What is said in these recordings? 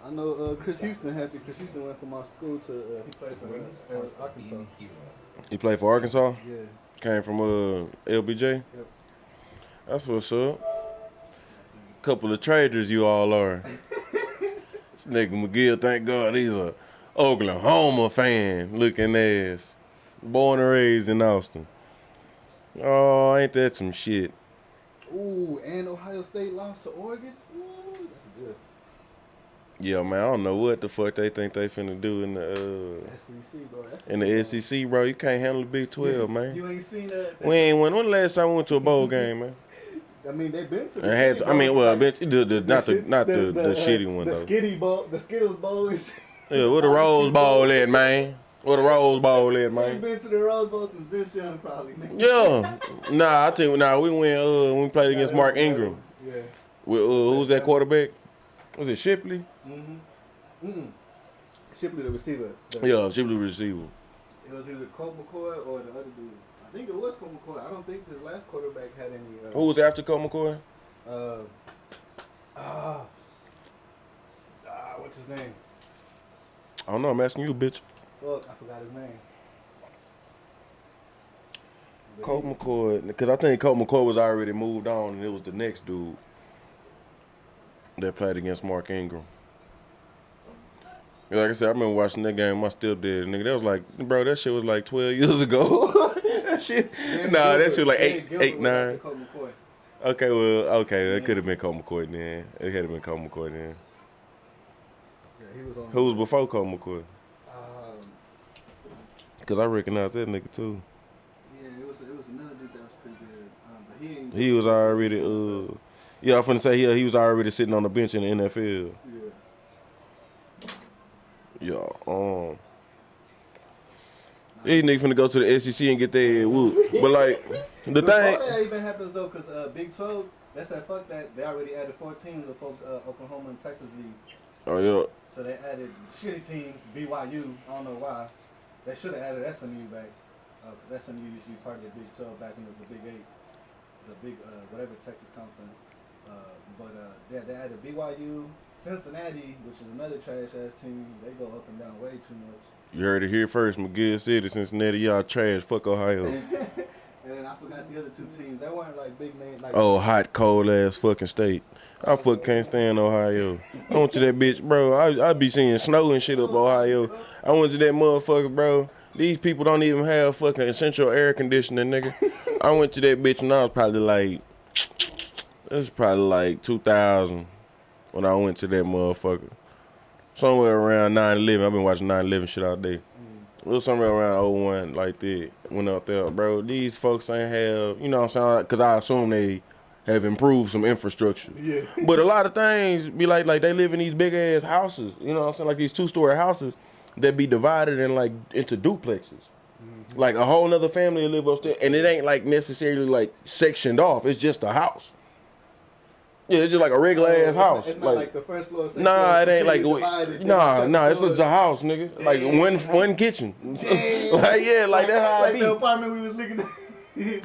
I know Chris Houston happy. Chris Houston went from our school to he played for Arkansas. He played for Arkansas? Yeah. Came from LBJ? Yep. That's what's up. Couple of traders you all are. This nigga McGill, thank God he's a Oklahoma fan looking ass. Born and raised in Austin. Oh, ain't that some shit? Ooh, and Ohio State lost to Oregon? Ooh, that's good. Yeah, man, I don't know what the fuck they think they finna do in the SEC, bro. in the SEC, bro. You can't handle the Big 12, man. You ain't seen that? We ain't went. When the last time we went to a bowl game, man? I mean, they've been to the And had shitty I mean, bowl, well, like, the shitty one the though. Skitty bowl, the Skittles bowl and shit. Yeah, where the Rose Bowl at, man? Where the Rose Bowl at, I man? ain't been to the Rose Bowl since Vince Young, probably. Nigga. Yeah. I think we went when we played against Mark Ingram. Yeah. With who was that quarterback? Was it Shipley? Shipley, the receiver. Yeah, Shipley receiver. It was either Colt McCoy or the other dude. I think it was Colt McCoy. I don't think this last quarterback had any. Who was after Colt McCoy? What's his name? I don't know. I'm asking you, bitch. Fuck, I forgot his name. Colt McCoy, because I think Colt McCoy was already moved on, and it was the next dude that played against Mark Ingram. Like I said, I remember watching that game. My stepdad, nigga, that was like, bro, that shit was like 12 years ago. That shit, that shit was like eight, 9. Okay, that could have been Colt McCoy then. It had been Colt McCoy then. Yeah, he was on. Who was before Colt McCoy? Because I recognize that nigga too. Yeah, it was another dude that was pretty good. But he was already, yeah, I'm finna say he was already sitting on the bench in the NFL. Yeah. These niggas finna go to the SEC and get their whoop. But like, the thing. That even happens though, because Big 12, they said fuck that. They already added 4 teams to Oklahoma and Texas League. Oh, yeah. So they added shitty teams, BYU, I don't know why. They should have added SMU back, because SMU used to be part of the Big 12 back when it was the Big 8, the big, whatever Texas conference. They added BYU, Cincinnati, which is another trash-ass team. They go up and down way too much. You heard it here first. McGill City, Cincinnati, y'all trash. Fuck Ohio. And then I forgot the other 2 teams. They weren't like big names. Like hot, cold-ass fucking state. I fucking can't stand Ohio. I went to that bitch, bro. I be seeing snow and shit up Ohio. I went to that motherfucker, bro. These people don't even have fucking essential air conditioning, nigga. I went to that bitch and I was probably like, it was probably like 2000 when I went to that motherfucker. Somewhere around 9/11. I've been watching 9/11 shit all day. It was somewhere around 01 like that. Went up there, bro. These folks ain't have, you know what I'm saying? Because I assume they have improved some infrastructure. Yeah. But a lot of things be like they live in these big ass houses, you know what I'm saying? Like these 2-story houses that be divided into duplexes. Mm-hmm. Like a whole nother family live upstairs, and it ain't like necessarily like sectioned off. It's just a house. Yeah, it's just like a regular ass house. It's not like the first floor. Nah, it ain't like nah. It's just just a house, nigga. Yeah. Like one kitchen. Yeah. Like that's how I be. Like the apartment we was looking at.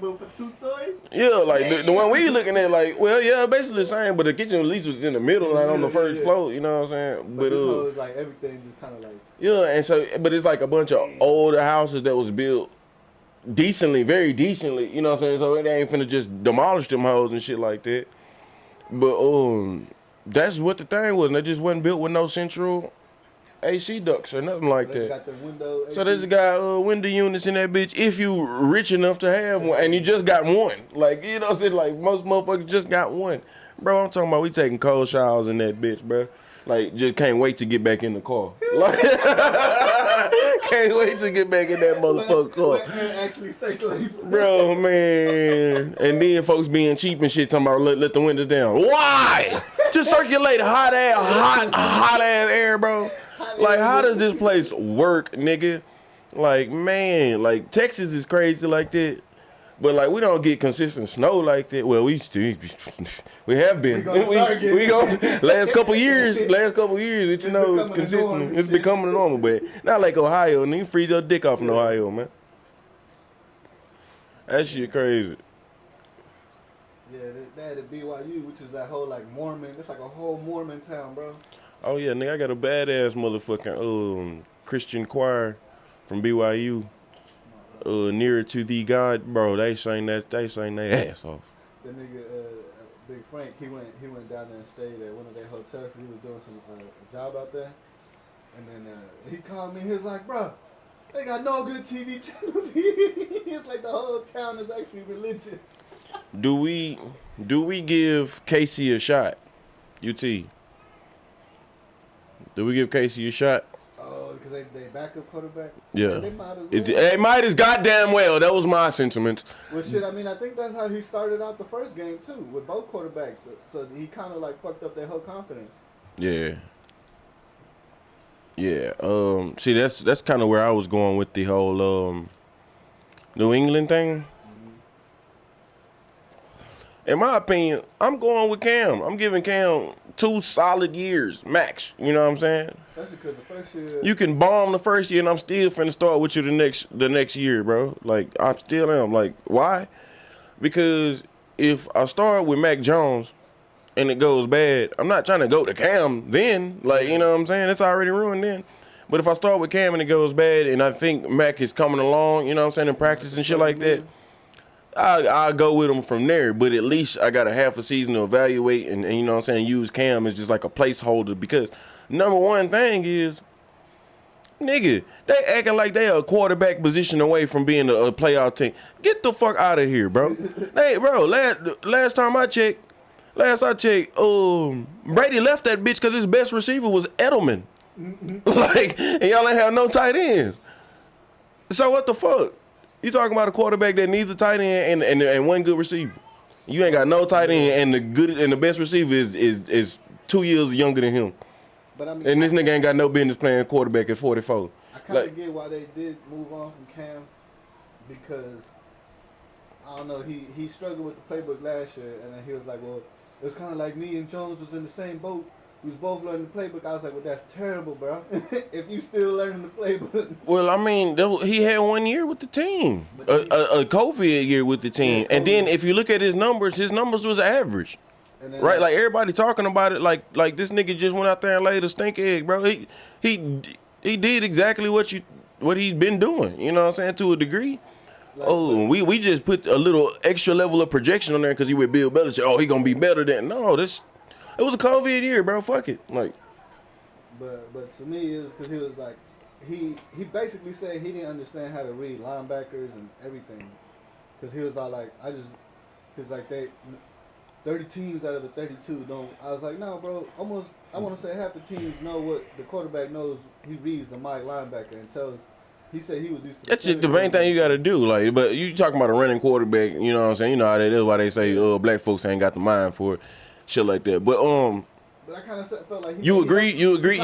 But for 2 stories? Yeah, like the one we looking at, like, well, yeah, basically the same, but the kitchen at least was in the middle, like on the first floor, you know what I'm saying? But this whole is like everything just kind of like. Yeah, and so, but it's like a bunch of older houses that was built decently, very decently, you know what I'm saying? So they ain't finna just demolish them hoes and shit like that. But that's what the thing was, and they just wasn't built with no central AC ducts or nothing like that. Got the window so there's got window units in that bitch if you rich enough to have one, and you just got one. Like, you know what I'm saying? Like, most motherfuckers just got one. Bro, I'm talking about we taking cold showers in that bitch, bro. Like, just can't wait to get back in the car. Like, can't wait to get back in that motherfucker car. Air actually circulates. Bro, man. And then folks being cheap and shit talking about let the windows down. Why? To circulate hot ass air, bro. Like, how does this place work, nigga? Like, man, like, Texas is crazy like that. But, like, we don't get consistent snow like that. Well, we have been. We go last couple years, it's, you know, consistent. It's becoming the normal, but not like Ohio. And you freeze your dick off in Ohio, man. That shit crazy. Yeah, they had a BYU, which is that whole, like, Mormon. It's like a whole Mormon town, bro. Oh yeah, nigga, I got a badass motherfucking Christian choir from BYU. Nearer to thee God, bro. They sang their ass off. The nigga, Big Frank, he went down there and stayed at one of their hotels. He was doing some job out there, and then he called me. He was like, "Bro, they got no good TV channels here." It's like the whole town is actually religious. Do we give Casey a shot? UT. Do we give Casey a shot? Oh, because they backup quarterback. Yeah. They might as well. They might as goddamn well. That was my sentiments. Well, shit. I mean, I think that's how he started out the first game too, with both quarterbacks. So he kind of like fucked up their whole confidence. Yeah. Yeah. See, that's kind of where I was going with the whole New England thing. In my opinion, I'm going with Cam. I'm giving Cam 2 solid years max. You know what I'm saying? Especially because the first year. You can bomb the first year, and I'm still finna start with you the next year, bro. Like I still am. Like why? Because if I start with Mac Jones and it goes bad, I'm not trying to go to Cam then. Like you know what I'm saying? It's already ruined then. But if I start with Cam and it goes bad, and I think Mac is coming along, you know what I'm saying, in practice and shit like that. I'll go with him from there, but at least I got a half a season to evaluate and you know what I'm saying, use Cam as just like a placeholder because number one thing is, nigga, they acting like they a quarterback position away from being a playoff team. Get the fuck out of here, bro. Hey, bro, last I checked, Brady left that bitch because his best receiver was Edelman. Like, and y'all ain't have no tight ends. So what the fuck? You talking about a quarterback that needs a tight end and one good receiver. You ain't got no tight end and the best receiver is 2 years younger than him. But I mean, and this nigga ain't got no business playing quarterback at 44. I kind of get why they did move on from Cam because I don't know, he struggled with the playbook last year and then he was like, well, it was kind of like me and Jones was in the same boat. We was both learning the playbook. I was like, well, that's terrible, bro. If you still learning the playbook. Well, I mean, he had 1 year with the team, a COVID year with the team. Yeah, and then if you look at his numbers was average. And then, right? Like, everybody talking about it like this nigga just went out there and laid a stink egg, bro. He did exactly what he's been doing, you know what I'm saying, to a degree. Like, we just put a little extra level of projection on there because he with Bill Belichick. Oh, he going to be better than. No, it was a COVID year, bro. Fuck it. Like, but to me, it was because he was like, he basically said he didn't understand how to read linebackers and everything. Because he was all like, he's like, 30 teams out of the 32 don't. I was like, no, bro. Almost, I want to say half the teams know what the quarterback knows. He reads the Mike linebacker and tells. He said he was used to. That's just the main thing you got to do. Like, but you talking about a running quarterback, you know what I'm saying? You know how that is. Why they say black folks ain't got the mind for it. Shit like that, but I kind of felt like you agree. You agree.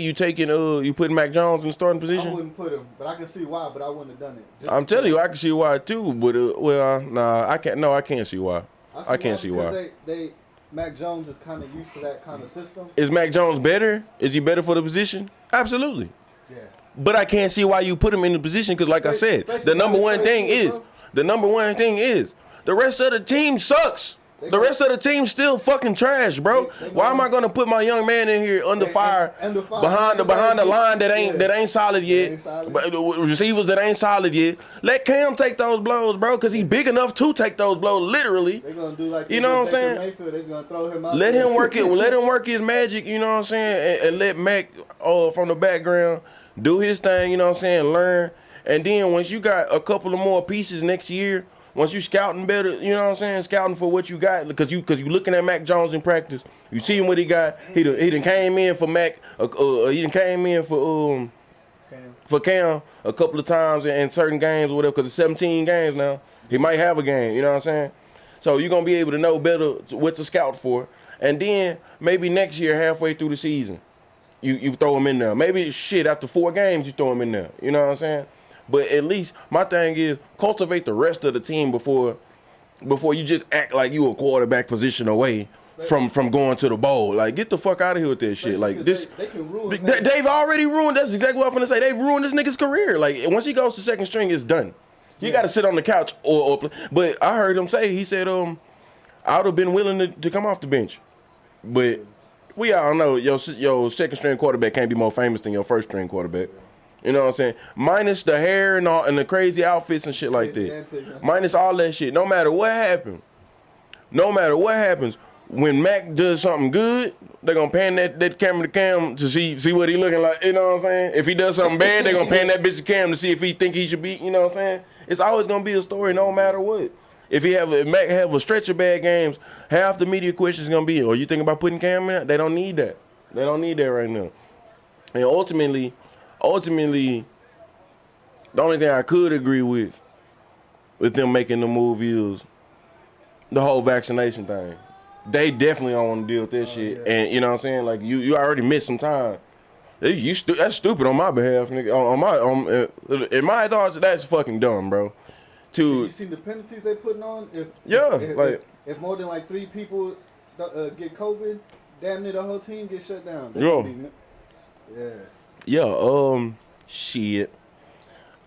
You taking you putting Mac Jones in the starting position. I wouldn't put him, but I can see why. But I wouldn't have done it. I'm telling you, I can see why too. But nah, I can't. No, I can't see why. I can't see why. Mac Jones is kind of used to that kind of system. Is Mac Jones better? Is he better for the position? Absolutely. Yeah. But I can't see why you put him in the position because, like I said, the number one thing is the rest of the team sucks. The rest of the team's still fucking trash, bro. Why am I gonna put my young man in here under fire behind the line that ain't solid yet? Receivers that ain't solid yet. Let Cam take those blows, bro, because he's big enough to take those blows, literally. They're gonna do like you know what I'm saying? Mayfield. They're gonna throw him out. Let him work it. Let him work his magic. You know what I'm saying? And let Mac from the background do his thing. You know what I'm saying? Learn. And then once you got a couple of more pieces next year. Once you scouting better, you know what I'm saying? Scouting for what you got, because you looking at Mac Jones in practice. You see what he got. He done came in for Mac. He done came in for Cam a couple of times in certain games or whatever. Because it's 17 games now. He might have a game. You know what I'm saying? So you're gonna be able to know better what to scout for. And then maybe next year, halfway through the season, you throw him in there. Maybe after 4 games you throw him in there. You know what I'm saying? But at least my thing is cultivate the rest of the team before you just act like you a quarterback position away from going to the bowl. Like, get the fuck out of here with that shit. Like this, they can ruin. They've already ruined. That's exactly what I'm gonna say. They've ruined this nigga's career. Like, once he goes to second string, it's done. He got to sit on the couch or play. But I heard him say, he said, I would have been willing to come off the bench, but we all know your second string quarterback can't be more famous than your first string quarterback. You know what I'm saying? Minus the hair and all and the crazy outfits and shit like that. Minus all that shit. No matter what happens, when Mac does something good, they're gonna pan that camera to Cam to see what he looking like. You know what I'm saying? If he does something bad, they're gonna pan that bitch to Cam to see if he think he should be. You know what I'm saying? It's always gonna be a story, no matter what. If Mac have a stretch of bad games, half the media questions gonna be, "Oh, you think about putting Cam in?" They don't need that. They don't need that right now. And ultimately, the only thing I could agree with them making the move is the whole vaccination thing. They definitely don't want to deal with this shit. Yeah. And you know what I'm saying? Like you already missed some time. That's stupid on my behalf, nigga. In my thoughts, that's fucking dumb, bro. You seen the penalties they putting on? If more than like 3 people get COVID, damn near the whole team get shut down. Shit.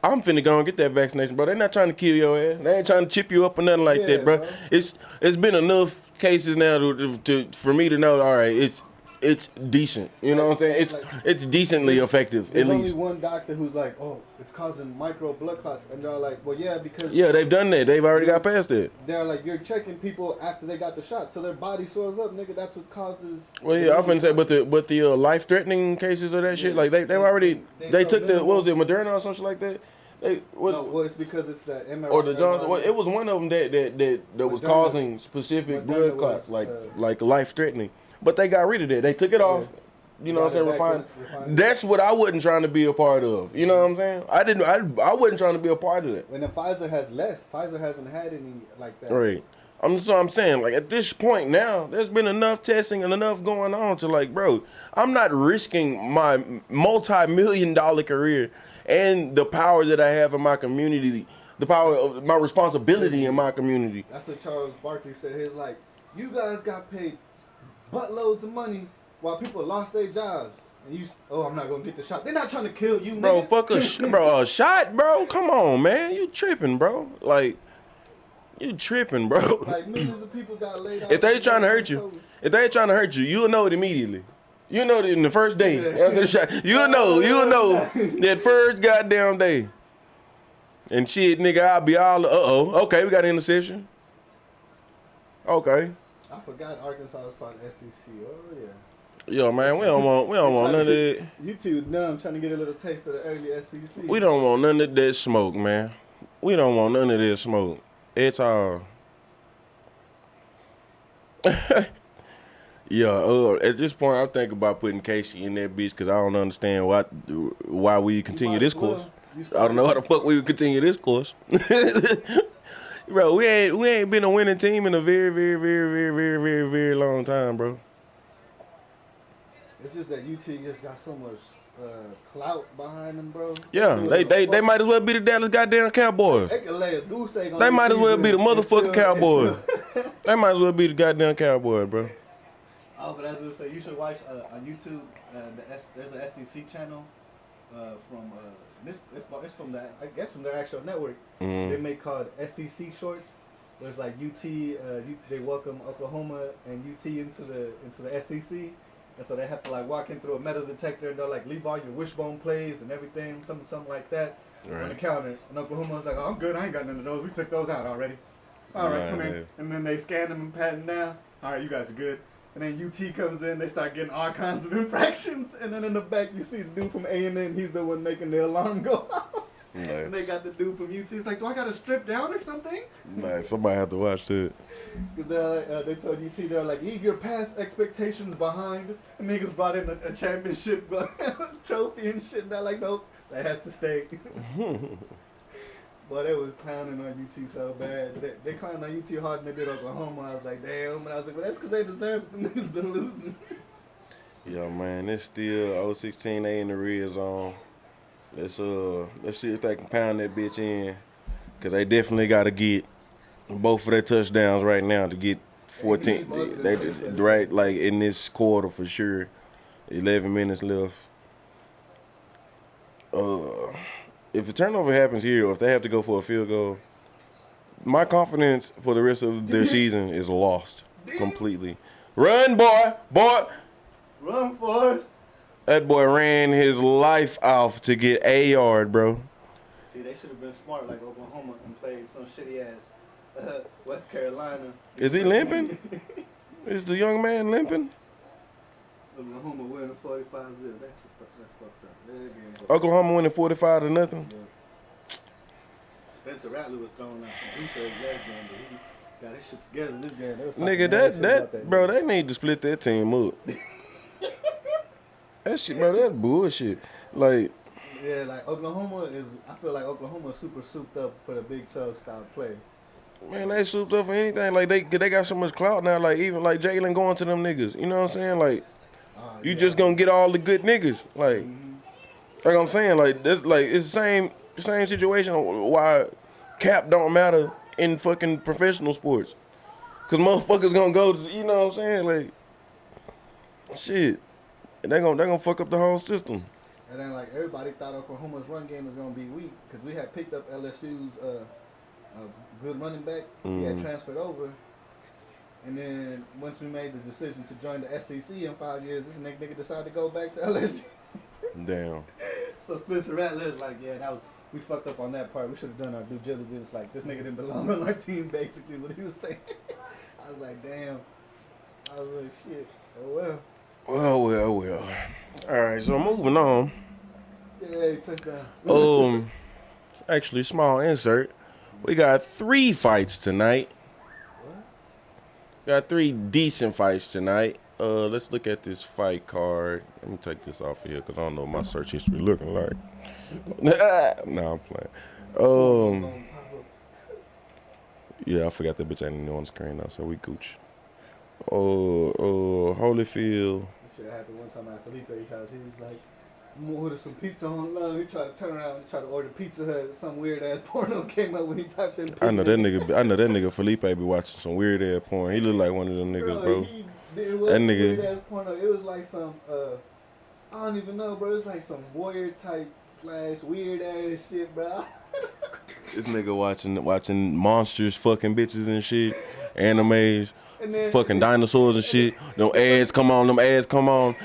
I'm finna go and get that vaccination, bro. They not trying to kill your ass. They ain't trying to chip you up or nothing like that, bro. It's been enough cases now for me to know. All right, it's decent. You know what I'm saying? It's decently effective. There's only one doctor who's like, oh, it's causing micro blood clots, and they're like, well, yeah, because they've done that. They've already got past it. They're like, you're checking people after they got the shot, so their body swells up, nigga. That's what causes. Well, yeah, I finna say, but the life-threatening cases of that shit, like they already took the what was it, Moderna or something like that. Well, it's because it's that mRNA. Or the Johnson. Well, it was one of them that was causing specific blood clots, like life-threatening. But they got rid of that. They took it off. You know what I'm saying? Refined. That's what I wasn't trying to be a part of. You know what I'm saying? I wasn't trying to be a part of that. When the Pfizer has less, Pfizer hasn't had any like that. Right. I'm saying, like, at this point now, there's been enough testing and enough going on to, like, bro, I'm not risking my multi-million-dollar career and the power that I have in my community, the power of my responsibility in my community. That's what Charles Barkley said. He's like, you guys got paid buttloads of money while people lost their jobs. And I'm not going to get the shot. They're not trying to kill you, bro. nigga. Fuck a shot, bro. Come on, man. You tripping, bro. Like, you tripping, bro. Like, millions of people got laid off. If they trying to hurt you, you'll know it immediately. You'll know it in the first day after the shot. You'll know that first goddamn day. And shit, nigga, I'll be all, okay, we got an interception. Okay. I forgot Arkansas was part of SEC. Oh, yeah. Yo, man, we don't want none of that. You too dumb trying to get a little taste of the early SEC. We don't want none of that smoke, man. We don't want none of that smoke. It's all. Yeah, at this point, I'm thinking about putting Casey in that bitch because I don't understand why we continue this course. I don't know how the fuck we would continue this course. Bro, we ain't been a winning team in a very, very, very, very, very, very, very long time, bro. It's just that UT just got so much clout behind them, bro. Yeah, they might as well be the Dallas goddamn Cowboys. They can lay a goose egg on. They might as well be the motherfucking Cowboys. They might as well be the goddamn Cowboys, bro. Oh, but I was gonna say you should watch on YouTube. There's an SEC channel from it's from that, I guess, from their actual network. Mm-hmm. They make called SEC Shorts. There's like UT. They welcome Oklahoma and UT into the SEC, and so they have to like walk in through a metal detector and they'll like leave all your wishbone plays and everything, something like that on the counter. And Oklahoma's like, oh, I'm good. I ain't got none of those. We took those out already. All right, come in. And then they scan them and pat them down. All right, you guys are good. And then UT comes in, they start getting all kinds of infractions, and then in the back you see the dude from A&M, he's the one making the alarm go off. Nice. And they got the dude from UT, he's like, do I got to strip down or something? Nice, somebody have to watch that. Because they told UT, they're like, leave your past expectations behind. And niggas brought in a championship trophy and shit, and they're like, nope, that has to stay. But they was clowning on UT so bad. They clowned on UT harder than they did Oklahoma. I was like, damn. And I was like, well, that's because they deserve it. The niggas been losing. Yeah, man, it's still 016. They in the red zone. Let's see if they can pound that bitch in, because they definitely got to get both of their touchdowns right now to get 14. They right, like in this quarter for sure. 11 minutes left. If a turnover happens here, or if they have to go for a field goal, my confidence for the rest of their season is lost completely. Run, boy. Run, Forrest. That boy ran his life off to get a yard, bro. See, they should have been smart like Oklahoma and played some shitty ass West Carolina. Is he limping? Is the young man limping? Oklahoma winning 45-0. That's fucked up. Oklahoma winning 45 to nothing. Yeah. Spencer Rattler was throwing out some goose eggs last game, but he got his shit together in this game. They was talking Nigga, bro, they need to split that team up. That shit, bro, that's bullshit. Like, yeah, like Oklahoma is. I feel like Oklahoma is super souped up for the Big 12 style play. man, they souped up for anything. Like, they got so much clout now. Like, even like Jalen going to them niggas. You know what I'm saying? Like, you just gonna get all the good niggas. Like, like I'm saying, like that's like it's the same situation. Why cap don't matter in fucking professional sports? Cause motherfuckers gonna go. You know what I'm saying? Like, shit, and they gonna fuck up the whole system. And then like everybody thought Oklahoma's run game was gonna be weak because we had picked up LSU's good running back. He had transferred over. And then once we made the decision to join the SEC in 5 years, this nigga decided to go back to LSU. Damn. So Spencer Rattler is like, yeah, we fucked up on that part. We should have done our due diligence. Like, this nigga didn't belong on our team, basically, is what he was saying. I was like, damn. I was like, shit. Oh, well. Well. All right, so moving on. Yeah, touchdown. Actually, small insert. We got 3 fights tonight. Got 3 decent fights tonight. Let's look at this fight card. Let me take this off of here because I don't know what my search history looking like. Nah, I'm playing. Yeah, I forgot that bitch ain't even on the screen now, so we gooch. Holyfield. That shit happened one time at Felipe's house. He was like, I'm gonna order some pizza online. He tried to turn around and try to order Pizza Hut. Some weird ass porno came up when he typed in pizza. I know that nigga Felipe be watching some weird ass porn. He look like one of them niggas, bro. It was some weird ass porno. It was like some I don't even know, bro. It's like some voyeur type / weird ass shit, bro. This nigga watching monsters fucking bitches and shit, animes, fucking dinosaurs and shit. Them ads come on.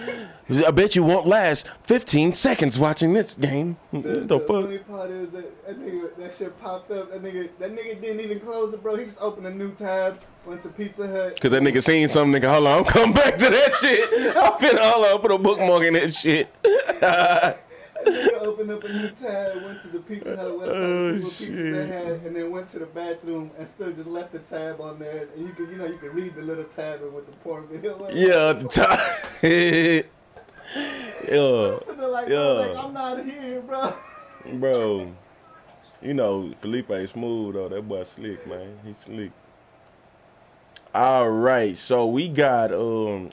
I bet you won't last 15 seconds watching this game. The funny part is that shit popped up. That nigga didn't even close it, bro. He just opened a new tab, went to Pizza Hut. Cause that nigga seen something, nigga. Hold on, I'm coming back to that shit. I'm finna hold on, put a bookmark in that shit. That nigga opened up a new tab, went to the Pizza Hut website to see what pizzas they had, and then went to the bathroom and still just left the tab on there. And you can read the little tab with the porn video. Yeah, at the top. Like, I'm not here, bro. Bro, you know Felipe smooth though. That boy slick, man. He's slick. All right, so we got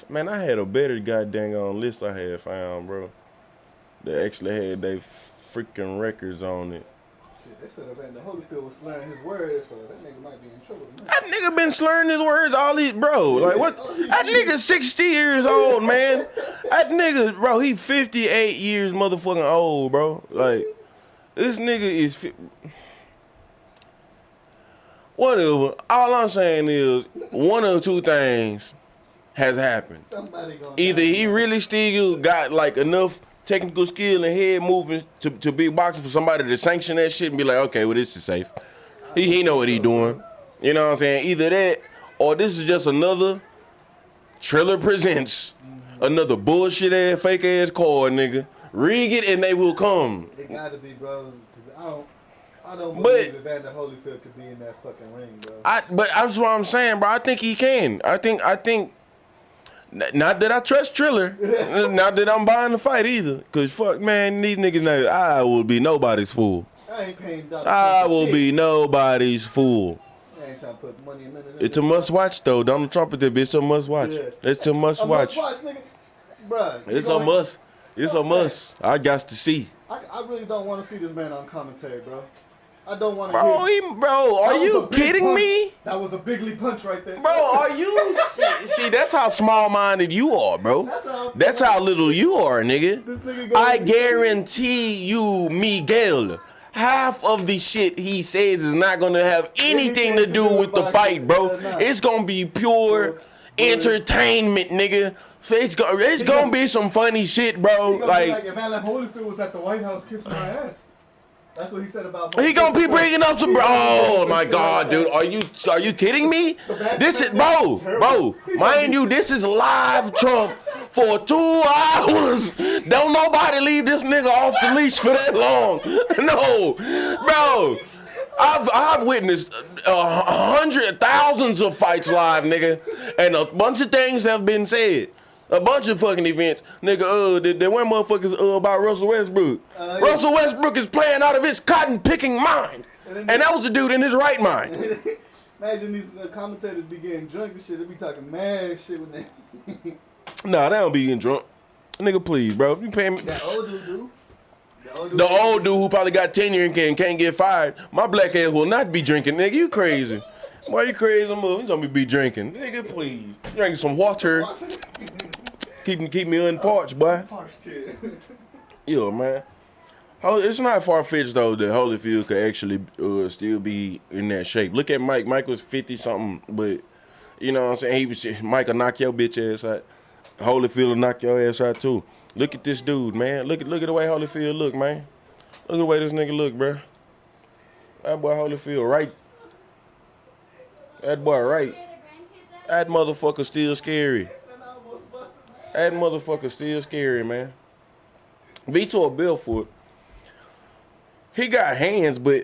man, I had a better goddamn list I had found, bro. They actually had they freaking records on it. Shit, they said that the Holyfield was slurring his words, so that nigga might be in trouble. Man. That nigga been slurring his words all these, bro. Like what? That nigga 60 years old, man. That nigga, bro, he 58 years motherfucking old, bro. Like this nigga is. Whatever. All I'm saying is one of 2 things has happened. Either he really still got like enough technical skill and head movement to be boxing for somebody to sanction that shit and be like, okay, well, this is safe. He know what he doing. You know what I'm saying? Either that or this is just another Triller Presents, another bullshit ass, fake ass card, nigga. Rig it and they will come. It gotta be, bro. I don't believe that Vander Holyfield could be in that fucking ring, bro. But that's what I'm saying, bro. I think he can. I think. Not that I trust Triller. Not that I'm buying the fight either. Cause fuck, man, these niggas know I will be nobody's fool. I ain't paying dollars. I will be nobody's fool. I ain't trying to put money in it. It's a must watch though. Donald Trump is that bitch. It's a must watch. Yeah. It's a must watch. Must watch, nigga. Bruh. It's a must. It's a must. I got to see. I really don't want to see this man on commentary, bro. I don't want to hear. Bro, are you kidding me? That was a bigly punch right there. Bro, are you? See, that's how small-minded you are, bro. That's how little you are, nigga. I guarantee you, Miguel, half of the shit he says is not going to have anything to do with the fight, bro. It's going to be pure entertainment, nigga. So it's gonna be some funny shit, bro. Like if Alan Holyfield was at the White House kissing my ass. That's what he said about. He gonna be bringing up some. Oh my god, dude, are you kidding me? This is bro. Mind you, this is live Trump for 2 hours. Don't nobody leave this nigga off the leash for that long. No, bro. I've witnessed thousands of fights live, nigga, and a bunch of things have been said. A bunch of fucking events. Nigga, there were motherfuckers about Russell Westbrook. Yeah. Russell Westbrook is playing out of his cotton-picking mind. And that was a dude in his right mind. Imagine these commentators be getting drunk and shit. They be talking mad shit when they... Nah, they don't be getting drunk. Nigga, please, bro. You paying me... That old dude do. The old dude who probably got tenure and can't get fired. My black ass will not be drinking, nigga. You crazy. Why you crazy, move? You don't be drinking. Nigga, please. Drinking some water. Keep me unparched, boy. Yeah, man. It's not far-fetched, though, that Holyfield could actually still be in that shape. Look at Mike. Mike was 50-something, but, you know what I'm saying? Mike will knock your bitch ass out. Holyfield will knock your ass out, too. Look at this dude, man. Look at the way Holyfield look, man. Look at the way this nigga look, bro. That boy Holyfield right. That boy right. That motherfucker still scary. That motherfucker still scary, man. Vitor Belfort, he got hands, but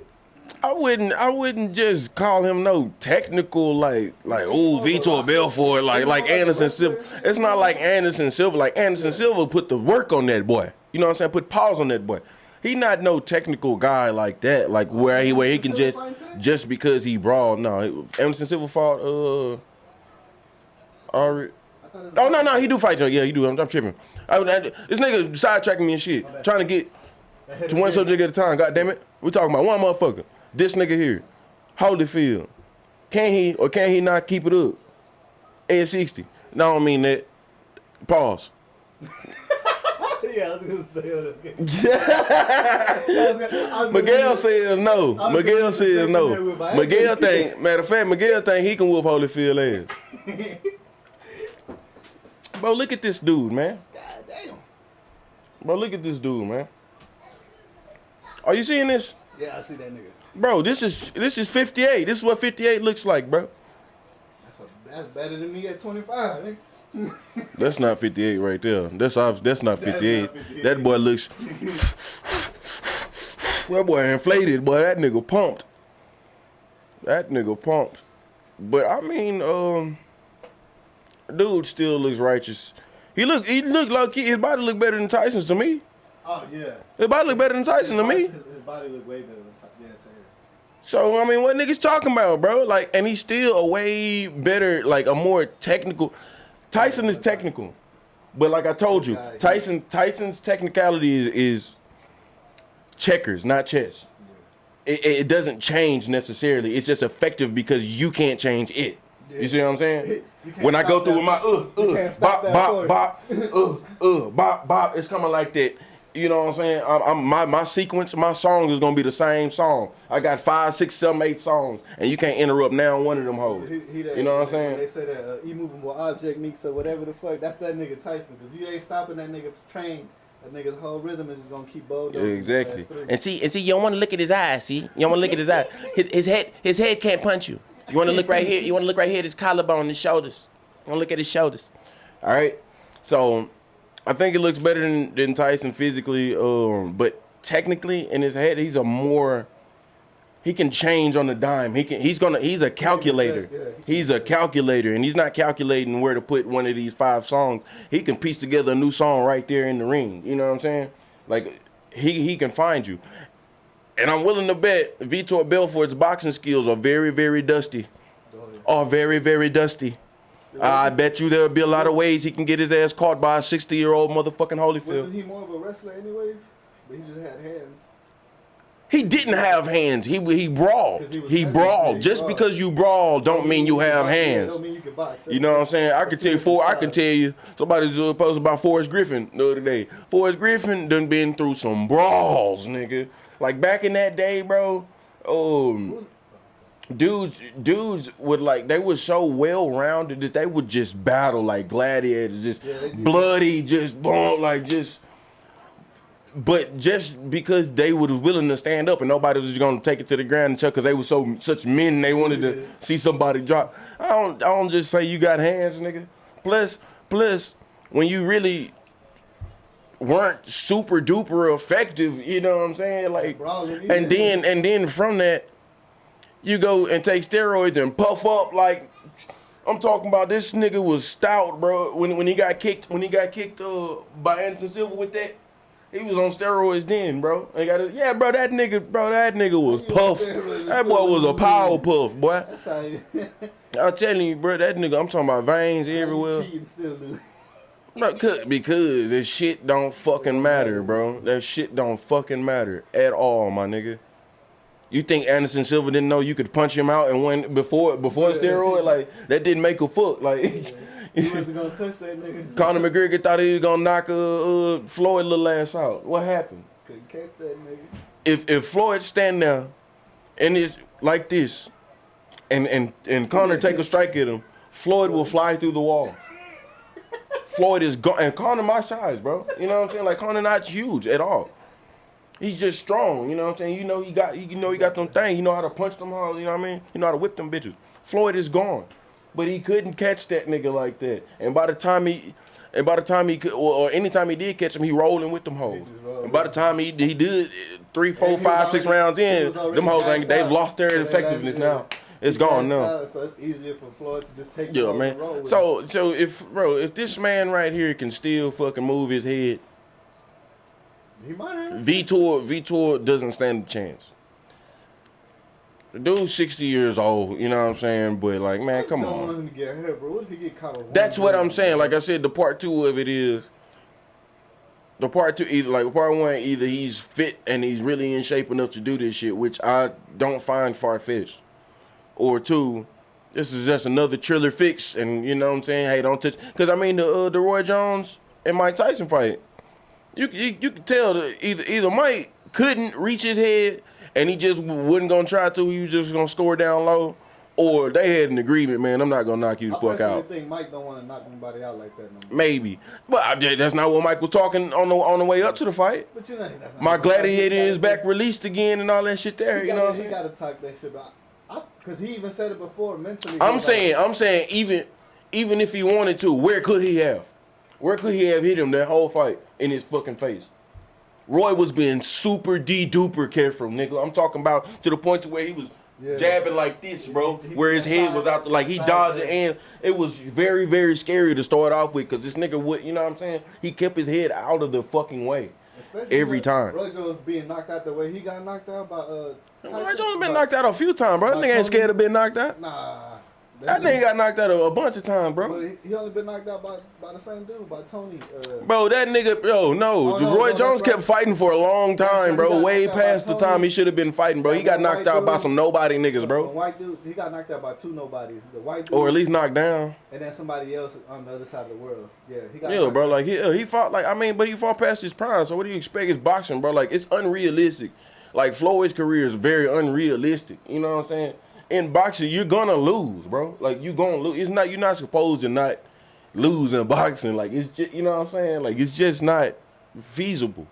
I wouldn't just call him no technical like Vitor Belfort like Anderson Silva. It's not like Anderson Silva. Like Anderson Silva put the work on that boy. You know what I'm saying? Put pause on that boy. He not no technical guy like that. Like where he can just because he brawled. No, Anderson Silva fought Oh no, he do fight though. Yeah, he do. I'm tripping. This nigga sidetracking me and shit, trying to get to one subject at a time. God damn it, we talking about one motherfucker. This nigga here, Holyfield. Can he not keep it up? At 60. No, I don't mean that. Pause. Yeah, I was gonna say it. Miguel says no. Miguel says no. Miguel think, matter of fact, Miguel think he can whoop Holyfield ass. Bro, look at this dude, man. God damn. Bro, look at this dude, man. Are you seeing this? Yeah, I see that nigga. Bro, this is 58. This is what 58 looks like, bro. That's better than me at 25, nigga. That's not 58 right there. That's not 58. Not 58. That boy looks. That boy inflated, boy. That nigga pumped. But I mean, dude still looks righteous. He look like his body look better than Tyson's to me. Oh yeah. His body look better than Tyson to me. His body look way better than Tyson. Yeah, So I mean, what niggas talking about, bro? Like, and he's still a way better, like a more technical. Tyson is technical, but like I told you, Tyson's technicality is checkers, not chess. Yeah. It doesn't change necessarily. It's just effective because you can't change it. Yeah. You see what I'm saying? When I go through with my bop, it's coming like that. You know what I'm saying? My sequence, my song is gonna be the same song. I got 5, 6, 7, 8 songs, and you can't interrupt now one of them hoes. You know what I'm saying? They say that immovable object mix or whatever the fuck. That's that nigga Tyson, because you ain't stopping that nigga's train. That nigga's whole rhythm is just gonna keep bulldozing. Exactly. And see, you don't want to look at his eyes. See, you don't want to look at his eyes. His head can't punch you. You want to look right here. You want to look right here at his collarbone, his shoulders. You want to look at his shoulders. All right. So I think it looks better than Tyson physically, but technically in his head, he can change on the dime. He's a calculator. He's a calculator, and he's not calculating where to put one of these 5 songs. He can piece together a new song right there in the ring. You know what I'm saying? Like he can find you. And I'm willing to bet Vitor Belfort's boxing skills are very, very dusty. Are very, very dusty. I bet you there'll be a lot of ways he can get his ass caught by a 60-year-old motherfucking Holyfield. Wasn't he more of a wrestler anyways? But he just had hands. He didn't have hands. He brawled. He brawled. Just because you brawl don't mean you have hands. Don't mean you can box. You know what I'm saying? I can tell you. Somebody's posted about Forrest Griffin the other day. Forrest Griffin done been through some brawls, nigga. Like back in that day, bro. dudes would like they were so well rounded that they would just battle like gladiators, just bloody, just boom, like just. But just because they were willing to stand up and nobody was gonna take it to the ground and chuck, because they were such men, they wanted to see somebody drop. I don't just say you got hands, nigga. Plus, when you really weren't super duper effective, you know what I'm saying? Like, and then from that, you go and take steroids and puff up like. I'm talking about this nigga was stout, bro. When he got kicked by Anderson Silva with that. He was on steroids then, bro. Yeah, bro, that nigga was puff. That boy was a power puff, boy. That's how you. I'm telling you, bro, that nigga, I'm talking about veins everywhere. Bro, because this shit don't fucking matter, bro. That shit don't fucking matter at all, my nigga. You think Anderson Silva didn't know you could punch him out and win before steroid? Like, that didn't make a fuck. Like, he wasn't gonna touch that nigga. Conor McGregor thought he was gonna knock Floyd little ass out. What happened? Couldn't catch that nigga. If Floyd stand there and it's like this, and Conor take a strike at him, Floyd will fly through the wall. Floyd is gone, and Conor my size, bro. You know what I'm saying? Like, Conor not huge at all. He's just strong, you know what I'm saying? You know he got them things. You know how to punch them all, you know what I mean? You know how to whip them bitches. Floyd is gone. But he couldn't catch that nigga like that. And by the time he could, or anytime he did catch him, he rolling with them hoes. And by the time he did 3, 4, 5, 6 rounds in, them hoes they've lost their effectiveness now. It's gone now. So it's easier for Floyd to just take it man. So if this man right here can still fucking move his head, he might have. Vitor doesn't stand a chance. The dude's 60 years old, you know what I'm saying? But like, man, come on. I don't want him to get hurt, bro. What if he get caught with That's what I'm saying. Like I said, the part 2 of it is the part 2 either like part 1, either he's fit and he's really in shape enough to do this shit, which I don't find far-fetched. Or 2, this is just another Triller fix, and you know what I'm saying? Hey, don't touch. Because I mean the Roy Jones and Mike Tyson fight. You could tell that either Mike couldn't reach his head and he just wasn't gonna try to. He was just gonna score down low, or they had an agreement, man. I'm not gonna knock you the fuck out. I think Mike don't want to knock anybody out like that no more. Maybe, but that's not what Mike was talking on the way up to the fight. But you know, that's not my gladiator is back released again and all that shit there. You know what I'm saying? He gotta talk that shit about. Because he even said it before mentally. I'm saying even if he wanted to, where could he have? Where could he have hit him that whole fight in his fucking face? Roy was being super duper careful, nigga. I'm talking about to the point to where he was jabbing like this, bro, where his head was out, like he dodged it, and it was very, very scary to start off with, because this nigga would, you know what I'm saying? He kept his head out of the fucking way. Especially every time. Roy Jones being knocked out the way he got knocked out by Roy Jones been knocked out a few times, bro. That nigga ain't scared of being knocked out. Nah. That nigga got knocked out a bunch of times, bro. But he only been knocked out by the same dude, by Tony. Bro, that nigga, Roy Jones kept fighting for a long time, bro. Way past the time he should have been fighting, bro. He got knocked out by some nobody niggas, bro. The white dude, he got knocked out by 2 nobodies. The white dude, or at least knocked down. And then somebody else on the other side of the world. Yeah, he got. Yeah, bro. Like he fought but he fought past his prime. So what do you expect? It's boxing, bro. Like, it's unrealistic. Like, Floyd's career is very unrealistic. You know what I'm saying? In boxing, you're gonna lose, bro. Like, you're gonna lose. You're not supposed to not lose in boxing. Like, it's just, you know what I'm saying? Like, it's just not feasible.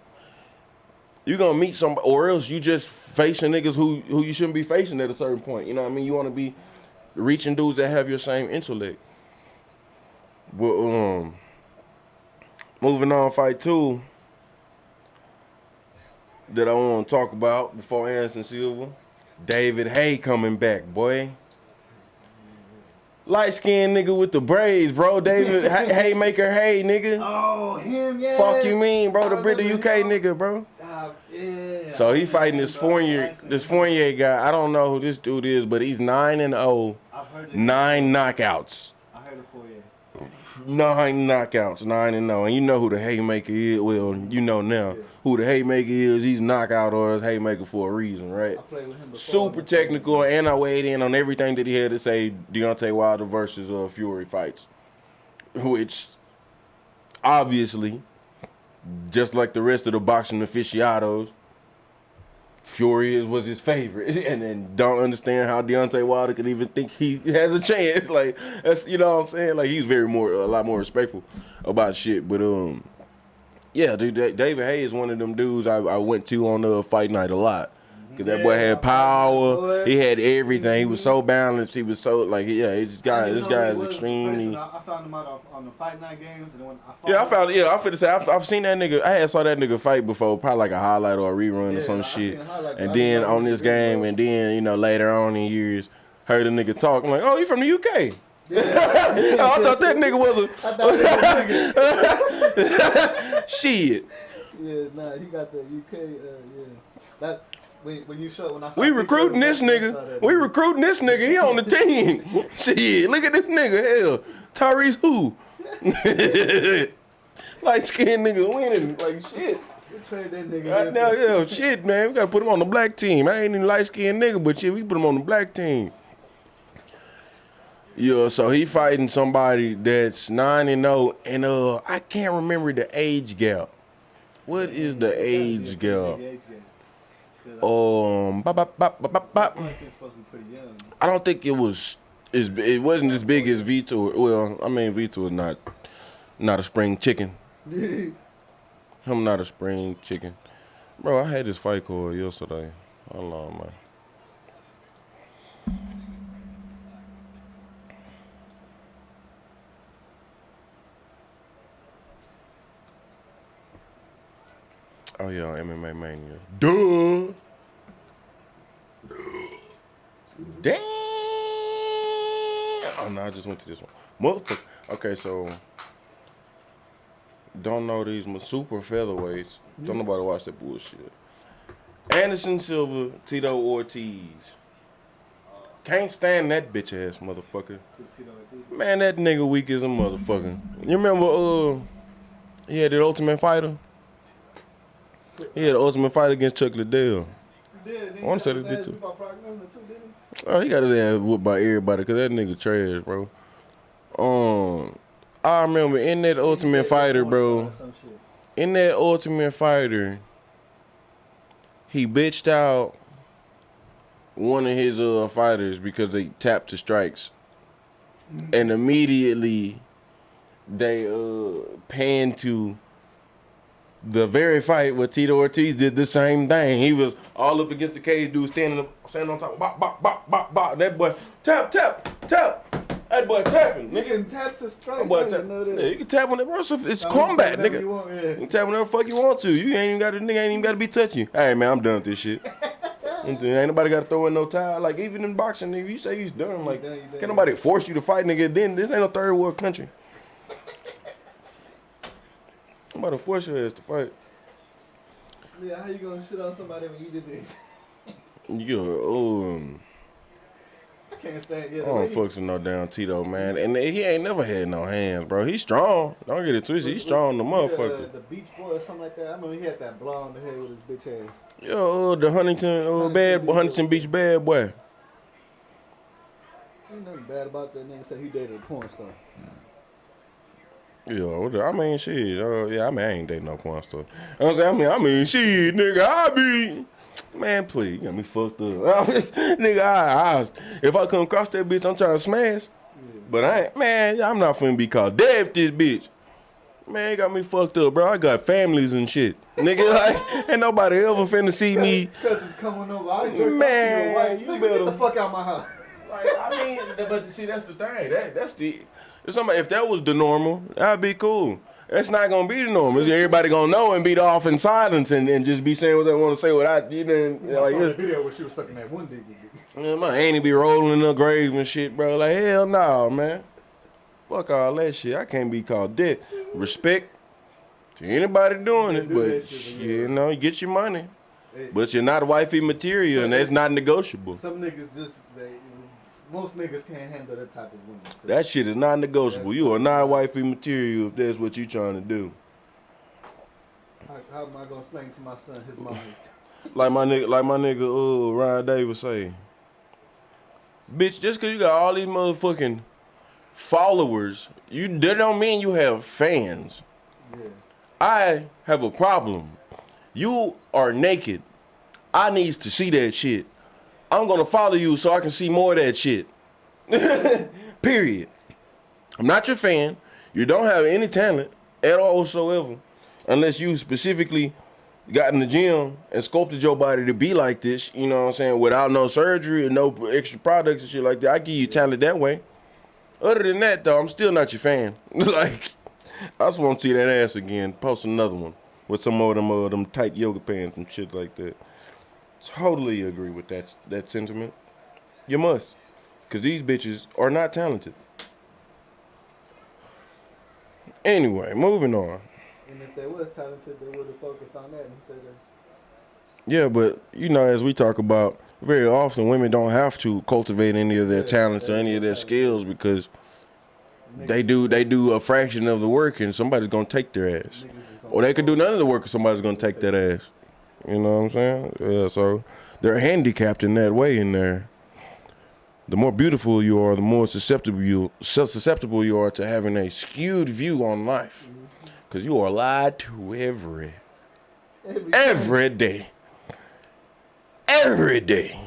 You're gonna meet somebody, or else you just facing niggas who you shouldn't be facing at a certain point. You know what I mean? You want to be reaching dudes that have your same intellect. But moving on, fight 2 that I want to talk about before Anderson Silva. David Hay coming back, boy. Light-skinned nigga with the braids, bro. David Haymaker Hay, nigga. Oh, him, yeah. Fuck you mean, bro? The Brit UK nigga, bro. Yeah. So he fighting this Fournier guy. I don't know who this dude is, but he's 9-0. 9 knockouts. I heard it for you. 9 knockouts, 9-0. And you know who the Haymaker is. Well, you know now who the Haymaker is. He's knockout or a Haymaker for a reason, right? I played with him before. Super technical, and I weighed in on everything that he had to say Deontay Wilder versus Fury fights. Which, obviously, just like the rest of the boxing aficionados, Fury was his favorite, and then don't understand how Deontay Wilder could even think he has a chance. Like that's you know what I'm saying. Like he's a lot more respectful about shit. But yeah, dude, David Haye is one of them dudes I went to on Fight Night a lot. Cause that boy had power, he had everything. He was so balanced. He was so like, yeah. This guy is extremely. I found him out on the Fight Night games, and when I finna say I've seen that nigga. I saw that nigga fight before, probably like a highlight or a rerun or some shit. And then on this game, and then later on in years, heard a nigga talk. I'm like, oh, you from the UK? Yeah. I thought that nigga was a. Shit. Yeah, nah, he got the UK. Yeah, that. When you show, when I saw we recruiting this nigga. We recruiting this nigga. He on the team. Shit, look at this nigga. Hell, Tyrese who? Light skinned nigga winning. Like shit. We trade that nigga. Right now, yeah, shit, man. We gotta put him on the black team. I ain't even light skinned nigga, but shit, we put him on the black team. Yeah, so he fighting somebody that's 9-0, and I can't remember the age gap. What is the age gap? I don't think it was. It wasn't as big as Vitor. Well, I mean Vitor is not a spring chicken. I'm not a spring chicken, bro. I had this fight card yesterday. Hold on, man. Oh yeah, MMA Mania. Duh. Damn. Oh no, I just went to this one. Motherfucker. Okay, so don't know these super featherweights. Don't nobody watch that bullshit. Anderson Silva, Tito Ortiz. Can't stand that bitch ass motherfucker. Man, that nigga weak as a motherfucker. You remember he had the Ultimate Fighter? He had the Ultimate Fighter against Chuck Liddell. I want to say this bitch too. Oh, he got his ass whooped by everybody because that nigga trash, bro. I remember in that Ultimate Fighter, bro. In that Ultimate Fighter, he bitched out one of his fighters because they tapped to strikes, and immediately they panned to the very fight where Tito Ortiz did the same thing. He was all up against the cage, dude standing on top, bop, bop, bop, bop, bop. That boy, tap. That boy tapping, nigga. You can tap to strike. Yeah, you can tap on it, bro. It's combat, nigga. You can tap whenever the fuck you want to. You ain't even got to be touching. Hey, man, I'm done with this shit. Ain't nobody got to throw in no towel. Like, even in boxing, nigga, you say he's done. Like, can't nobody force you to fight, nigga. Then this ain't no third world country. I'm about to force your ass to fight. Yeah, how you gonna shit on somebody when you did this? I can't stand it. I don't fucks with no damn Tito, man. And he ain't never had no hands, bro. He's strong. Don't get it twisted. He's strong, the motherfucker. The Beach Boy or something like that. I remember he had that blonde hair with his bitch ass. Yo, the Huntington Beach bad boy. Ain't nothing bad about that nigga. Said he dated a porn star. Yeah, I mean, shit. I ain't dating no porn star. I mean, shit, nigga, man, please, you got me fucked up. Nigga, if I come across that bitch, I'm trying to smash. Yeah. But I'm not finna be called dead this bitch. Man, you got me fucked up, bro. I got families and shit. Nigga, like, ain't nobody ever finna see me. Because it's coming over. I ain't man, your wife. Nigga, get the fuck out my house. Like, but see, that's the thing. That's the... If that was the normal, that'd be cool. That's not gonna be the normal. Everybody gonna know and be off in silence and just be saying what they want to say without you know. I saw the video where she was stuck in that one dick. Yeah, my auntie be rolling in the grave and shit, bro. Like hell no, man. Fuck all that shit. I can't be called dead. Respect to anybody doing it, but you know, you get your money. But you're not wifey material, and that's not negotiable. Some niggas most niggas can't handle that type of woman. That shit is not negotiable. You are not wifey material if that's what you trying to do. How am I gonna explain to my son his mom? like my nigga Ryan Davis say, bitch, just cause you got all these motherfucking followers, that don't mean you have fans. Yeah. I have a problem. You are naked. I needs to see that shit. I'm gonna follow you so I can see more of that shit. Period. I'm not your fan. You don't have any talent at all whatsoever, unless you specifically got in the gym and sculpted your body to be like this, you know what I'm saying, without no surgery and no extra products and shit like that. I give you talent that way. Other than that, though, I'm still not your fan. Like, I just want to see that ass again. Post another one with some more of them tight yoga pants and shit like that. Totally agree with that sentiment. You must, because these bitches are not talented. Anyway, moving on. And if they was talented, they would have focused on that instead of. Yeah, but you know, as we talk about, very often women don't have to cultivate any of their talents or any of their skills because they do a fraction of the work and somebody's gonna take their ass. Or they could do none of the work and somebody's gonna take that ass. You know what I'm saying? Yeah, so they're handicapped in that way in there. The more beautiful you are, the more susceptible you are to having a skewed view on life. Because you are lied to every day. Every day.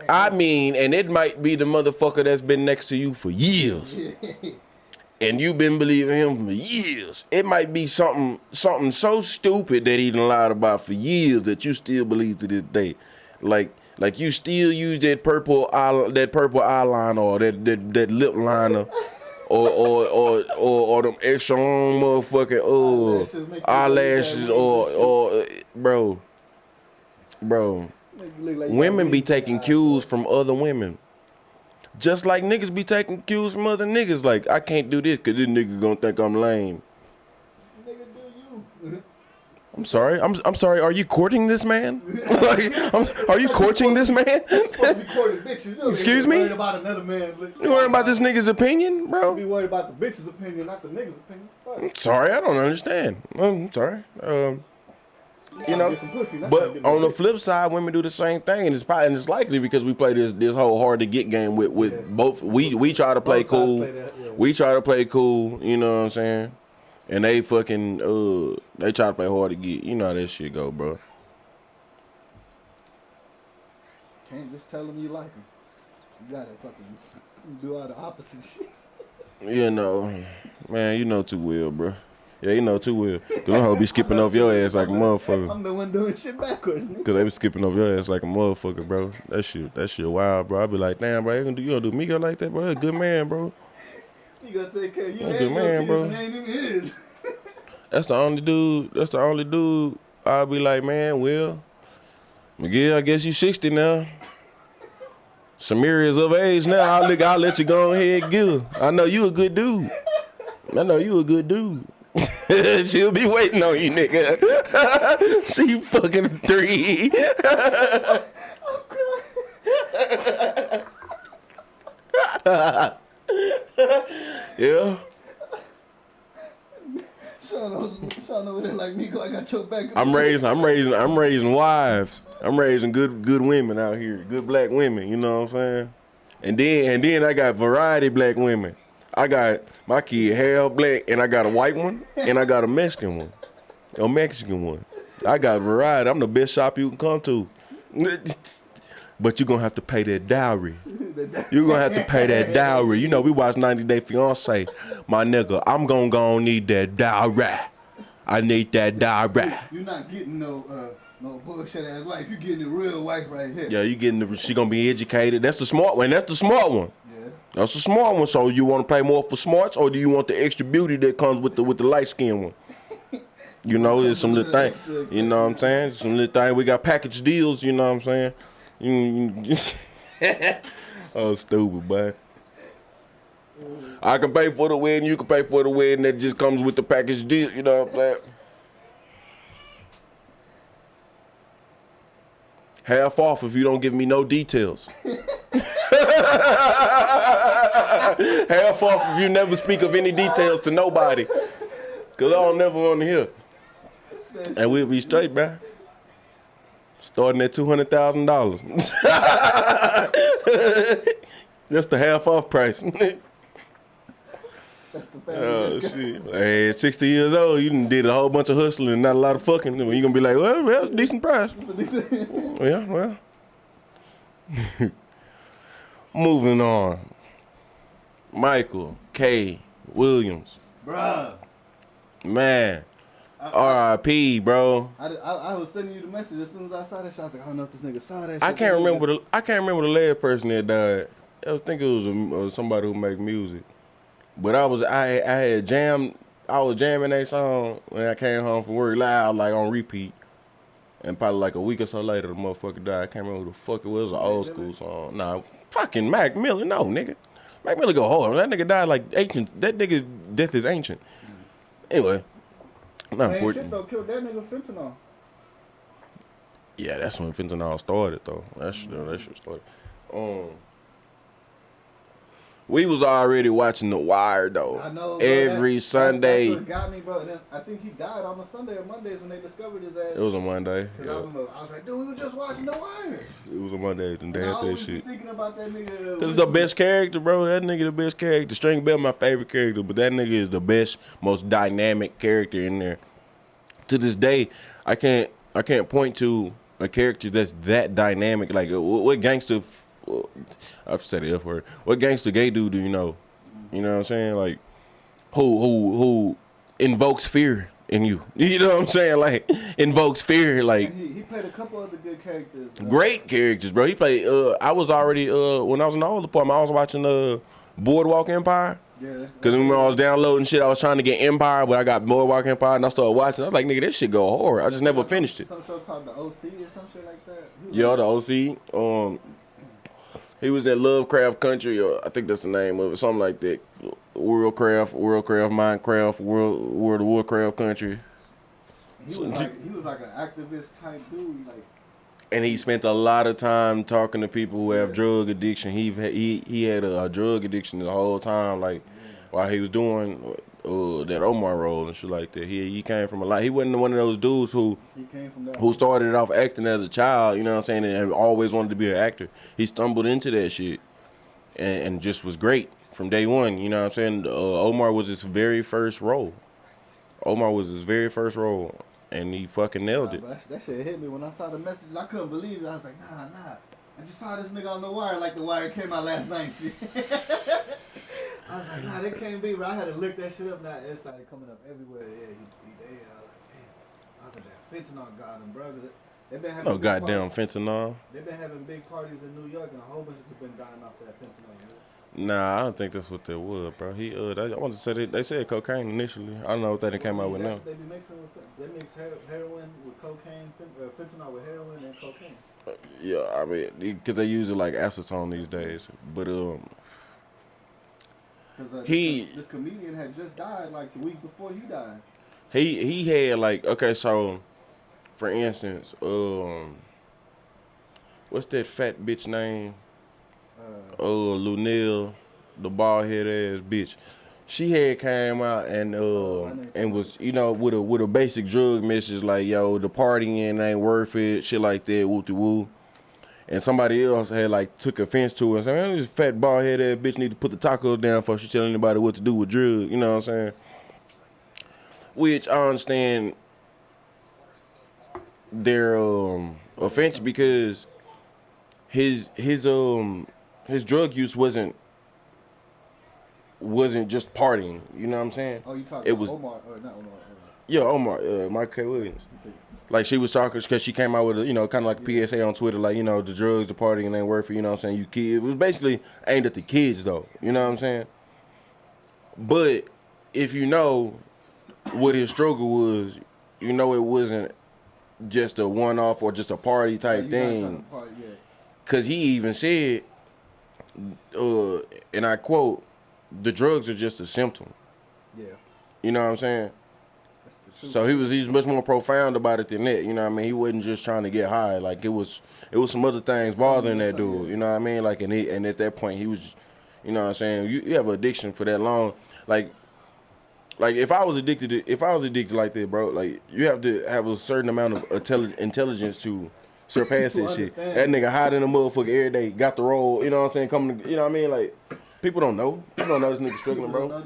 I mean, and it might be the motherfucker that's been next to you for years. And you've been believing him for years. It might be something so stupid that he done lied about for years that you still believe to this day. Like you still use that purple eyeliner or that lip liner or them extra long motherfucking eyelashes or bro. Like Women be taking cues from other women. Just like niggas be taking cues from other niggas. Like, I can't do this because this nigga gonna think I'm lame. Nigga, do you? I'm sorry. I'm sorry. Are you courting this man? Like, are you courting this man? You're supposed to be courting bitches. You Excuse me? Worried about another man. You worried about this nigga's opinion, bro? You be worried about the bitch's opinion, not the nigga's opinion. Fuck. I'm sorry. I don't understand. I'm sorry. You know, Get some pussy, not but trying to get on no the flip side, women do the same thing, and it's likely because we play this whole hard to get game with both. We try to play Both sides cool. play that, yeah. We try to play cool. You know what I'm saying? And they fucking they try to play hard to get. You know how that shit go, bro. Can't just tell them you like them. You gotta fucking do all the opposite shit. You know, man, you know too well, bro. Yeah, you know too well. Cause them hoes be skipping off your ass like a motherfucker. I'm the one doing shit backwards, nigga. Cause they be skipping off your ass like a motherfucker, bro. That shit wild, bro. I be like, damn, bro, you gonna do me go like that, bro? You're a good man, bro. You gotta take care of you I'm a and good your man, kids bro. and ain't even his. That's the only dude I'll be like, man, well, Miguel, I guess you 60 now. Samir is of age now. I'll let you go ahead and get her. I know you a good dude. She'll be waiting on you, nigga. She fucking 3. Yeah. Sean over there like, Nico, I got your back. I'm raising wives. I'm raising good women out here. Good black women, you know what I'm saying? And then I got variety black women. I got my kid half black, and I got a white one, and I got a Mexican one. I got variety. I'm the best shop you can come to. But you're going to have to pay that dowry. You're going to have to pay that dowry. You know, we watch 90 Day Fiance. My nigga, I'm going to go and need that dowry. I need that dowry. You're not getting no bullshit ass wife. You're getting a real wife right here. Yeah, you getting she going to be educated. That's the smart one. That's the smart one. That's a smart one. So you want to pay more for smarts, or do you want the extra beauty that comes with the light skin one? You know, there's some little things. You know what I'm saying? Some little thing. We got package deals. You know what I'm saying? Oh, stupid, boy. I can pay for the wedding. You can pay for the wedding. That just comes with the package deal. You know what I'm saying? Half off if you don't give me no details. Half off if you never speak of any details to nobody. Cause I don't never want to hear. And we'll be straight, bruh. Starting at $200,000. That's the half off price. That's the family. Oh shit! Hey, at 60 years old, you done did a whole bunch of hustling and not a lot of fucking. When you gonna be like, well, it's a decent price. Yeah, well. Moving on. Michael K. Williams. Bruh. Man. R.I.P. bro. I was sending you the message as soon as I saw that shit. I was like, I don't know if this nigga saw that shit. I can't remember the last person that died. I think it was somebody who make music. But I was jamming that song when I came home from work loud, like on repeat. And probably like a week or so later, the motherfucker died. I can't remember who the fuck it was. It was an old school song. Nah, fucking Mac Miller. No, nigga. Mac Miller go hard. That nigga died like ancient. That nigga's death is ancient. Anyway, not important. Shit though, killed that nigga fentanyl. Yeah, that's when fentanyl started though. That shit started. We was already watching The Wire though. I know, bro, every Sunday. That's what got me, bro. And then I think he died on a Sunday or Mondays when they discovered his ass. It was a Monday. Yeah. I was like, dude, we were just watching The Wire. It was a Monday, and they had that shit. Thinking about that nigga. Cause it's the best character, bro. That nigga the best character. String Bell my favorite character, but that nigga is the best, most dynamic character in there. To this day, I can't point to a character that's that dynamic. Like what gangster? I've said the F word. What gangster gay dude do you know? You know what I'm saying? Like who invokes fear in you? You know what I'm saying? Like invokes fear. Like he played a couple other good characters. Great characters, bro. He played. I was already when I was in the old apartment, I was watching Boardwalk Empire. Yeah, because when I was downloading shit, I was trying to get Empire, but I got Boardwalk Empire, and I started watching. I was like, nigga, this shit go hard. I just never finished it. Some show called The OC or some shit like that. Yeah, The OC. He was at Lovecraft Country, or I think that's the name of it, something like that. Worldcraft, Minecraft, World of Warcraft Country. He was like an activist type dude, like. And he spent a lot of time talking to people who have drug addiction. He had a drug addiction the whole time, like while he was doing that Omar role and shit like that. He came from a lot. He wasn't one of those dudes who started off acting as a child, you know what I'm saying, and always wanted to be an actor. He stumbled into that shit and just was great from day one, you know what I'm saying. Omar was his very first role. And he fucking nailed it. That shit hit me when I saw the message. I couldn't believe it. I was like, nah. I just saw this nigga on The Wire like The Wire came out last night. Shit. I was like, nah, that can't be. Bro, I had to look that shit up. Now it started coming up everywhere. Yeah, he dead. I was like, damn. I was like, that fentanyl got him, bro. They've been having goddamn fentanyl. They've been having big parties in New York, and a whole bunch of people been dying off that fentanyl. Man. Nah, I don't think that's what that was, bro. I want to say they said cocaine initially. I don't know what they came out with now. They be mixing they mix heroin with cocaine, fentanyl with heroin and cocaine. Yeah, I mean, because they use it like acetone these days. But this comedian had just died like the week before he died. He had like, okay, so for instance, what's that fat bitch name? Lunel, the bald head ass bitch. She had came out and was, you know, with a basic drug message like, yo, the partying ain't worth it, shit like that, woo-de-woo. And somebody else had like took offense to it and said, man, this fat bald head ass bitch need to put the tacos down before she tell anybody what to do with drugs, you know what I'm saying? Which I understand their offense because his drug use wasn't just partying, you know what I'm saying? Oh, you talking about Omar, or not Omar? Yeah, Omar, Michael K. Williams. Like she was talking, because she came out with a, you know, kind of like a PSA on Twitter, like, you know, the drugs, the partying ain't worth it, you know what I'm saying? You kids. It was basically aimed at the kids, though, you know what I'm saying? But if you know what his struggle was, you know it wasn't just a one-off or just a party type thing. Because he even said, and I quote, the drugs are just a symptom. Yeah. You know what I'm saying? So he's much more profound about it than that. You know what I mean? He wasn't just trying to get high. Like it was some other things bothering that dude. You know what I mean? Like and at that point he was just, you know what I'm saying? You have an addiction for that long. Like if I was addicted like that, bro, like you have to have a certain amount of intelligence to surpass that shit. That nigga hiding a motherfucker every day, got the role, you know what I'm saying? Coming to, you know what I mean? Like people don't know. People don't know this nigga struggling, bro.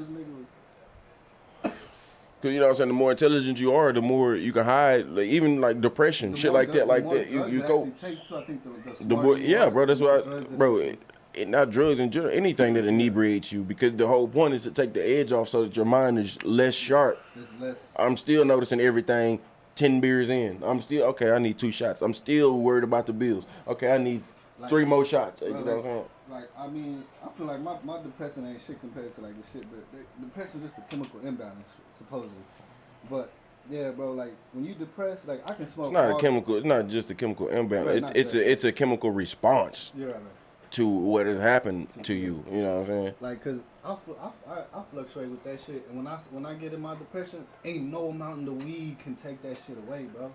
Cause you know what I'm saying, the more intelligent you are, the more you can hide, like, even like depression, The shit more like that, the like more that. drugs You it go. actually takes to, I think the The smarter boy, you yeah, are, bro. That's the more why, drugs it bro. actually- Not drugs in general. Anything that inebriates you, because the whole point is to take the edge off so that your mind is less sharp. There's less. I'm still noticing everything 10 beers in. I'm still, okay, I need 2 shots. I'm still worried about the bills. Okay, I need Like, 3 more shots. Bro, You know what I'm saying? like, I mean, I feel like my depression ain't shit compared to like the shit, but depression is just a chemical imbalance, supposedly. But yeah, bro, like when you depressed, like I can smoke. It's not a all- chemical. It's not just a chemical imbalance. Right, It's not it's just- a chemical response You're right, right. to what has happened to you. You know what I'm saying? Like, cause I fluctuate with that shit, and when I get in my depression, ain't no amount in the weed can take that shit away, bro.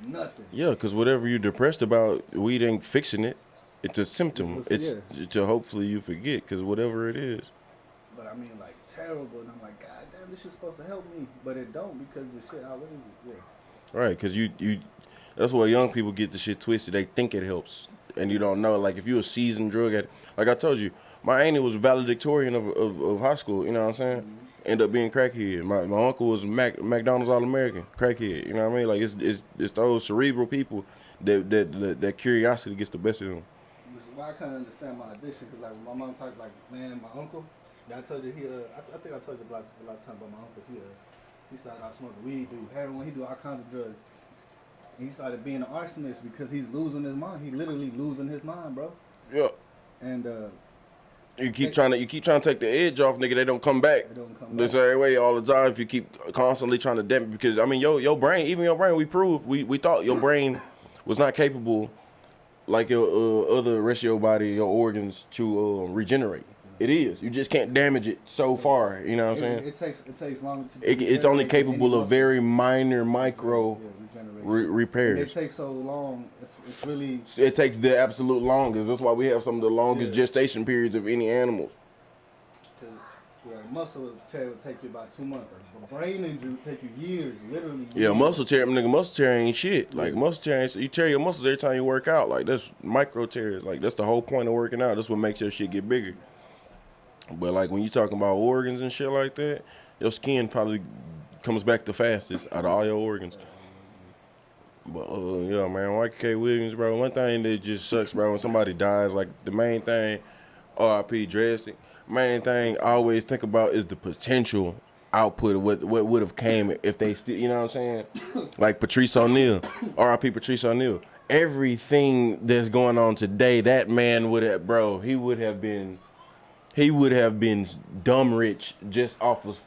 Nothing. Yeah, because whatever you're depressed about, weed ain't fixing it. It's a symptom. It's- It's to hopefully you forget, because whatever it is. But I mean, like terrible, and I'm like, God damn, this shit's supposed to help me, but it don't because the shit already, yeah. Right, because you that's why young people get the shit twisted. They think it helps, and you don't know. Like, if you're a seasoned drug addict, like I told you, my auntie was valedictorian of high school, you know what I'm saying? Mm-hmm. End up being crackhead. My uncle was McDonald's All-American, crackhead, you know what I mean? Like, it's those cerebral people that curiosity gets the best of them. Which is why I kind of understand my addiction, because like when my mom talked, like, man, my uncle, yeah, I told you I think I told you a lot of time about my uncle. He started out smoking weed, do heroin, he do all kinds of drugs. And he started being an arsonist because he's losing his mind. He literally losing his mind, bro. Yeah. And You keep trying to take the edge off, nigga. They don't come back. They don't come the back. same way all the time. If you keep constantly trying to dampen, because I mean, your brain, even your brain, we proved we thought your brain was not capable, like your other rest of your body, your organs, to regenerate. It is. You just can't damage it so far. You know what I'm saying? It takes longer to. It's only regenerate than capable any of muscle. very minor micro regeneration. repairs. And it takes so long. It's really. It takes the absolute longest. That's why we have some of the longest Yeah. gestation periods of any animals. Muscle tear would take you about 2 months. A brain injury would take you years, literally. Yeah, years. muscle tear ain't shit. Like, muscle tear ain't, you tear your muscles every time you work out. Like, that's micro tears. Like, that's the whole point of working out. That's what makes your shit get bigger. But like, when you talking about organs and shit like that, your skin probably comes back the fastest out of all your organs. But yeah, man, YK Williams, bro. One thing that just sucks, bro, when somebody dies, like the main thing, R.I.P. drastic. Main thing I always think about is the potential output of what would have came if they still, you know what I'm saying? Like Patrice O'Neal, R.I.P. Patrice O'Neal. Everything that's going on today, that man would have, bro. He would have been dumb rich just off of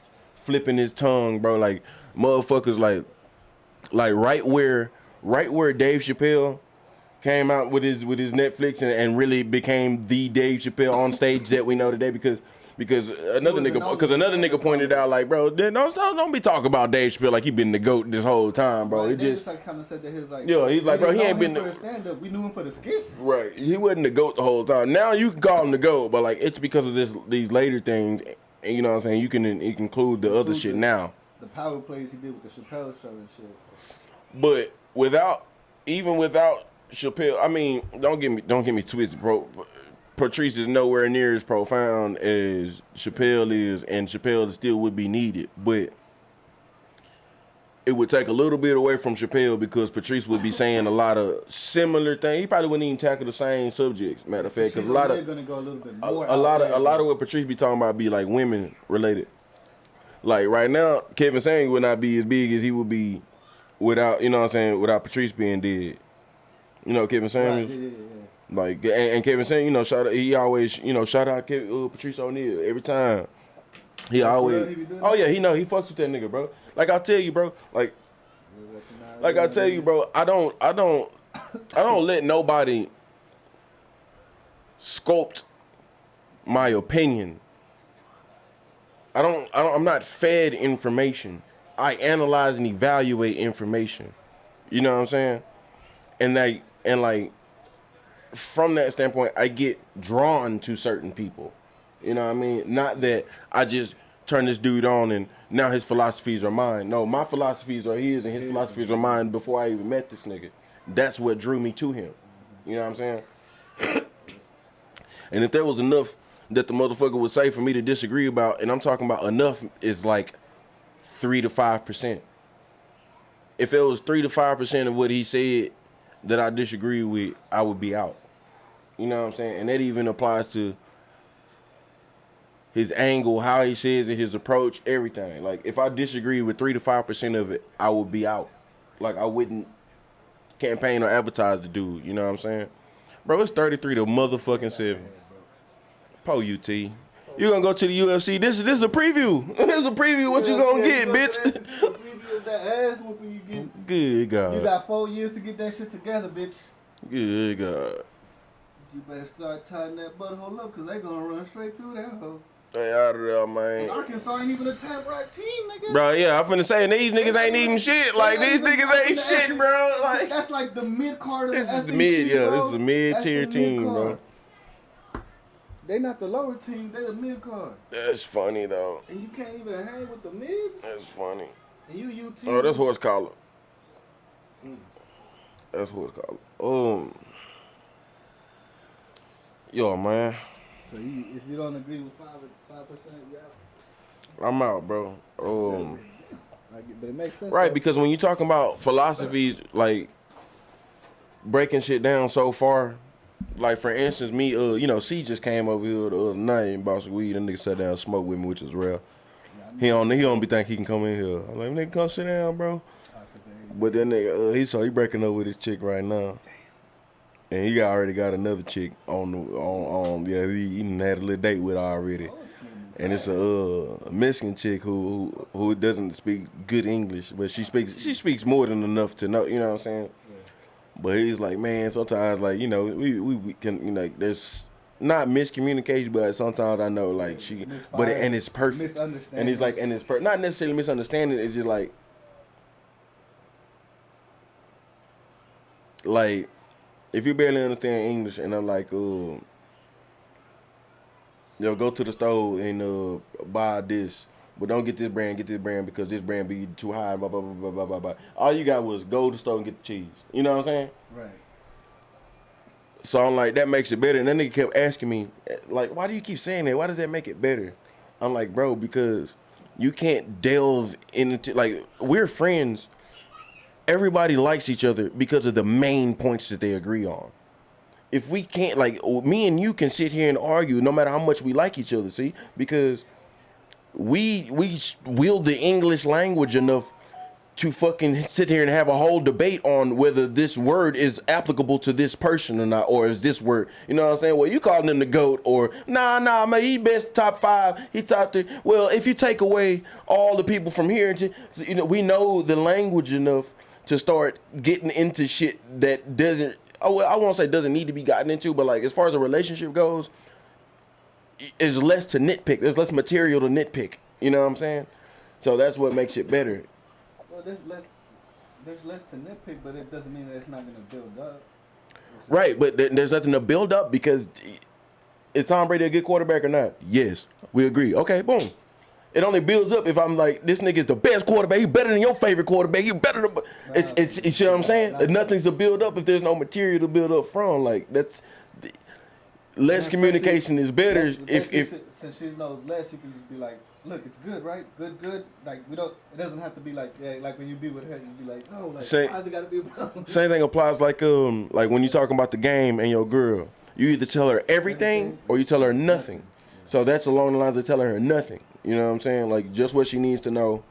flipping his tongue, bro. Like, motherfuckers, like right where Dave Chappelle came out with his Netflix and really became the Dave Chappelle on stage that we know today, because another nigga pointed out, like, bro, don't be talking about Dave Chappelle like he been the GOAT this whole time, bro. Right, It just like kind of said that his like. Yeah, he's like, bro, he ain't been been for the stand up. We knew him for the skits. right. He wasn't the GOAT the whole time. Now you can call him the GOAT, but like, it's because of these later things, and you know what I'm saying. You can include the other shit now. The power plays he did with the Chappelle show and shit. But even without Chappelle, I mean, don't get me twisted, bro. Patrice is nowhere near as profound as Chappelle is, and Chappelle still would be needed. But it would take a little bit away from Chappelle, because Patrice would be saying a lot of similar things. He probably wouldn't even tackle the same subjects. Matter of fact, because a lot of gonna go a little bit more. a lot of what Patrice be talking about be like women related. Like right now, Kevin Samuels would not be as big as he would be without, you know what I'm saying, without Patrice being dead. You know Kevin Samuels? Right, yeah. Like, and Kevin Samuels, you know, he always, you know, shout out Patrice O'Neal every time. He always, he be doing oh yeah, he fucks with that nigga, bro. Like, I'll tell you, bro, like I tell you, bro, I don't let nobody sculpt my opinion. I'm not fed information. I analyze and evaluate information. You know what I'm saying? And like from that standpoint, I get drawn to certain people. You know what I mean? Not that I just turn this dude on and now his philosophies are mine. No, my philosophies are his and his philosophies are mine before I even met this nigga. That's what drew me to him. You know what I'm saying? And if there was enough that the motherfucker would say for me to disagree about, and I'm talking about enough is like 3 to 5%. If it was 3 to 5% of what he said that I disagree with, I would be out. You know what I'm saying? And that even applies to his angle, how he says it, his approach, everything. Like, if I disagree with 3 to 5% of it, I would be out. Like, I wouldn't campaign or advertise the dude. You know what I'm saying? Bro, it's 33 to motherfucking 7. Po UT. You gonna go to the UFC? This is a preview. This is a preview of what you gonna get, bitch. This is a preview of that ass whooping you get. Good God. You got 4 years to get that shit together, bitch. Good God. You better start tying that butthole up, because they gonna run straight through that hole. They out of there, And man. Arkansas ain't even a top ranked team, nigga. Bro, yeah, I'm finna say, these niggas ain't even shit. Like, these niggas ain't shit, bro. Like, that's like the mid card of the this is SEC, the mid, yeah. bro. This is a mid-tier That's the team, mid-card. bro. They not the lower team, they the mid card. That's funny, though. And you can't even hang with the mids? That's funny. And you UT. Oh, that's horse collar. That's horse collar. Yo, man. So if you don't agree with 5%, you out. I'm out, bro. But it makes sense. Right, though. because when you talking about philosophies, like breaking shit down so far, like for instance, me, C just came over here the other night and bought some weed. And nigga sat down and smoked with me, which is rare. He don't be think he can come in here. I'm like, nigga, come sit down, bro. But then nigga, he breaking up with his chick right now. And he already got another chick on he even had a little date with her already. And it's a Mexican chick who doesn't speak good English, but she speaks more than enough to know, you know what I'm saying? Yeah. But he's like, man, sometimes like, we can, there's not miscommunication, but sometimes I know like and it's perfect. And he's like, and it's not necessarily misunderstanding, it's just like if you barely understand English and I'm like, go to the store and buy this, but don't get this brand because this brand be too high, blah, blah, blah, blah, blah, blah, blah. All you got was go to the store and get the cheese. You know what I'm saying? Right. So I'm like, that makes it better. And then they kept asking me, like, why do you keep saying that? Why does that make it better? I'm like, bro, because you can't delve into, like, we're friends. Everybody likes each other because of the main points that they agree on. If we can't, like, me and you can sit here and argue no matter how much we like each other, see? Because we wield the English language enough to fucking sit here and have a whole debate on whether this word is applicable to this person or not, or is this word, you know what I'm saying? Well, you calling him the GOAT, or nah, man, he best top 5, he top 3. Well, if you take away all the people from here, we know the language enough to start getting into shit that doesn't, I won't say doesn't need to be gotten into, but like as far as a relationship goes, there's less to nitpick. There's less material to nitpick. You know what I'm saying? So that's what makes it better. Well, there's less to nitpick, but it doesn't mean that it's not going to build up. Right, but there's nothing to build up because is Tom Brady a good quarterback or not? Yes, we agree. Okay, boom. It only builds up if I'm like, this nigga is the best quarterback. He better than your favorite quarterback. He better than. It's you see what I'm saying? Nothing's to build up if there's no material to build up from. Like that's less communication is better. If since she knows less, you can just be like, look, it's good, right? Good. Like we don't. It doesn't have to be like like when you be with her, you be like, oh, like why's it got to be a problem? Same thing applies like when you talking about the game and your girl. You either tell her everything or you tell her nothing. So that's along the lines of telling her nothing. You know what I'm saying? Like, just what she needs to know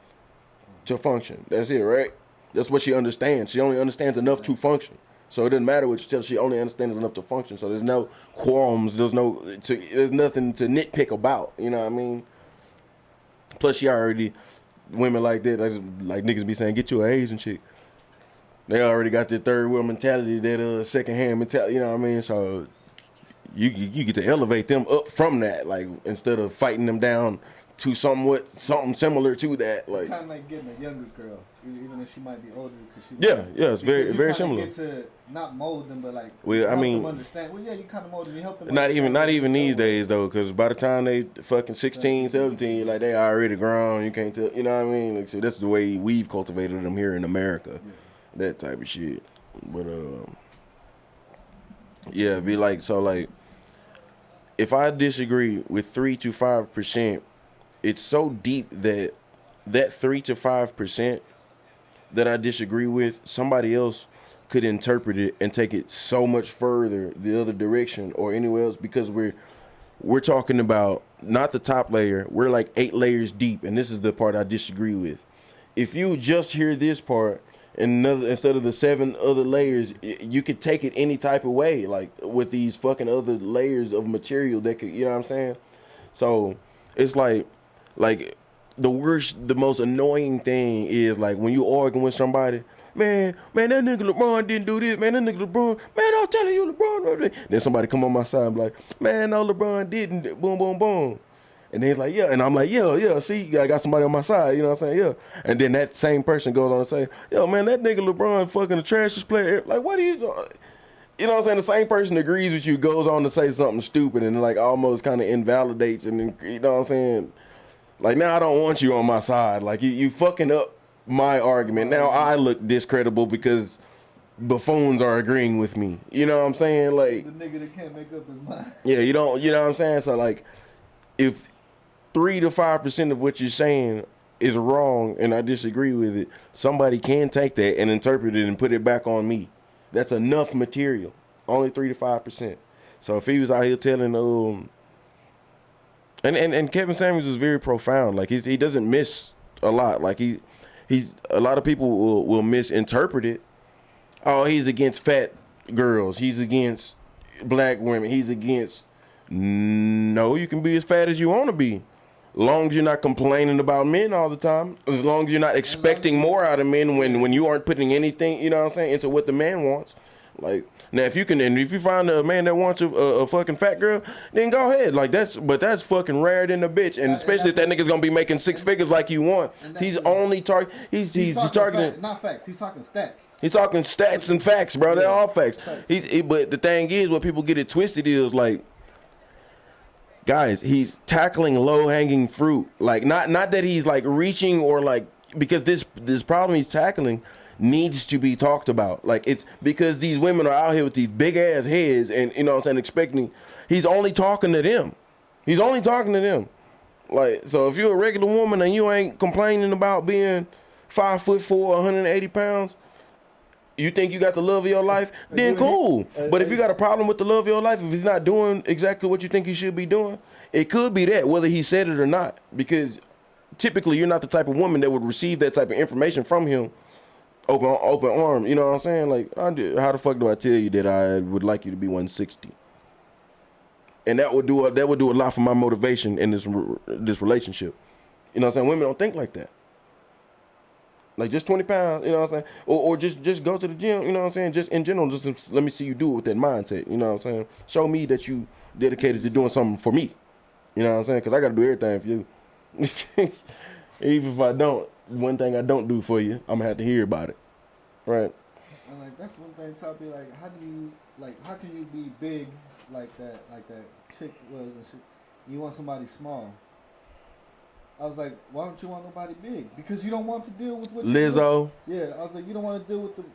to function. That's it, right? That's what she understands. She only understands enough to function. So it doesn't matter what you tell her. She only understands enough to function. So there's no qualms. There's nothing to nitpick about. You know what I mean? Plus, she already, women like that, like niggas be saying, get you an Asian chick. They already got their third wheel mentality, that second-hand mentality. You know what I mean? So you get to elevate them up from that, like, instead of fighting them down to something similar to that, like it's kind of like getting a younger girl, even if she might be older, because it's very similar. Get to not mold them, but like help them understand. Well, yeah, you kind of mold them, you help them. Not even these days though, because by the time they fucking 16, 17, like they already grown. You can't tell, you know what I mean? Like, so that's the way we've cultivated them here in America, that type of shit. But it'd be like so like if I disagree with 3 to 5%. It's so deep that that 3 to 5% that I disagree with, somebody else could interpret it and take it so much further the other direction or anywhere else, because we're talking about not the top layer. We're like 8 layers deep, and this is the part I disagree with. If you just hear this part and instead of the 7 other layers, you could take it any type of way, like with these fucking other layers of material that could, you know what I'm saying? So it's like the most annoying thing is like when you arguing with somebody, man, that nigga LeBron didn't do this, man, that nigga LeBron, man, I'm telling you LeBron. Then somebody come on my side and be like, man, no, LeBron didn't, boom, boom, boom. And then he's like, yeah, and I'm like, yeah, see, I got somebody on my side, you know what I'm saying, yeah. And then that same person goes on and say, yo, man, that nigga LeBron fucking the trashiest player. Like, what are you doing? You know what I'm saying? The same person agrees with you, goes on to say something stupid and like almost kind of invalidates, and then, you know what I'm saying? Like, now I don't want you on my side. Like, you fucking up my argument. Now I look discreditable because buffoons are agreeing with me. You know what I'm saying? Like, the nigga that can't make up his mind. Yeah, you know what I'm saying? So like, if 3 to 5% of what you're saying is wrong and I disagree with it, somebody can take that and interpret it and put it back on me. That's enough material. Only 3 to 5%. So if he was out here telling and Kevin Samuels is very profound. Like he doesn't miss a lot. Like he's a lot of people will misinterpret it. Oh, he's against fat girls. He's against black women. He's against. No, you can be as fat as you want to be. Long as you're not complaining about men all the time. As long as you're not expecting more out of men when you aren't putting anything, you know what I'm saying, into what the man wants. Like, now if you find a man that wants a fucking fat girl, then go ahead. Like that's fucking rare than a bitch. And especially if that nigga's gonna be making 6 figures like you want. He's only he's targeting not facts. He's talking stats. He's talking stats and facts, bro. They're all facts. But the thing is, what people get it twisted is like, guys, he's tackling low-hanging fruit. Like, not that he's like reaching or like, because this problem he's tackling needs to be talked about. Like, it's because these women are out here with these big ass heads and, you know what I'm saying, expecting. He's only talking to them. He's only talking to them. Like, so if you're a regular woman and you ain't complaining about being 5'4", 180 pounds, you think you got the love of your life, then cool. But if you got a problem with the love of your life, if he's not doing exactly what you think he should be doing, it could be that, whether he said it or not. Because typically you're not the type of woman that would receive that type of information from him open arm. You know what I'm saying? Like, how the fuck do I tell you that I would like you to be 160? And that would do a lot for my motivation in this relationship. You know what I'm saying? Women don't think like that. Like, just 20 pounds, you know what I'm saying? Or just go to the gym, you know what I'm saying? Just in general, just let me see you do it with that mindset, you know what I'm saying? Show me that you dedicated to doing something for me. You know what I'm saying? Because I got to do everything for you. Even if I don't, one thing I don't do for you, I'm going to have to hear about it. Right? And, like, that's one thing, Toppy, like, how can you be big like that chick was and shit? You want somebody small. I was like, why don't you want nobody big? Because you don't want to deal with what Lizzo. Yeah, I was like, you don't want to deal with the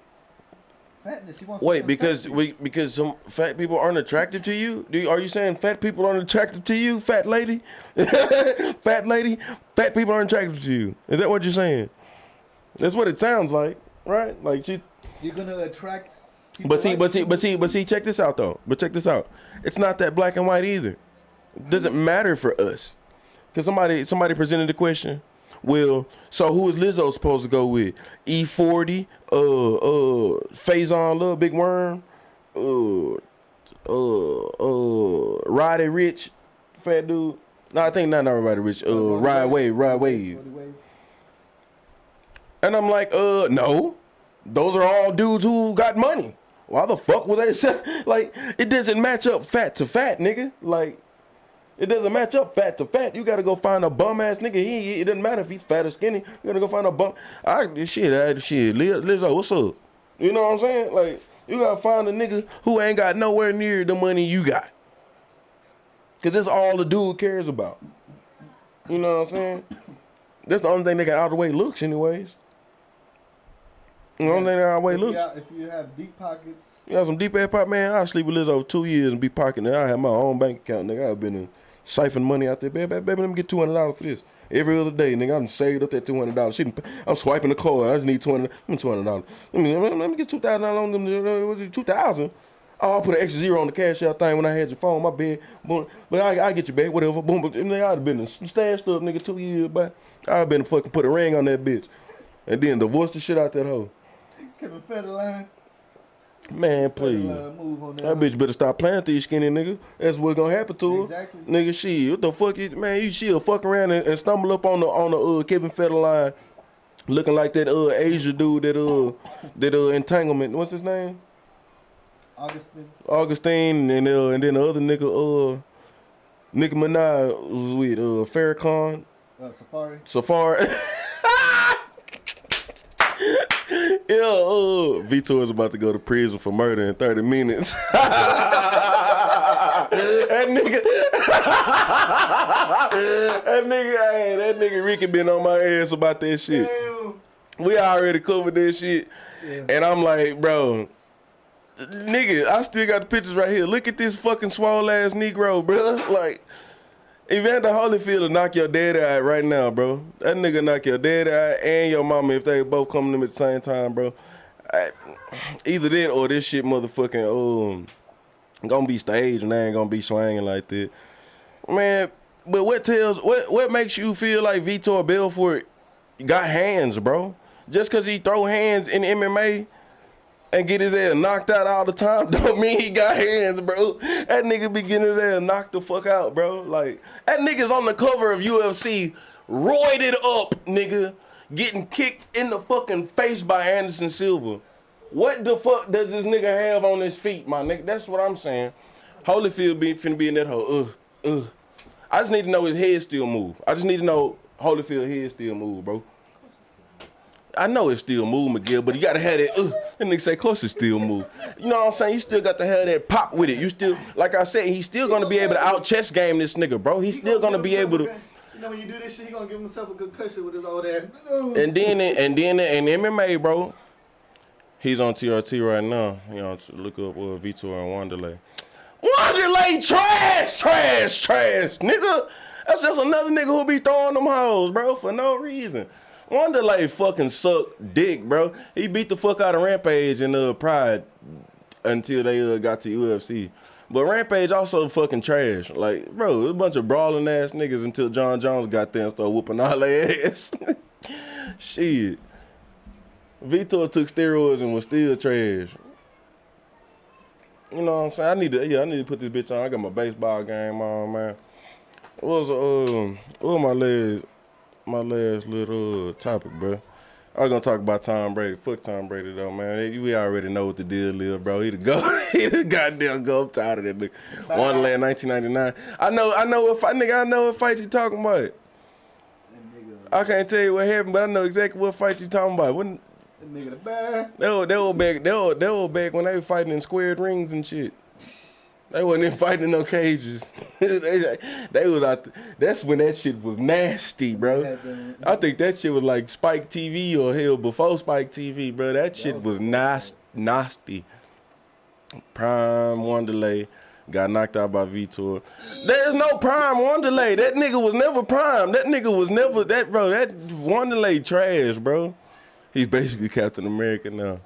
fatness. You want because some fat people aren't attractive to you? Are you saying fat people aren't attractive to you, fat lady? Fat lady? Fat people aren't attractive to you. Is that what you're saying? That's what it sounds like, right? Like you're gonna attract people. But see, check this out though. But check this out. It's not that black and white either. It doesn't matter for us. Cause somebody presented the question. Well, so who is Lizzo supposed to go with? E40, Faison Love, Big Worm, Roddy Rich, fat dude. No, I think not Roddy Rich. Ride Wave. And I'm like, no, those are all dudes who got money. Why the fuck would they say? Like, it doesn't match up fat to fat, nigga. Like, it doesn't match up fat to fat. You gotta go find a bum ass nigga. It doesn't matter if he's fat or skinny. You gotta go find a bum. Shit, Lizzo, what's up? You know what I'm saying? Like, you gotta find a nigga who ain't got nowhere near the money you got. Cause that's all the dude cares about. You know what I'm saying? That's the only thing they got out of the way looks, anyways. The only thing they got out of the way looks. If you have deep pockets. You got some deep ass pocket, man. I'll sleep with Lizzo over 2 years and be pocketing it. I have my own bank account, nigga. I've been siphon money out there. Baby, let me get $200 for this. Every other day, nigga, I'm saved up that $200. I'm swiping the card. I just need $200. $200. Let me get $2,000 on them. Was it 2,000? Oh, I'll put an extra zero on the cash out thing when I had your phone. My bad. Boom. But I get you back. Whatever. Boom. But nigga, I'd have been stashed up, nigga, 2 years. But I'd been fucking put a ring on that bitch, and then divorce the shit out that hoe. Kevin Federline. Man, please. Move on that bitch better stop playing with these skinny nigga. That's what's gonna happen to her. Exactly. Nigga, shit, what the fuck is, man, she'll fuck around and stumble up on the Kevin Federline looking like that Asia dude that entanglement. What's his name? Augustine and then the other nigga Nicki Minaj was with Farrakhan. Safari. Yeah, Vitor is about to go to prison for murder in 30 minutes. that nigga Ricky been on my ass about that shit. Damn. We already covered that shit. Yeah. And I'm like, bro, nigga, I still got the pictures right here. Look at this fucking swole ass Negro, bro. Like, Evander Holyfield will knock your daddy out right now, bro. That nigga knock your daddy out and your mama if they both come to them at the same time, bro. Either that or this shit motherfucking gonna be staged and they ain't gonna be swinging like that. Man, but what makes you feel like Vitor Belfort got hands, bro? Just cause he throw hands in MMA and get his ass knocked out all the time don't mean he got hands, bro. That nigga be getting his ass knocked the fuck out, bro. Like, that nigga's on the cover of UFC, roided up, nigga, getting kicked in the fucking face by Anderson Silva. What the fuck does this nigga have on his feet, my nigga? That's what I'm saying. Holyfield finna be in that hole. I just need to know his head still move. I just need to know Holyfield's head still move, bro. I know it still move, Miguel, but you gotta have that, that nigga say, of course it still move. You know what I'm saying? You still got to have that pop with it. You still, like I said, he's still gonna be able to out chess game this nigga, bro. He's still gonna be able to. You know when you do this shit, he gonna give himself a good cushion with his old ass. And then in MMA, bro, he's on TRT right now. You know, look up Vitor and Wanderlei. Wanderlei trash, nigga. That's just another nigga who be throwing them hoes, bro, for no reason. Wanderlei fucking suck dick, bro. He beat the fuck out of Rampage and Pride until they got to UFC. But Rampage also fucking trash. Like, bro, it was a bunch of brawling ass niggas until John Jones got there and started whooping all their ass. Shit. Vitor took steroids and was still trash. You know what I'm saying? I need to put this bitch on. I got my baseball game on, man. What was my last little topic, bro? I was gonna talk about Tom Brady. Fuck Tom Brady though, man. We already know what the deal is, bro. He the goddamn go. I'm tired of that nigga. Wonderland 1999. I know what fight you talking about. I can't tell you what happened, but I know exactly what fight you talking about. That nigga the bad. They were back when they were fighting in squared rings and shit. They wasn't even fighting in no cages. they was out. That's when that shit was nasty, bro. I think that shit was like Spike TV or hell before Spike TV, bro. That shit was nasty. Prime Wanderlei got knocked out by Vitor. There's no Prime Wanderlei. That nigga was never Prime. That nigga was never that, bro. That Wanderlei trash, bro. He's basically Captain America now.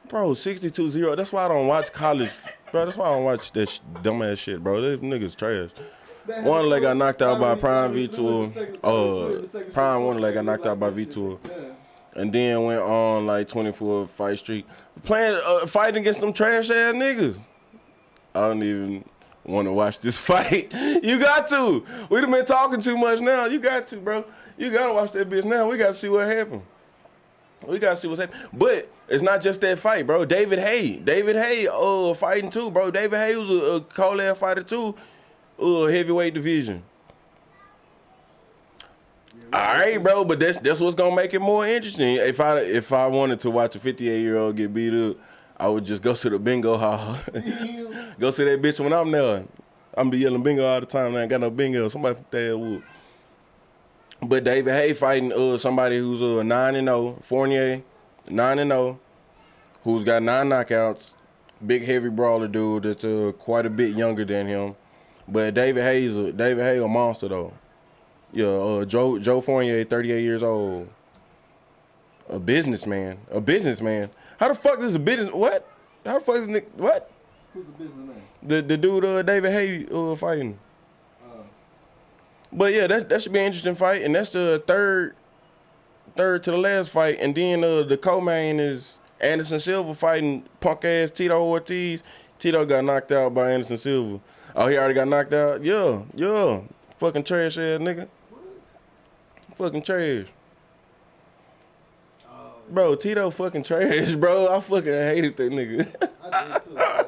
Bro, 62-0. That's why I don't watch college. Bro, that's why I don't watch that dumbass shit, bro. These niggas trash. Wanderlei got knocked out by Prime Vitor. Prime Wanderlei got knocked out by Vitor. And then went on like 24 fight streak. Fighting against them trash ass niggas. I don't even want to watch this fight. You got to. We done been talking too much now. You got to, bro. You got to watch that bitch now. We got to see what happened. We got to see what's happening. But it's not just that fight, bro. David Haye, fighting too, bro. David Haye was a cold ass fighter too, heavyweight division. All right, bro, but that's what's gonna make it more interesting. If I wanted to watch a 58-year-old get beat up, I would just go to the bingo hall. Go see that bitch when I'm there. I'm be yelling bingo all the time. I ain't got no bingo. Somebody put that wood. But David Haye fighting somebody who's 9-0, Fournier, 9-0, who's got 9 knockouts, big heavy brawler dude that's quite a bit younger than him. But David Haye a monster though. Yeah, Joe Fournier, 38 years old. A businessman. How the fuck is a business? What? How the fuck is what? Who's a businessman? The dude David Hay fighting. Uh, But yeah, that should be an interesting fight, and that's the third to the last fight, and then the co-main is Anderson Silva fighting punk ass Tito Ortiz. Tito got knocked out by Anderson Silva. Oh, he already got knocked out? Yeah. Fucking trash ass nigga. what? Fucking trash. Oh, Bro, Tito fucking trash, bro. I fucking hated that nigga. I did too. Like,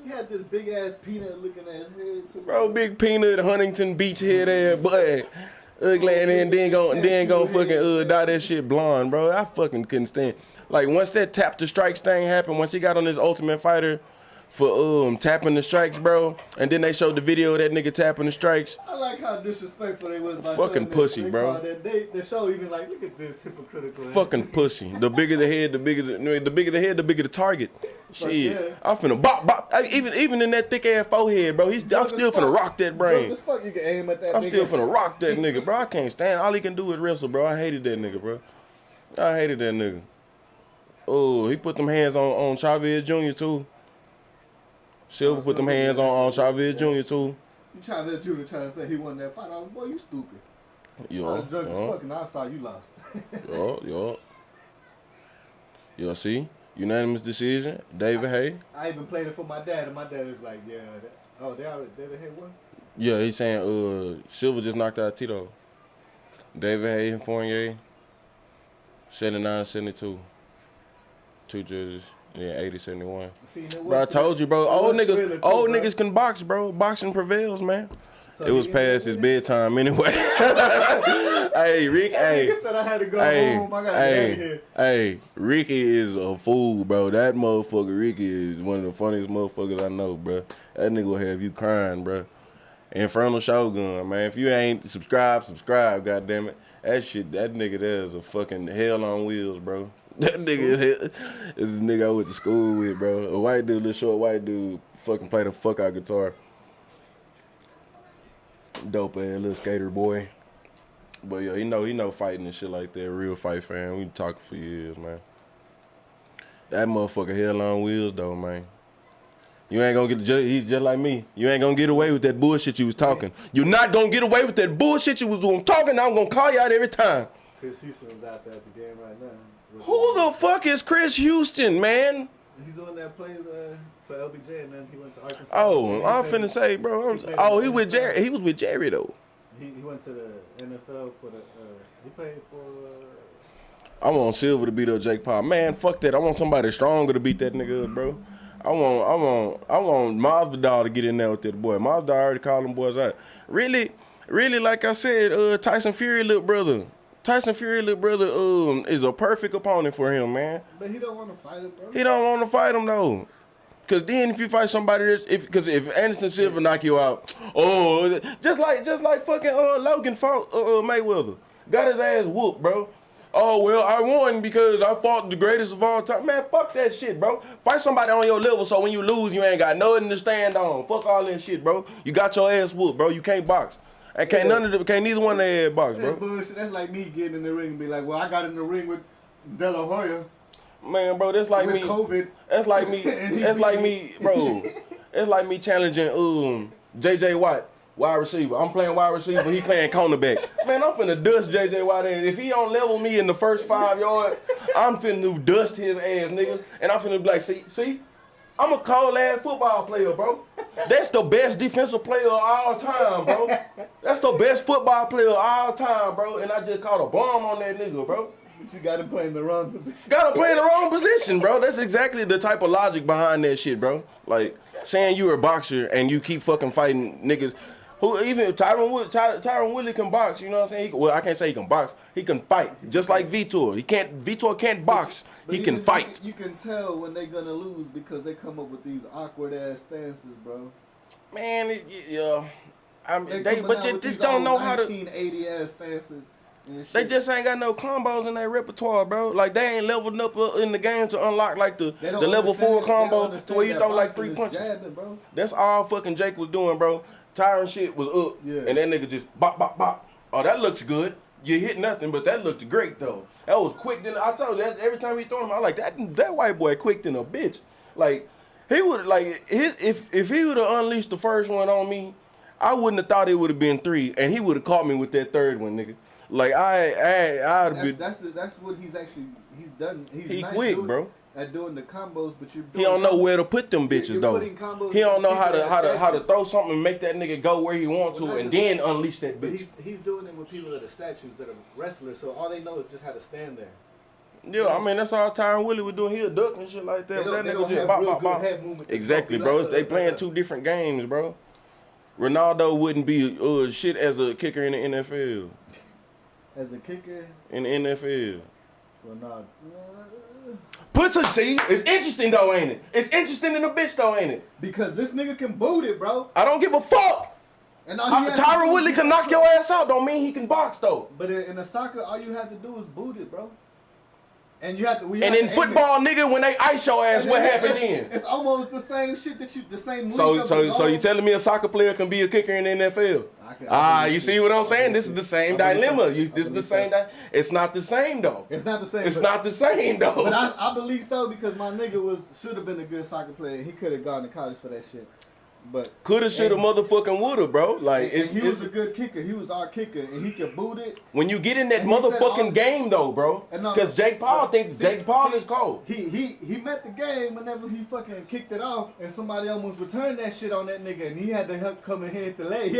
he had this big ass peanut looking ass head too. Bro, big peanut, Huntington Beach head ass, boy. Ugly, and then gon' fucking dye that shit blonde, bro. I fucking couldn't stand. Like once that tap the strikes thing happened, once he got on this Ultimate Fighter for tapping the strikes, bro, and then they showed the video of that nigga tapping the strikes. I like how disrespectful they was by Fucking pussy, bro. The show even like, look at this hypocritical. Fucking pussy. The bigger the head, the bigger the bigger the target. Shit, yeah. I'm finna bop. Even in that thick ass forehead, bro. I'm still finna rock that brain. As fuck, you can aim at that. I'm nigga. still finna rock that nigga, bro. I can't stand. All he can do is wrestle, bro. I hated that nigga, bro. I hated that nigga. Oh, he put them hands on Chavez Jr. too. Silva put them hands on Chavez Jr. too. You Chavez Jr. trying to say he won that fight. I was, boy, you stupid. I was drunk as fuck and I saw you lost. Yo, see? Unanimous decision. David Hay. I even played it for my dad, and my dad was like, yeah. David Hay won? Yeah, he's saying Silva just knocked out Tito. David Hay and Fournier. 79-72. Two judges. Yeah, 80-71. Bro, I told you, bro. Old niggas can box, bro. Boxing prevails, man. So it was past his bedtime anyway. Hey, Rick. Hey, said I had to go home. I gotta get out of here. Hey, Ricky is a fool, bro. That motherfucker, Ricky, is one of the funniest motherfuckers I know, bro. That nigga will have you crying, bro. Infernal Shogun, man. If you ain't subscribe, goddammit. That nigga there is a fucking hell on wheels, bro. That nigga is a nigga I went to school with, bro. A white dude, little short white dude, fucking play the fuck out guitar. Dope ass little skater boy. But yeah, he know fighting and shit like that. Real fight fan. We talking for years, man. That motherfucker hell on wheels though, man. You ain't gonna he's just like me. You ain't gonna get away with that bullshit you was talking. You're not gonna get away with that bullshit you was talking. I'm gonna call you out every time. Chris Houston's out there at the game right now. Who the fuck is Chris Houston, man? He's the one that played for LBJ, and then he went to Arkansas. Oh, I'm finna say, bro. He with Jerry. He was with Jerry though. He went to the NFL for the. He played for. I want Silver to beat up Jake Paul. Man, fuck that. I want somebody stronger to beat that nigga up, bro. I want Masvidal to get in there with that boy. Masvidal already called them boys out. Really, like I said, Tyson Fury little brother. Is a perfect opponent for him, man. But he don't want to fight him, bro. He don't want to fight him though. Cause then if you fight somebody if Anderson Silva knock you out, just like fucking Logan fought Mayweather, got his ass whooped, bro. Oh well, I won because I fought the greatest of all time. Man, fuck that shit, bro. Fight somebody on your level so when you lose, you ain't got nothing to stand on. Fuck all that shit, bro. You got your ass whooped, bro. You can't box. And can't neither one of their box, bro. Bullshit. That's like me getting in the ring and be like, well, I got in the ring with De La Hoya. Man, bro, that's like with me. COVID. That's like me. That's like me, bro. It's like me challenging J.J. Watt, wide receiver. I'm playing wide receiver. He playing cornerback. Man, I'm finna dust J.J. Watt ass. If he don't level me in the first 5 yards, I'm finna dust his ass, nigga. And I'm finna be like, see. I'm a cold-ass football player, bro. That's the best defensive player of all time, bro. That's the best football player of all time, bro. And I just caught a bomb on that nigga, bro. But you got to play in the wrong position. Got to play in the wrong position, bro. That's exactly the type of logic behind that shit, bro. Like, saying you're a boxer and you keep fucking fighting niggas. Who even Tyron Woodley can box, you know what I'm saying? I can't say he can box. He can fight, just like Vitor. Vitor can't box. He can fight. You can tell when they're gonna lose because they come up with these awkward ass stances, bro. Man, they just don't know how to 1980 ass stances. They just ain't got no combos in their repertoire, bro. Like they ain't leveled up in the game to unlock like the level 4 combo to where you throw like 3 punches. Jabbing, bro. That's all fucking Jake was doing, bro. Tyron shit was up, Yeah. and that nigga just bop, bop, bop. Oh, that looks good. You hit nothing, but that looked great though. That was quick. Then I told you that every time he throw him, I like that white boy quick than a bitch. Like he would like if he would have unleashed the first one on me, I wouldn't have thought it would have been 3, and he would have caught me with that third one, nigga. Like I'd be. That's what he's done. He's He nice quick, dude bro. At doing the combos, but you're doing He don't know combos. where to put them bitches You're though. putting combos He don't know how with to people how to that throw something and make that nigga go where he wants Well, to, not and just then that, unleash that But bitch. he's doing it with people that are statues, that are wrestlers, so all they know is just how to stand there. Yeah, I mean that's all Tyron Willie was doing. He'll duck and shit like that. They But don't- that they nigga don't just have bop real bop good bop. head movement. Exactly, Like, bro. They playing 2 different games, bro. Ronaldo wouldn't be shit as a kicker in the NFL. As a kicker, In the NFL. well, nah. See, it's interesting though, ain't it? It's interesting in the bitch though, ain't it? Because this nigga can boot it, bro. I don't give a fuck. And all he has to do Tyron is Woodley just can knock your ass out. Don't mean he can box though. But in a soccer, all you have to do is boot it, bro. And you have to. And in football, nigga, when they ice your ass, what happened then? It's almost the same shit that the same. link So of the you goal. telling me a soccer player can be a kicker in the NFL? You see what I'm saying? This is the same dilemma. This is the same. It's not the same though. It's not the same. It's not the same though. But I believe so because my nigga should have been a good soccer player. He could have gone to college for that shit. But Coulda, shoulda, motherfucking woulda, bro. Like he was a good kicker. He was our kicker, and he could boot it. When you get in that And he said motherfucking game though, bro. Because Jake Paul thinks Jake Paul is cold. He met the game whenever he fucking kicked it off, and somebody almost returned that shit on that nigga, and he had to help come and hit the leg. He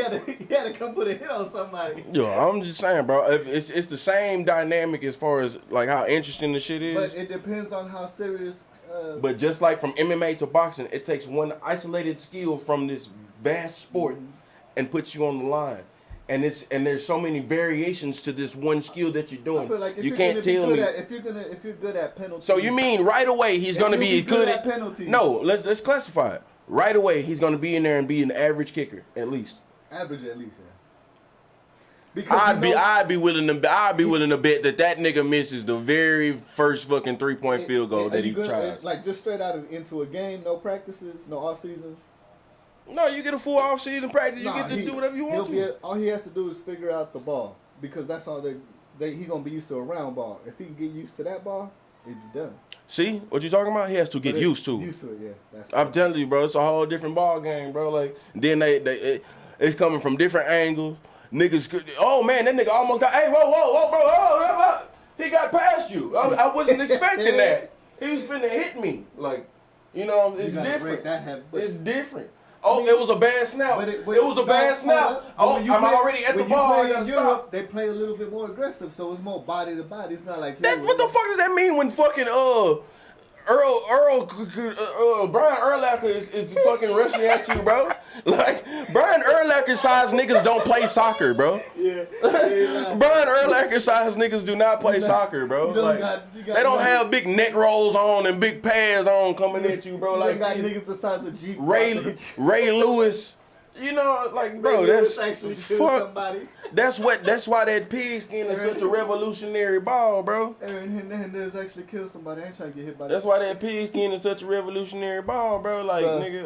had to come put a hit on somebody. Yo, I'm just saying, bro. If it's the same dynamic as far as like how interesting the shit is. But it depends on how serious. But just like from MMA to boxing, it takes one isolated skill from this vast sport and puts you on the line. And there's so many variations to this one skill that you're doing. I feel like if you you're can't gonna tell be me. good if you're good at penalties. So you mean right away he's gonna be good at penalties? No, let's classify it. Right away he's gonna be in there and be an average kicker at least. Average at least, yeah. Because I'd be willing to bet that nigga misses the very first fucking 3-point field goal that he tries. Like just straight out into a game, no practices, no off season. No, you get a full off season practice. You get to do whatever you want to. All he has to do is figure out the ball because that's all he gonna be used to a round ball. If he can get used to that ball, it'd be done. See what you talking about? He has to get used to. Used to it, yeah. I'm telling you, bro. It's a whole different ball game, bro. Like then it's coming from different angles. Niggas, oh man, that nigga almost got. Hey, whoa, bro, whoa. He got past you. I wasn't expecting that. He was finna hit me. Like, you know, it's different. It's different. Oh, it was a bad snap. It was a bad snap. Oh, I'm already at the ball. In Europe, they play a little bit more aggressive, so it's more body to body. It's not like what the fuck does that mean when fucking Brian Urlacher is fucking rushing at you, bro? Like Brian Urlacher size niggas don't play soccer, bro. Yeah. Brian Urlacher size niggas do not play soccer, bro. They don't have big neck rolls on and big pads on coming at you, bro. Like got niggas the size of Jeep. Ray Lewis. You know, like, bro, that's actually somebody. That's why that pigskin is such a revolutionary ball, bro. Aaron Hernandez actually killed somebody. I ain't trying to get hit by that. That's why that pigskin is such a revolutionary ball, bro. Like, nigga,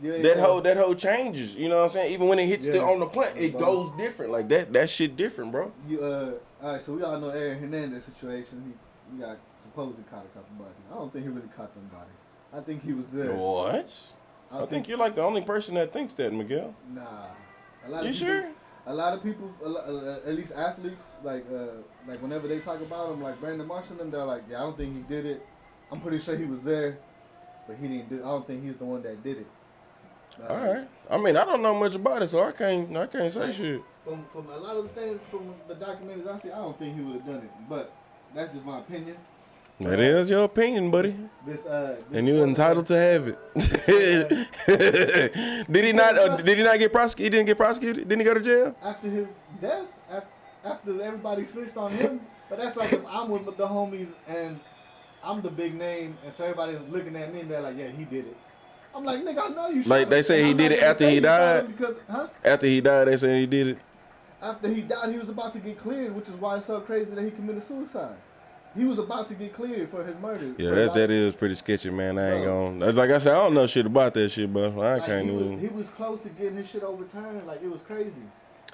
that whole changes. You know what I'm saying? Even when it hits on the plant, it goes different. Like that shit different, bro. All right, so we all know Aaron Hernandez situation. He got supposedly caught a couple bodies. I don't think he really caught them bodies. I think he was there. What? I think you're like the only person that thinks that, Miguel. Nah. You sure? A lot of people, at least athletes, like whenever they talk about him, like Brandon Marshall, they're like, yeah, I don't think he did it. I'm pretty sure he was there, but he didn't do it. I don't think he's the one that did it. All right. I mean, I don't know much about it, so I can't say shit. From a lot of the things from the documentaries I see, I don't think he would have done it. But that's just my opinion. That is your opinion, buddy. And you're entitled to have it. Did he not get prosecuted? He didn't get prosecuted? Didn't he go to jail? After his death, after everybody switched on him. But that's like if I'm with the homies and I'm the big name, and so everybody's looking at me and they're like, yeah, he did it. I'm like, nigga, I know you. Like they say he did it after he died. After he died, they say he did it. After he died, he was about to get cleared, which is why it's so crazy that he committed suicide. He was about to get cleared for his murder. Yeah, that is pretty sketchy, man. I ain't gonna. Like I said, I don't know shit about that shit, bro. He was close to getting his shit overturned. Like, it was crazy.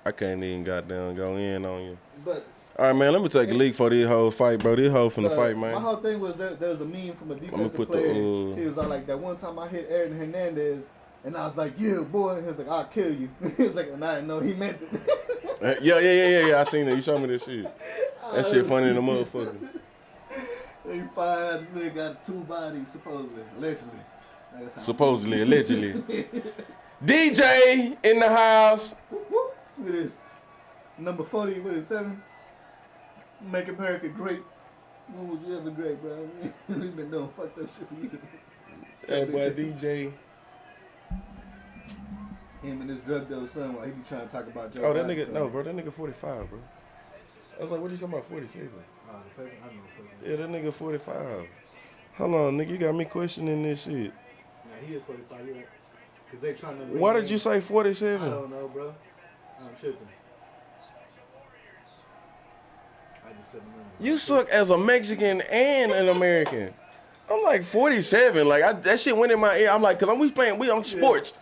I can't even goddamn go in on you. But all right, man. Let me take a leak for this whole fight, bro. This whole from the fight, man. My whole thing was that there was a meme from a defensive player. He was like, that one time I hit Aaron Hernandez, and I was like, yeah, boy. He was like, I'll kill you. He was like, and I didn't know he meant it. Yeah. I seen it. You showed me this shit. That shit funny in the motherfucker. They find out this nigga got 2 bodies, supposedly, allegedly. DJ in the house. Look at this. Number 40, what is 7? Make America great. When was we ever great, bro? We've been doing fucked up shit for years. Hey, boy, DJ. Him and his drug dealer son, while he be trying to talk about Joe. Oh, that nigga, no, bro, that nigga 45, bro. I was like, what you talking about, 47? The president, I know. Yeah, that nigga 45. Hold on, nigga, you got me questioning this shit. Yeah, he is 45, yeah. Cause they trying to. Why did you say 47? I don't know, bro. I'm tripping. I just said the number. You suck as a Mexican and an American. I'm like 47. Like that shit went in my ear. I'm like, cause we on sports.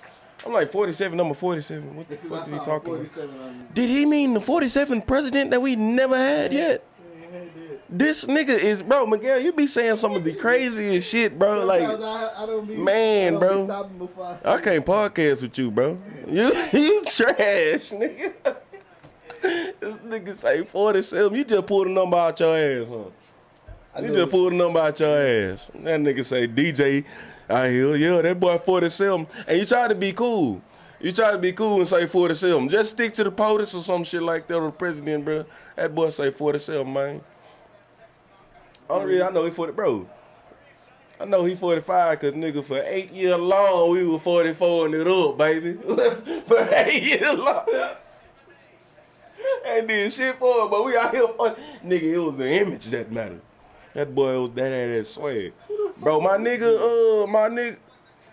I'm like 47, number 47. What the fuck is he talking about? Did he mean the 47th president that we never had yet? Yeah, he did. This nigga is, bro, Miguel, you be saying some of the craziest shit, bro. Sometimes like, I don't be, man, I don't bro. be stopping before I I can't podcast with you, bro. You trash, nigga. This nigga say 47. You just pulled a number out your ass, huh? You just pulled a number out your ass. That nigga say DJ. I hear, yeah, that boy 47. And you try to be cool. You try to be cool and say 47. Just stick to the POTUS or some shit like that or the president, bro. That boy say 47, man. Only reason I know he 40, bro. I know he 45 because nigga for 8 years long we were 44 and it up, baby. For 8 years long. Ain't did shit for it, but we out here fun. Nigga, it was the image that mattered. That boy was that swag. Bro, my nigga.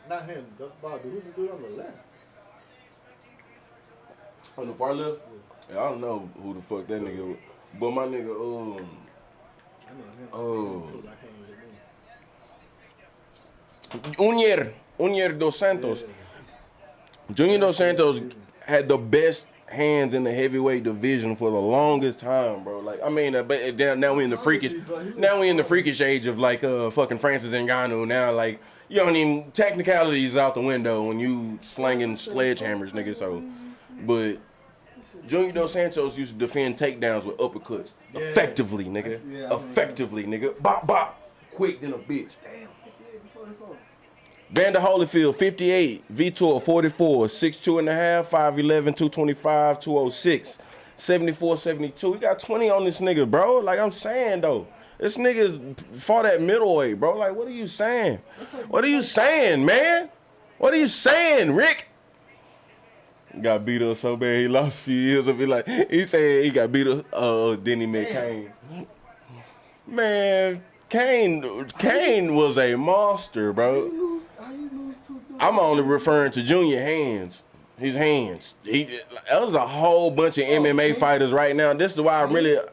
Not him, Bobby. Who's the dude on the left? On the far left? Yeah, I don't know who the fuck that nigga was. But my nigga, Unier Dos Santos. Yeah. Junior Dos Santos had the best hands in the heavyweight division for the longest time, bro. Like, I mean, now we in the freakish age of like fucking Francis Ngannou. Now, like, you don't even technicalities out the window when you slinging sledgehammers, nigga. So, but Junior Dos Santos used to defend takedowns with uppercuts effectively, nigga. Effectively, nigga. Bop bop, quick than a bitch. Damn, 58 and 44. Vander Holyfield, 58. Vitor, 44. 6'2.5", 5'11", 225, 206. 74, 72. We got 20 on this nigga, bro. Like I'm saying, though. This nigga's fought at middleweight, bro. Like, what are you saying? What are you saying, man? What are you saying, Rick? Got beat up so bad he lost a few years of it. Like, he said he got beat up, then he met Kane. Man, Kane was a monster, bro. I'm only referring to Junior hands. His hands. That was a whole bunch of MMA fighters right now. This is why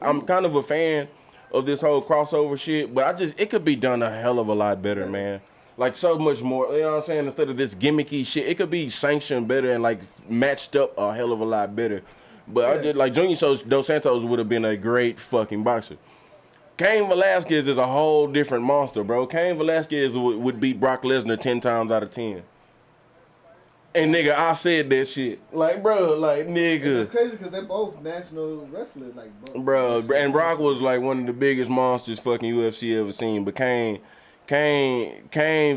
I'm kind of a fan of this whole crossover shit. But it could be done a hell of a lot better, man. Like so much more. You know what I'm saying? Instead of this gimmicky shit, it could be sanctioned better and like matched up a hell of a lot better. But I did like Junior Dos Santos would have been a great fucking boxer. Cain Velasquez is a whole different monster, bro. Cain Velasquez would beat Brock Lesnar 10 times out of 10. And nigga, I said that shit. Like, bro, like, nigga. It's crazy because they're both national wrestlers. Like, bro, and Brock was like one of the biggest monsters fucking UFC ever seen. But Cain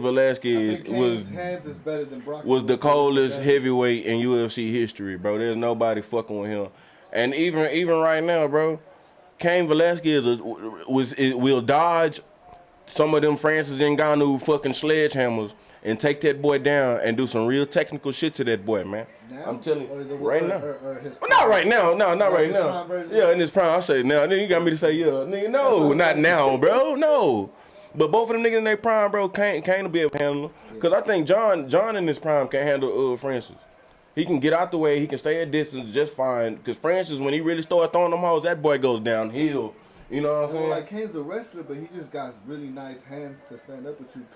Velasquez was the coldest heavyweight in UFC history, bro. There's nobody fucking with him. And even right now, bro, Cain Velasquez will dodge some of them Francis Ngannou fucking sledgehammers and take that boy down and do some real technical shit to that boy, man. Now? I'm telling you, right now. Well, not right now. No, not right now. Yeah, in his prime. I say now. Then you got me to say yeah, nigga. No, not now, bro. No. But both of them niggas in their prime, bro, Cain will be able to handle them. Because I think John in his prime can handle Francis. He can get out the way. He can stay at distance just fine. Because Francis, when he really started throwing them hoes, that boy goes downhill. You know what I'm saying? Like Kane's a wrestler, but he just got really nice hands to stand up with you.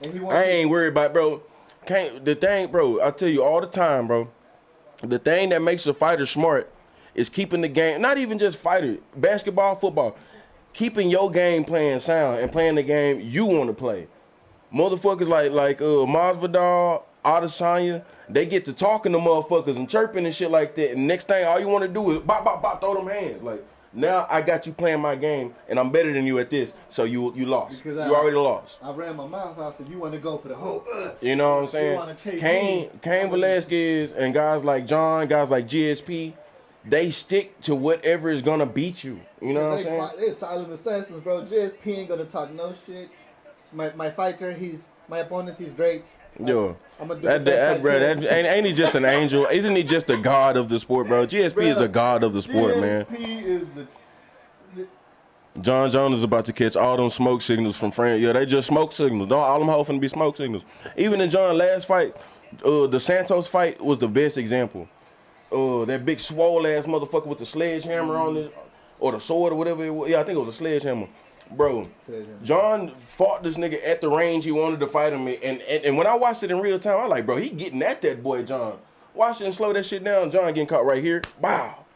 And he I wants. ain't worried about, bro. The thing, bro, I tell you all the time, bro. The thing that makes a fighter smart is keeping the game, not even just fighter, basketball, football, keeping your game playing sound and playing the game you want to play. Motherfuckers like Masvidal, Adesanya, they get to talking to motherfuckers and chirping and shit like that. And next thing, all you want to do is bop, bop, bop, throw them hands. Like, now I got you playing my game, and I'm better than you at this, so you lost. Because you already lost. I ran my mouth out, so you want to go for the whole. You know what I'm saying? Cain Velasquez and guys like John, guys like GSP, they stick to whatever is gonna beat you. You know what I'm saying? They're silent assassins, bro. GSP ain't gonna talk no shit. My fighter, my opponent, he's great. Yo, I'm gonna do the best bro, I can. ain't he just an angel? Isn't he just a god of the sport, bro? GSP is a god of the sport, man. GSP is the John Jones is about to catch all them smoke signals from France. Yeah, they just smoke signals. Don't all them hoes finna be smoke signals. Even in John's last fight, the Santos fight was the best example. That big swole ass motherfucker with the sledgehammer on it, or the sword or whatever it was. Yeah, I think it was a sledgehammer. Bro, John fought this nigga at the range he wanted to fight him, and when I watched it in real time, I was like, bro, he getting at that boy, John. Watch it and slow that shit down. John getting caught right here. Wow.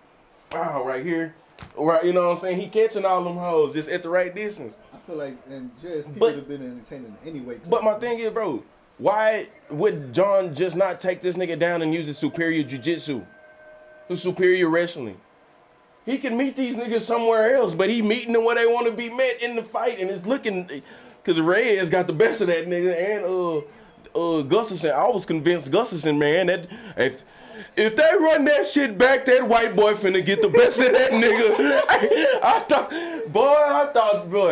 Wow, right here. Right, you know what I'm saying? He catching all them hoes just at the right distance. I feel like, and GSP would have been entertaining anyway. But my thing is, bro, why would John just not take this nigga down and use his superior jiu-jitsu? His superior wrestling? He can meet these niggas somewhere else, but he meeting them where they want to be met in the fight, and it's looking, because Reyes got the best of that nigga, and Gustafson. I was convinced Gustafson, man, that if they run that shit back, that white boy finna get the best of that nigga.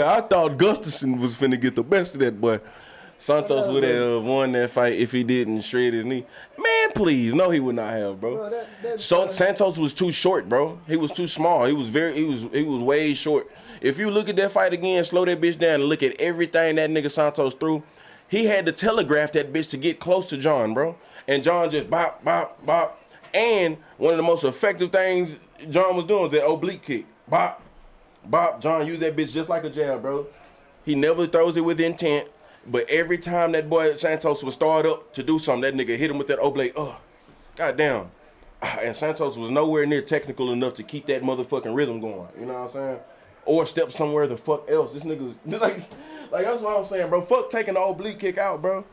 I thought Gustafson was finna get the best of that boy. Santos would have won that fight if he didn't shred his knee. Man, please, no, he would not have, bro. Santos was too short, bro. He was too small. He was way short. If you look at that fight again, slow that bitch down and look at everything that nigga Santos threw, he had to telegraph that bitch to get close to John, bro. And John just bop, bop, bop. And one of the most effective things John was doing was that oblique kick. Bop, bop. John used that bitch just like a jab, bro. He never throws it with intent. But every time that boy Santos would start up to do something, that nigga hit him with that oblique. Goddamn. And Santos was nowhere near technical enough to keep that motherfucking rhythm going. You know what I'm saying? Or step somewhere the fuck else. This nigga was like that's what I'm saying, bro. Fuck taking the oblique kick out, bro.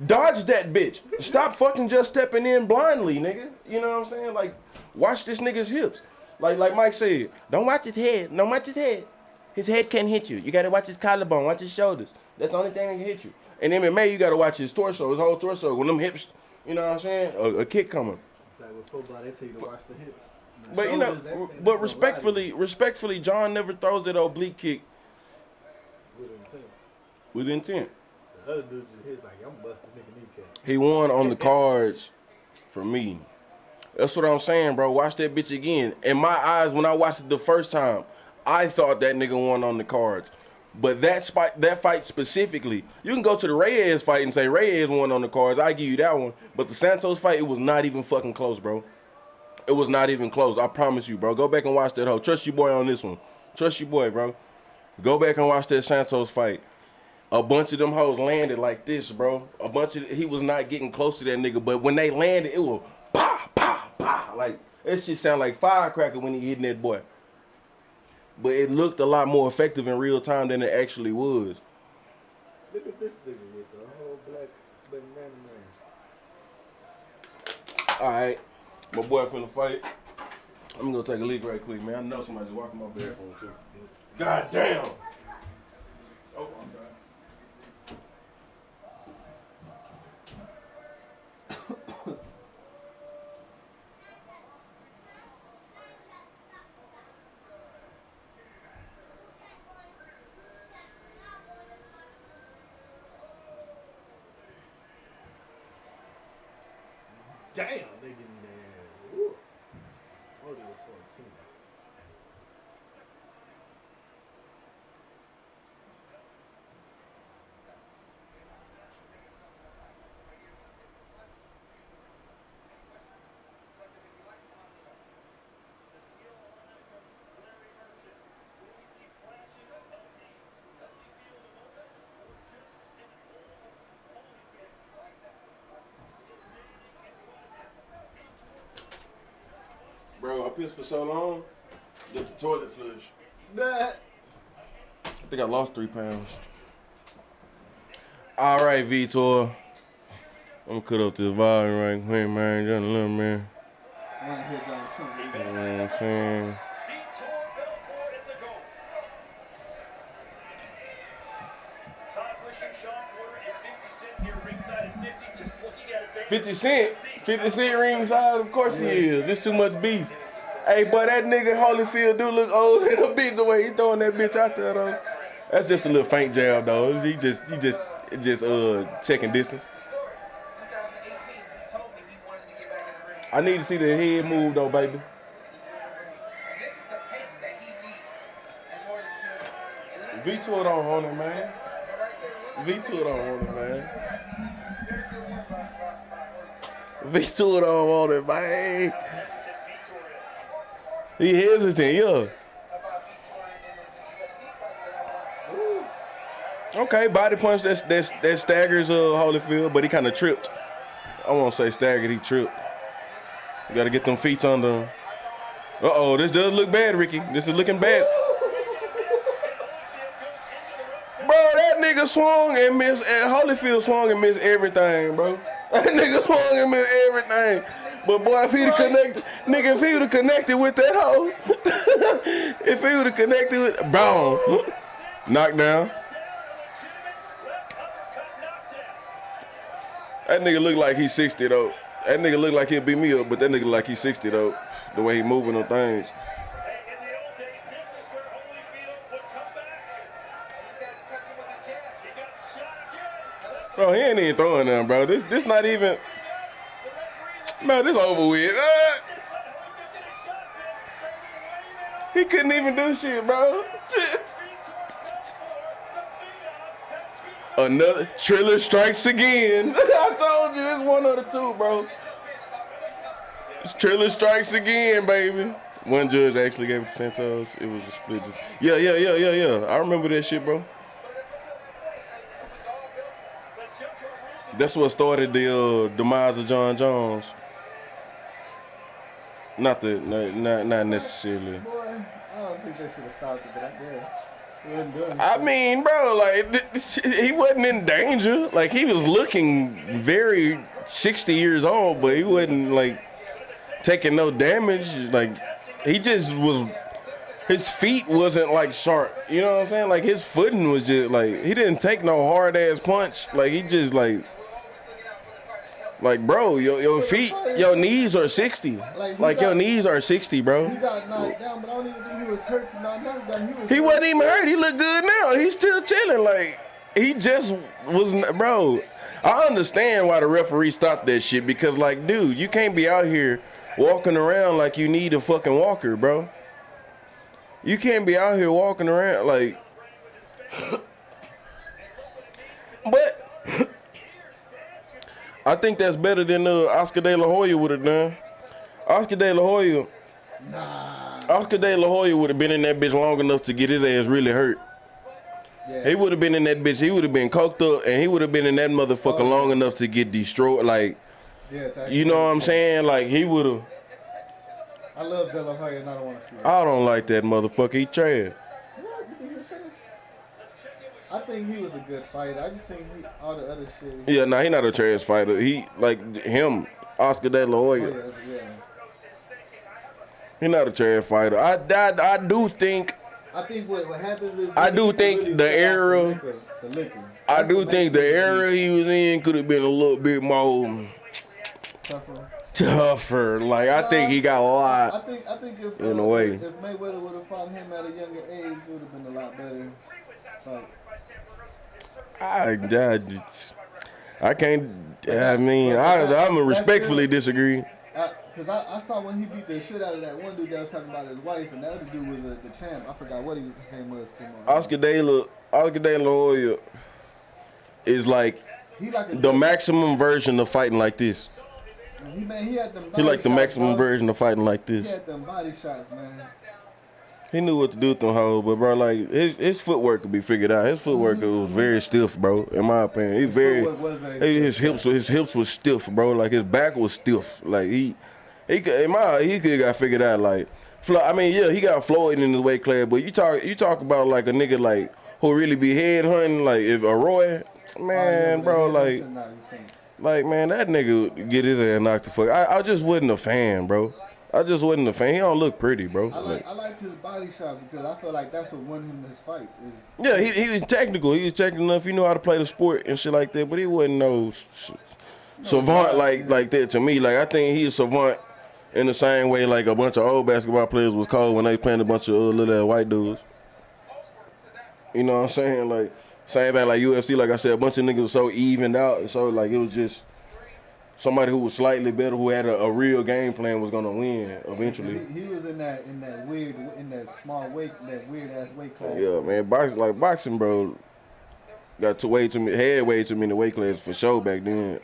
Dodge that bitch. Stop fucking just stepping in blindly, nigga. You know what I'm saying? Like, watch this nigga's hips. Like Mike said, don't watch his head. Don't watch his head. His head can't hit you. You gotta watch his collarbone, watch his shoulders. That's the only thing that can hit you. In MMA, you gotta watch his torso, his whole torso. When them hips, you know what I'm saying? A kick coming. It's like with football, they tell you to watch the hips. But you know, but respectfully, John never throws that oblique kick with intent. The other dude just hits like, I'm gonna bust this nigga kneecap. He won on the cards for me. That's what I'm saying, bro. Watch that bitch again. In my eyes, when I watched it the first time, I thought that nigga won on the cards. But that fight specifically, you can go to the Reyes fight and say Reyes won on the cards. I give you that one. But the Santos fight, it was not even fucking close, bro. It was not even close. I promise you, bro. Go back and watch that hoe. Trust your boy on this one. Trust your boy, bro. Go back and watch that Santos fight. A bunch of them hoes landed like this, bro. He was not getting close to that nigga. But when they landed, it was pow, pow, pow. Like, that shit sound like firecracker when he hitting that boy. But it looked a lot more effective in real time than it actually was. Look at this nigga with the whole black banana man. Alright. My boy finna fight. I'm gonna take a leak right quick, man. I know somebody's walking my bathroom too. God damn! Oh my God. Damn, they getting there. Ooh. 40 to 14. piss for so long that the toilet flush. That. I think I lost 3 pounds. All right, Vitor. I'm gonna cut up this volume right quick, man. Just a little, man. I want to hear Donald Trump. You know what I'm saying? 50 Cent? 50 Cent ringside? Of course he is. This too much beef. Hey, boy, that nigga Holyfield do look old in a bitch the way he throwing that bitch out there, though. That's just a little faint jab, though. He just checking distance. I need to see the head move, though, baby. Vitor don't want it, man. Vitor don't want it, man. Vitor don't want it, man. He hesitant, yeah. Okay, body punch that staggers Holyfield, but he kind of tripped. I won't say staggered, he tripped. You gotta get them feet under him. Uh-oh, this does look bad, Ricky. This is looking bad. Bro, that nigga swung and missed, and Holyfield swung and missed everything, bro. That nigga swung and missed everything. But boy, if he'd have connected, nigga, if he would have connected with that hoe, if he would have connected with, boom, knockdown. That nigga look like he's 60 though. That nigga look like he'll beat me up, but that nigga look like he's 60 though. The way he moving on things. Bro, he ain't even throwing them, bro. This not even. Man, this over with. He couldn't even do shit, bro. Another Triller strikes again. I told you it's one of the two, bro. It's Triller strikes again, baby. One judge actually gave it to Santos. It was a split. Yeah. I remember that shit, bro. That's what started the demise of John Jones. Not necessarily. Boy, I don't think they should have stopped it, but I guess. I mean, bro, like, he wasn't in danger. Like, he was looking very 60 years old, but he wasn't, like, taking no damage. Like, he just was, his feet wasn't, like, sharp. You know what I'm saying? Like, his footing was just, like, he didn't take no hard-ass punch. Like, he just, like, bro, your feet, your knees are 60. Like your knees are 60, bro. He got knocked down, but I don't even think he was hurt from not knocking down. He wasn't even hurt. He looked good now. He's still chilling. Like, he just was, bro. I understand why the referee stopped that shit because, like, dude, you can't be out here walking around like you need a fucking walker, bro. You can't be out here walking around like. But. I think that's better than Oscar De La Hoya would have done. Oscar De La Hoya would have been in that bitch long enough to get his ass really hurt. Yeah. He would have been in that bitch. He would have been coked up, and he would have been in that motherfucker long enough to get destroyed. Like, you know what I'm saying? Like, he would have. I love De La Hoya, and I don't want to see that. I don't like that motherfucker. He trash. I think he was a good fighter. I just think all the other shit. Yeah, nah, he not a trash fighter. He, like him, Oscar De La Hoya. Yeah. He not a trash fighter. I do think. I think what happens is. I do think really the era. The liquor. I do think the era he was in could have been a little bit more tougher. Like, I think he got a lot. I think if in a way. If Mayweather would have fought him at a younger age, it would have been a lot better. Like, I can't. I mean, I'm respectfully disagree. Because I saw when he beat the shit out of that one dude that was talking about his wife, and that other dude was the champ. I forgot what his name was. Oscar De La Hoya is like the maximum version of fighting like this. He had them. He like the maximum version of fighting like this. He had them body shots, man. He knew what to do with them hoes, but bro, like his footwork could be figured out. His footwork was very stiff, bro. In my opinion, his hips was stiff, bro. Like his back was stiff. Like he He could have got figured out like. I mean, yeah, he got Floyd in his weight class, but you talk about like a nigga like who really be head hunting, like if a Roy, man, bro, like man, that nigga would get his ass knocked the fuck. I just wasn't a fan, bro. I just wasn't a fan. He don't look pretty, bro. I liked his body shot because I feel like that's what won him his fights. Yeah, he was technical. He was technical enough. He knew how to play the sport and shit like that. But he wasn't no savant like that to me. Like I think he's a savant in the same way like a bunch of old basketball players was cold when they playing a bunch of little white dudes. You know what I'm saying? Like same thing like UFC. Like I said, a bunch of niggas was so evened out. So like it was just. Somebody who was slightly better, who had a real game plan, was gonna win eventually. He was in that small weight, that weird ass weight class. Yeah, man, boxing, bro, got way too many weight classes for sure back then.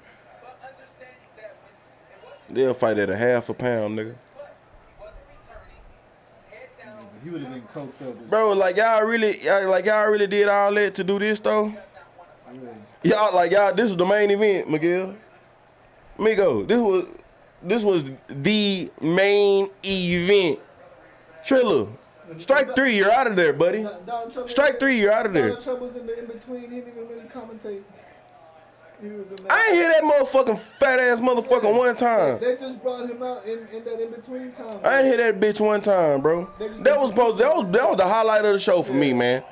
They'll fight at a half a pound, nigga. He would have been coked up. Bro, like y'all really did all that to do this though. Y'all, this was the main event, Miguel. Migo, this was the main event. Triller, strike 3, you're out of there, buddy. Strike 3, you're out of there. Donald Trump was in between. He didn't even really commentate. He was in I ain't hear that motherfucking fat ass motherfucker one time. They just brought him out in that in between time. I ain't hear that bitch one time, bro. That was the highlight of the show for me, man.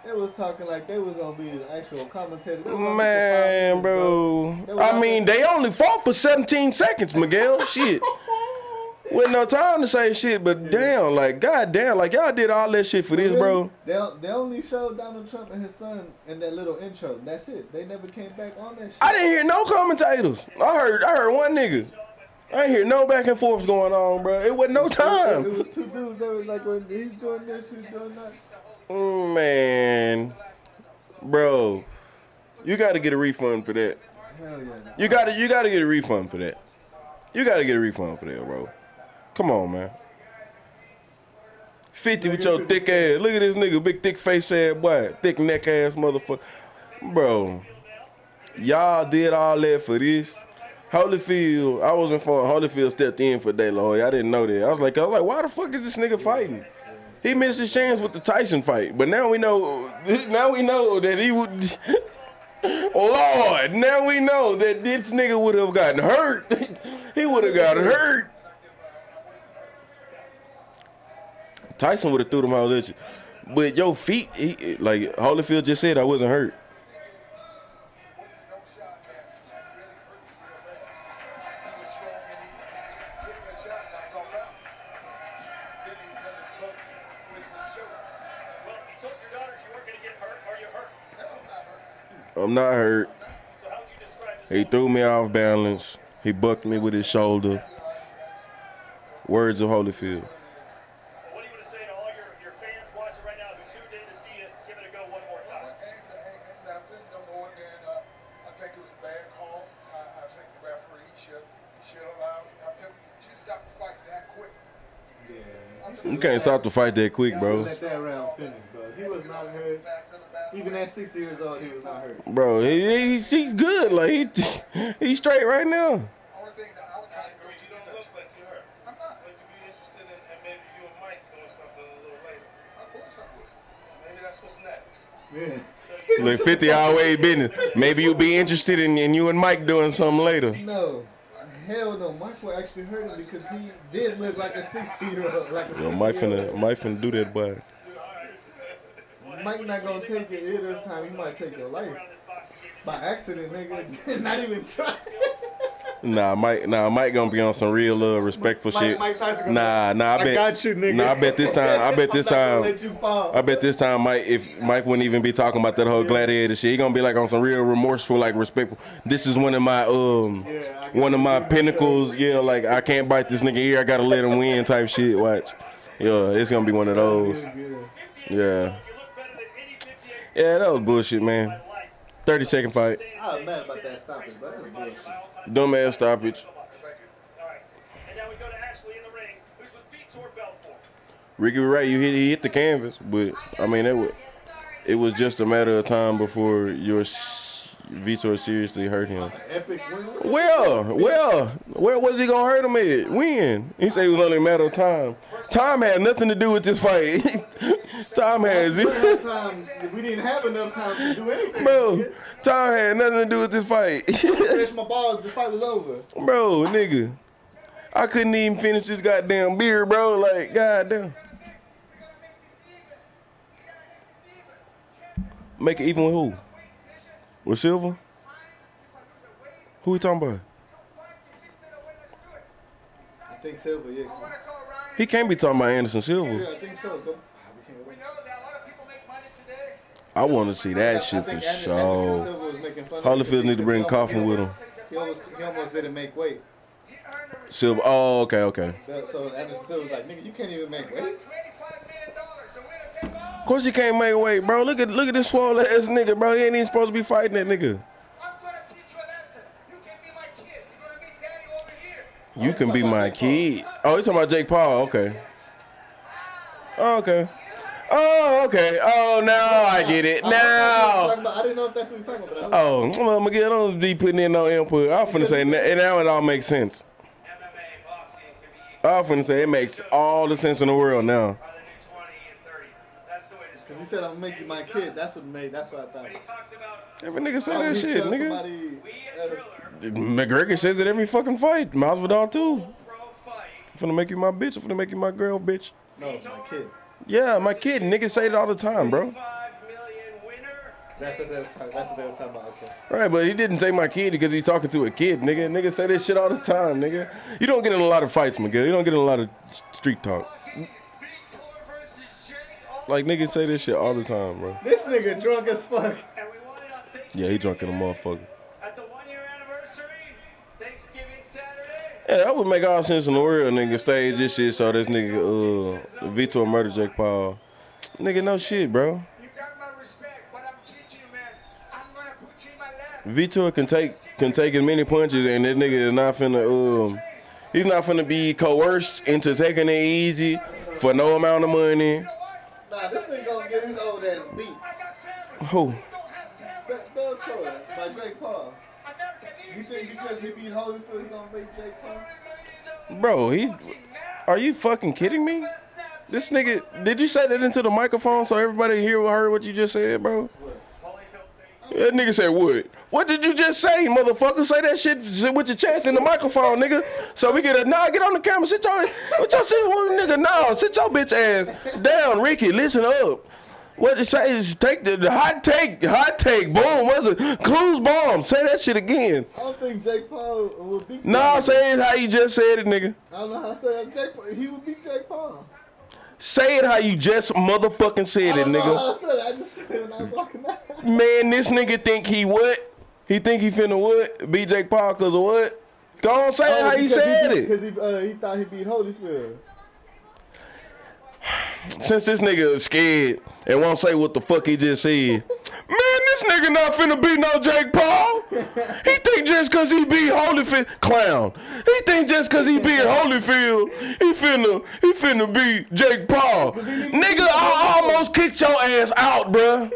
They was talking like they was gonna be the actual commentator. Man, bro. I mean, they only fought for 17 seconds, Miguel. Shit. With no time to say shit, but damn, like, goddamn, like, y'all did all that shit for this, bro. They only showed Donald Trump and his son in that little intro. That's it. They never came back on that shit. I didn't hear no commentators. I heard one nigga. I ain't hear no back and forth going on, bro. It wasn't no time. It was two dudes that was like, when he's doing this, he's doing that. Man, bro, you got to get a refund for that. Hell yeah. You got to get a refund for that. You got to get a refund for that, bro. Come on, man. 50 with your thick ass. Look at this nigga, big thick face ass boy, thick neck ass motherfucker. Bro, y'all did all that for this. Holyfield, I was informed Holyfield stepped in for De La Hoya. I didn't know that. I was like, why the fuck is this nigga fighting? He missed his chance with the Tyson fight, but now we know that he would. Lord, now we know that this nigga would have gotten hurt. He would have got hurt. Tyson would have threw them all at you, but your feet, like Holyfield just said, I wasn't hurt. I'm not hurt. He threw me off balance. He bucked me with his shoulder. Words of Holyfield. What do you want to say to all your fans watching right now who tuned in to see it? Give it a go one more time. No more than I think it was a bad call. I think the referee should allow. I'm telling you, you stop the fight that quick. Yeah. You can't stop the fight that quick, bro. Let that round finish, bro. He was not hurt. Even at 60 years old, he was not hurt. Bro, he good. Like he straight right now. Only thing that I was trying to go to. You don't look like you're hurt. I'm not. Would you be interested in maybe you and Mike doing something a little later? Of course I would. Maybe that's what's next. Yeah. Look, 50 always business. Maybe you'll be interested in you and Mike doing something later. No. Hell no. Mike will actually hurt him because he did look like a 60-year-old. Like a Yo, Mike finna do that, boy. Mike not gonna take your ear this time. He might take your life. By accident, nigga. Not even try. Nah, Mike gonna be on some real respectful shit. Mike Tyson Nah, I bet. got you, nigga. Nah, I bet this time. Let you fall. I bet this time, Mike wouldn't even be talking about that whole gladiator shit. He gonna be like on some real remorseful, like respectful. This is one of my pinnacles. Yeah, like I can't bite this nigga ear. I gotta let him win type shit. Watch. Yeah, it's gonna be one of those. Yeah. Yeah, that was bullshit, man. 30-second fight. I was mad about that stoppage, but that was bullshit. Dumbass stoppage. All right. And now we go to Ashley in the ring, who's with Vitor Belfort. Ricky was right. He hit the canvas, but I mean it was just a matter of time before your Vitor seriously hurt him. Epic winner. Where was he gonna hurt him at? When? He said it was only a matter of time. Time had nothing to do with this fight. Time has We didn't have enough time to do anything. Bro, time had nothing to do with this fight. Stretch my balls, the fight was over. Bro, nigga. I couldn't even finish this goddamn beer, bro. Like, goddamn. Make it even with who? With Silva? Who we talking about? I think Silva, yeah. He can't be talking about Anderson Silva. Yeah, I think so. We know that a lot of people make money today. I want to see that shit for Anderson sure. Silva was making fun of him Holyfield need to bring because Coffin with him. He almost didn't make weight. Silva, oh, okay. So Anderson Silva was like, nigga, you can't even make weight. $25 million. The winner take all. Of course he can't make weight, bro. Look at this swole ass nigga, bro. He ain't even supposed to be fighting that nigga. I'm gonna teach you a lesson. You can be my kid. You're gonna meet Daddy over here. You can be my kid. Oh, you talking about Jake Paul? Okay. Oh, okay. Oh, okay. Oh, now I get it. Now. I didn't know if that's what he's talking about. Oh, well, Miguel, don't be putting in no input. I was finna say, now it all makes sense. MMA boxing can be I was finna say, it makes all the sense in the world now. by the new 20 and 30. That's the way this Because he said, I'm going to make you my kid. That's what I thought. He talks about Every nigga say Why would that he shit, tell nigga. somebody we a else? thriller, McGregor says it every fucking fight. Masvidal too. pro fight. I'm finna make you my bitch. I'm finna make you my girl, bitch. No, my kid. Yeah, my kid. Niggas say it all the time, bro. 5 million winner. That's what they was talking about. Okay. Right, but he didn't say my kid because he's talking to a kid, nigga. Niggas say this shit all the time, nigga. You don't get in a lot of fights, Miguel. You don't get in a lot of street talk. Vitor versus Jake. Like, niggas say this shit all the time, bro. This nigga drunk as fuck. And we want it on Thanksgiving. Yeah, he drunk in a motherfucker. At the 1-year anniversary, Thanksgiving Saturday. Yeah, that would make all sense in the world, nigga. Stage this shit so this nigga, Vitor murder Jake Paul. Nigga, no shit, bro. You got my respect, but I'm teaching you, man. I'm gonna put you in my lap. Vitor can take as many punches, and that nigga is not finna, he's not finna be coerced into taking it easy for no amount of money. Nah, this nigga gonna get his old ass beat. Who? Bellator by Jake Paul. You think because he beat Holyfield, he gonna beat Jake Paul? Bro, are you fucking kidding me? This nigga, did you say that into the microphone so everybody heard what you just said, bro? That nigga said what? What did you just say, motherfucker? Say that shit with your chest in the microphone, nigga. So we get get on the camera. Sit your nigga, no, sit your bitch ass down, Ricky. Listen up. What it say is take the hot take, boom. What's it? Clues bomb. Say that shit again. I don't think Jake Paul would beat. Nah, say it how you just said it, nigga. I don't know how to say it. Jake Paul, he would beat Jake Paul. Say it how you just motherfucking said I it, don't know nigga. how I said it. I just said it when I was walking out. Man, this nigga think he what? He think he finna what? Beat Jake Paul because of what? Go on, say it how you said it. Because he thought he beat Holyfield. Since this nigga is scared and won't say what the fuck he just said, man, this nigga not finna beat no Jake Paul. He think just cause he beat Holyfield, clown. He think just cause he beat Holyfield, he finna beat Jake Paul. Nigga, I almost kicked your ass out, bruh.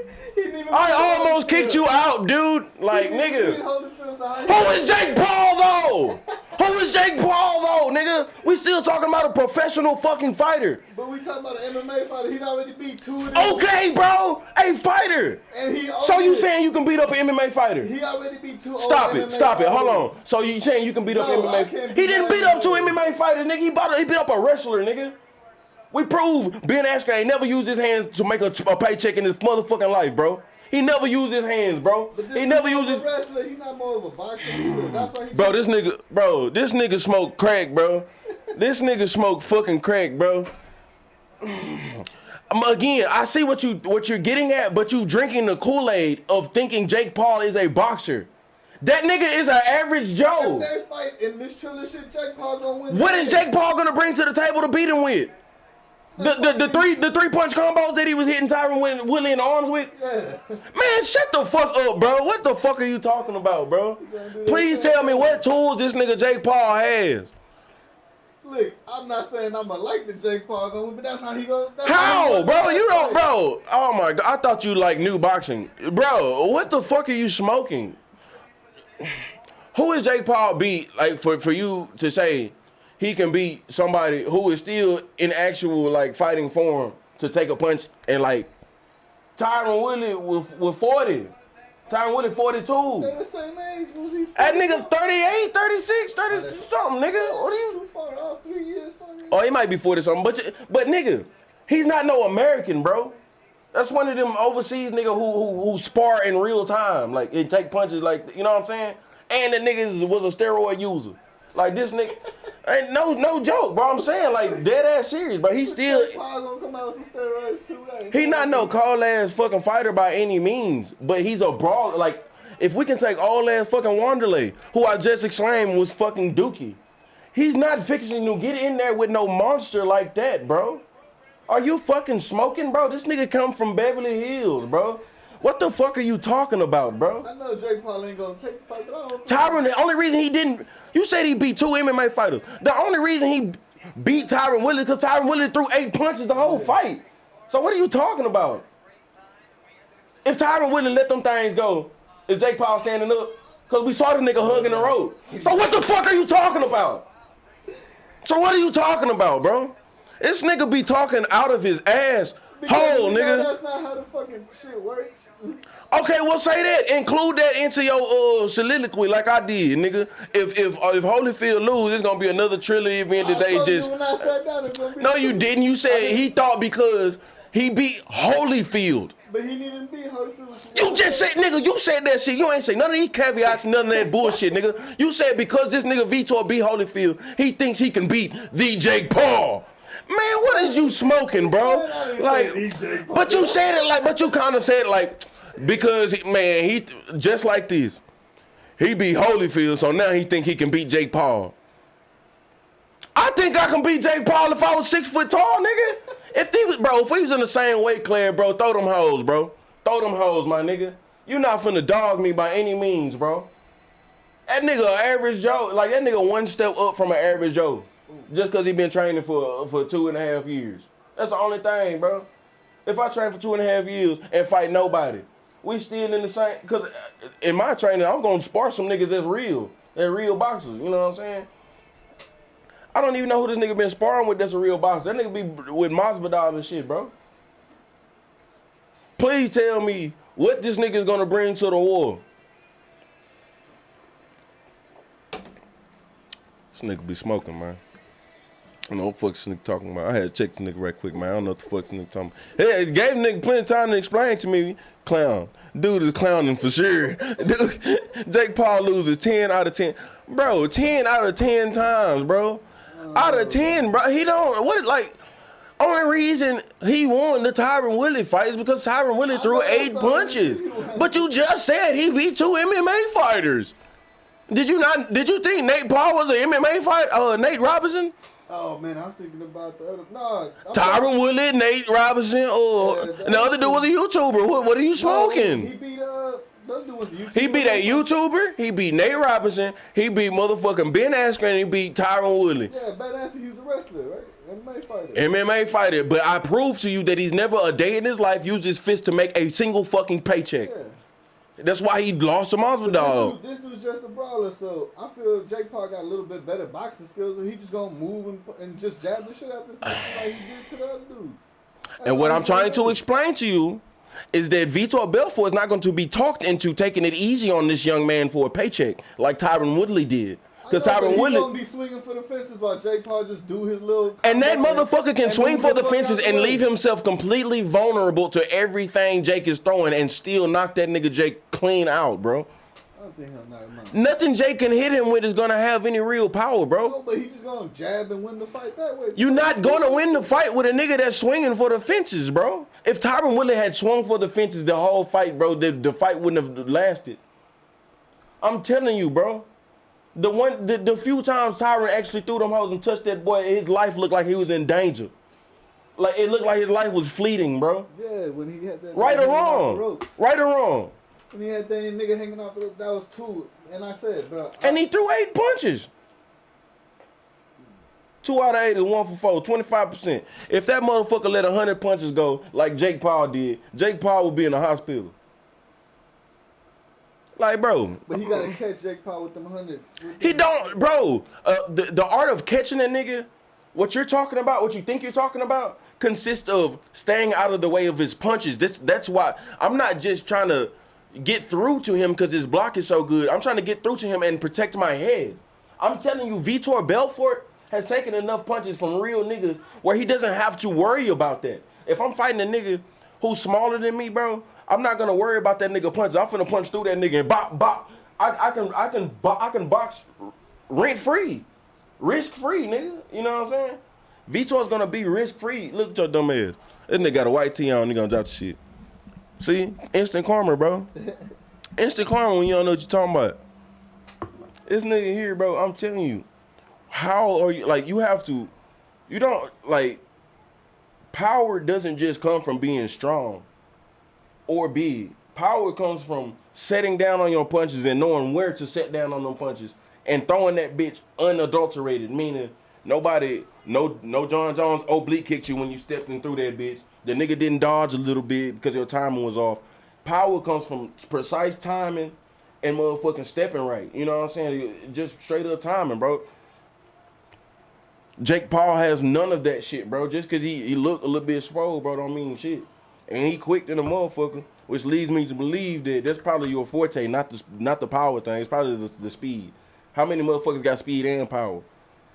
I almost kicked you out, dude. Like, nigga. Who is Jake Paul, though? Who is Jake Paul, though, nigga? We still talking about a professional fucking fighter. But we talking about an MMA fighter. He'd already beat 2 of them. Okay, bro. A fighter. And he So you saying you can beat up an MMA fighter? he already beat 2 Stop old it. MMA Stop it. fighters. Hold on. So you saying you can beat up No, I MMA? can't He beat didn't no beat up 2 MMA. MMA fighters, nigga. He beat up a wrestler, nigga. We proved Ben Askren ain't never used his hands to make a paycheck in his motherfucking life, bro. He never used his hands, bro. He never used his. Wrestler. He's not more of a boxer either. That's why he. Bro, this nigga smoke crack, bro. This nigga smoke fucking crack, bro. Again, I see what you're getting at, but you drinking the Kool-Aid of thinking Jake Paul is a boxer. That nigga is an average Joe. If they fight in this Triller shit, Jake Paul gonna win. What is Jake Paul gonna bring to the table to beat him with? The three punch combos that he was hitting Tyron Woodley in the arms with? Yeah. Man, shut the fuck up, bro. What the fuck are you talking about, bro? Please tell me what tools this nigga Jake Paul has. Look, I'm not saying I'ma like the Jake Paul gonna win, but that's how he goes. How, bro? You don't, bro. Bro, oh my God, I thought you like new boxing. Bro, what the fuck are you smoking? Who is Jake Paul beat, like, for you to say he can beat somebody who is still in actual, like, fighting form to take a punch and, like, Tyron Woodley with 40. Tyron Woodley 42. They the same age. Was he? That nigga 38, 36, 30 something, nigga. What are you? Too far off, 3 years. Oh, he might be 40 something, but nigga, he's not no American, bro. That's one of them overseas nigga who spar in real time, like and take punches, like, you know what I'm saying? And the nigga was a steroid user. Like, this nigga ain't no joke, bro. I'm saying, like, dead ass serious, but he still. Paul gonna come out with some steroids too, right? He not no cold ass fucking fighter by any means, but he's a brawler. Like, if we can take all ass fucking Wanderlei, who I just exclaimed was fucking Dookie, he's not fixing to get in there with no monster like that, bro. Are you fucking smoking, bro? This nigga come from Beverly Hills, bro. What the fuck are you talking about, bro? I know Jake Paul ain't gonna take the fight, but I don't think Tyron, the only reason he didn't, you said he beat 2 MMA fighters. The only reason he beat Tyron Woodley because Tyron Woodley threw 8 punches the whole fight. So what are you talking about? If Tyron Woodley let them things go, is Jake Paul standing up? Because we saw the nigga hugging the road. So what the fuck are you talking about? So what are you talking about, bro? This nigga be talking out of his ass hole, nigga. That's not how the fucking shit works. Okay, well say that. Include that into your soliloquy like I did, nigga. If Holyfield lose, it's gonna be another Triller event that they just. When I sat down, it's gonna be No, you didn't. You said he thought because he beat Holyfield. But he didn't even beat Holyfield. You just said, nigga, you said that shit. You ain't say none of these caveats, none of that bullshit, nigga. You said because this nigga Vitor beat Holyfield, he thinks he can beat the Jake Paul. Man, what is you smoking, bro? Like, but you said it like, but you kind of said it like, because, man, he, just like this, he beat Holyfield, so now he think he can beat Jake Paul. I think I can beat Jake Paul if I was 6 foot tall, nigga. If we was in the same weight class, bro, throw them hoes, bro. Throw them hoes, my nigga. You not finna dog me by any means, bro. That nigga average Joe, like that nigga one step up from an average Joe. Just because he been training for 2.5 years. That's the only thing, bro. If I train for 2.5 years and fight nobody, we still in the same, because in my training, I'm going to spar some niggas that's real. They're real boxers, you know what I'm saying? I don't even know who this nigga been sparring with that's a real boxer. That nigga be with Masvidal and shit, bro. Please tell me what this nigga's going to bring to the war. This nigga be smoking, man. I don't know what the fuck this nigga talking about. I had to check this nigga right quick, man. I don't know what the fuck this nigga talking about. Hey, it gave nigga plenty of time to explain to me. Clown. Dude is clowning for sure. Dude, Jake Paul loses 10 out of 10. Bro, 10 out of 10 times, bro. Out of 10, bro. He don't, what, like, only reason he won the Tyron Woodley fight is because Tyron Woodley threw 8 punches. But you just said he beat 2 MMA fighters. Did you think Nate Paul was an MMA fighter? Nate Robinson? Oh man, I was thinking about the other. No, Tyron Woodley, Nate Robinson, the other dude was a YouTuber. What are you smoking? He beat the other dude was a YouTuber. He beat a YouTuber. He beat Nate Robinson. He beat motherfucking Ben Askren. He beat Tyron Woodley. Yeah, Ben Askren, he was a wrestler, right? MMA fighter. MMA fighter. But I proved to you that he's never a day in his life used his fist to make a single fucking paycheck. Yeah. That's why he lost to Masvidal. This dude's just a brawler, so I feel Jake Paul got a little bit better boxing skills, so he just gonna move and just jab the shit out this thing like he did to the other dudes. And what I'm trying to explain to you is that Vitor Belfort is not going to be talked into taking it easy on this young man for a paycheck like Tyron Woodley did. Because Tyron Woodley gonna be swinging for the fences while Jake Paul just do his little. And that motherfucker can swing for the fences and leave himself completely vulnerable to everything Jake is throwing and still knock that nigga Jake clean out, bro. I don't think he'll knock him out. Nothing Jake can hit him with is gonna have any real power, bro. No, but he's just gonna jab and win the fight that way. You're not gonna win the fight with a nigga that's swinging for the fences, bro. If Tyron Woodley had swung for the fences the whole fight, bro, the fight wouldn't have lasted. I'm telling you, bro. The few times Tyron actually threw them hoes and touched that boy, his life looked like he was in danger. Like it looked like his life was fleeting, bro. Yeah, when he had that. Right or wrong? Right or wrong? When he had that nigga hanging off the rope, that was 2. And I said, bro. And he threw 8 punches. 2 out of 8 is 1 for 4, 25%. If that motherfucker let 100 punches go like Jake Paul did, Jake Paul would be in the hospital. Like, bro. But he gotta catch Jake Paul with them 100. He don't, bro. The art of catching a nigga, what you're talking about, what you think you're talking about, consists of staying out of the way of his punches. That's why I'm not just trying to get through to him because his block is so good. I'm trying to get through to him and protect my head. I'm telling you, Vitor Belfort has taken enough punches from real niggas where he doesn't have to worry about that. If I'm fighting a nigga who's smaller than me, bro, I'm not gonna worry about that nigga punches. I'm finna punch through that nigga and bop, bop. I can box rent free, risk free, nigga. You know what I'm saying? Vitor's gonna be risk free. Look at your dumb ass. This nigga got a white tee on. He gonna drop the shit. See, instant karma, bro. Instant karma when you don't know what you're talking about. This nigga here, bro. I'm telling you, how are you? Like, you have to. You don't like. Power doesn't just come from being strong or big. Power comes from setting down on your punches and knowing where to set down on them punches and throwing that bitch unadulterated, meaning nobody, no John Jones oblique kicked you when you stepped in through that bitch. The nigga didn't dodge a little bit because your timing was off. Power comes from precise timing and motherfucking stepping right. You know what I'm saying? Just straight up timing, bro. Jake Paul has none of that shit, bro. Just because he look a little bit swole, bro, don't mean shit. And he quick than a motherfucker, which leads me to believe that that's probably your forte, not the power thing. It's probably the speed. How many motherfuckers got speed and power?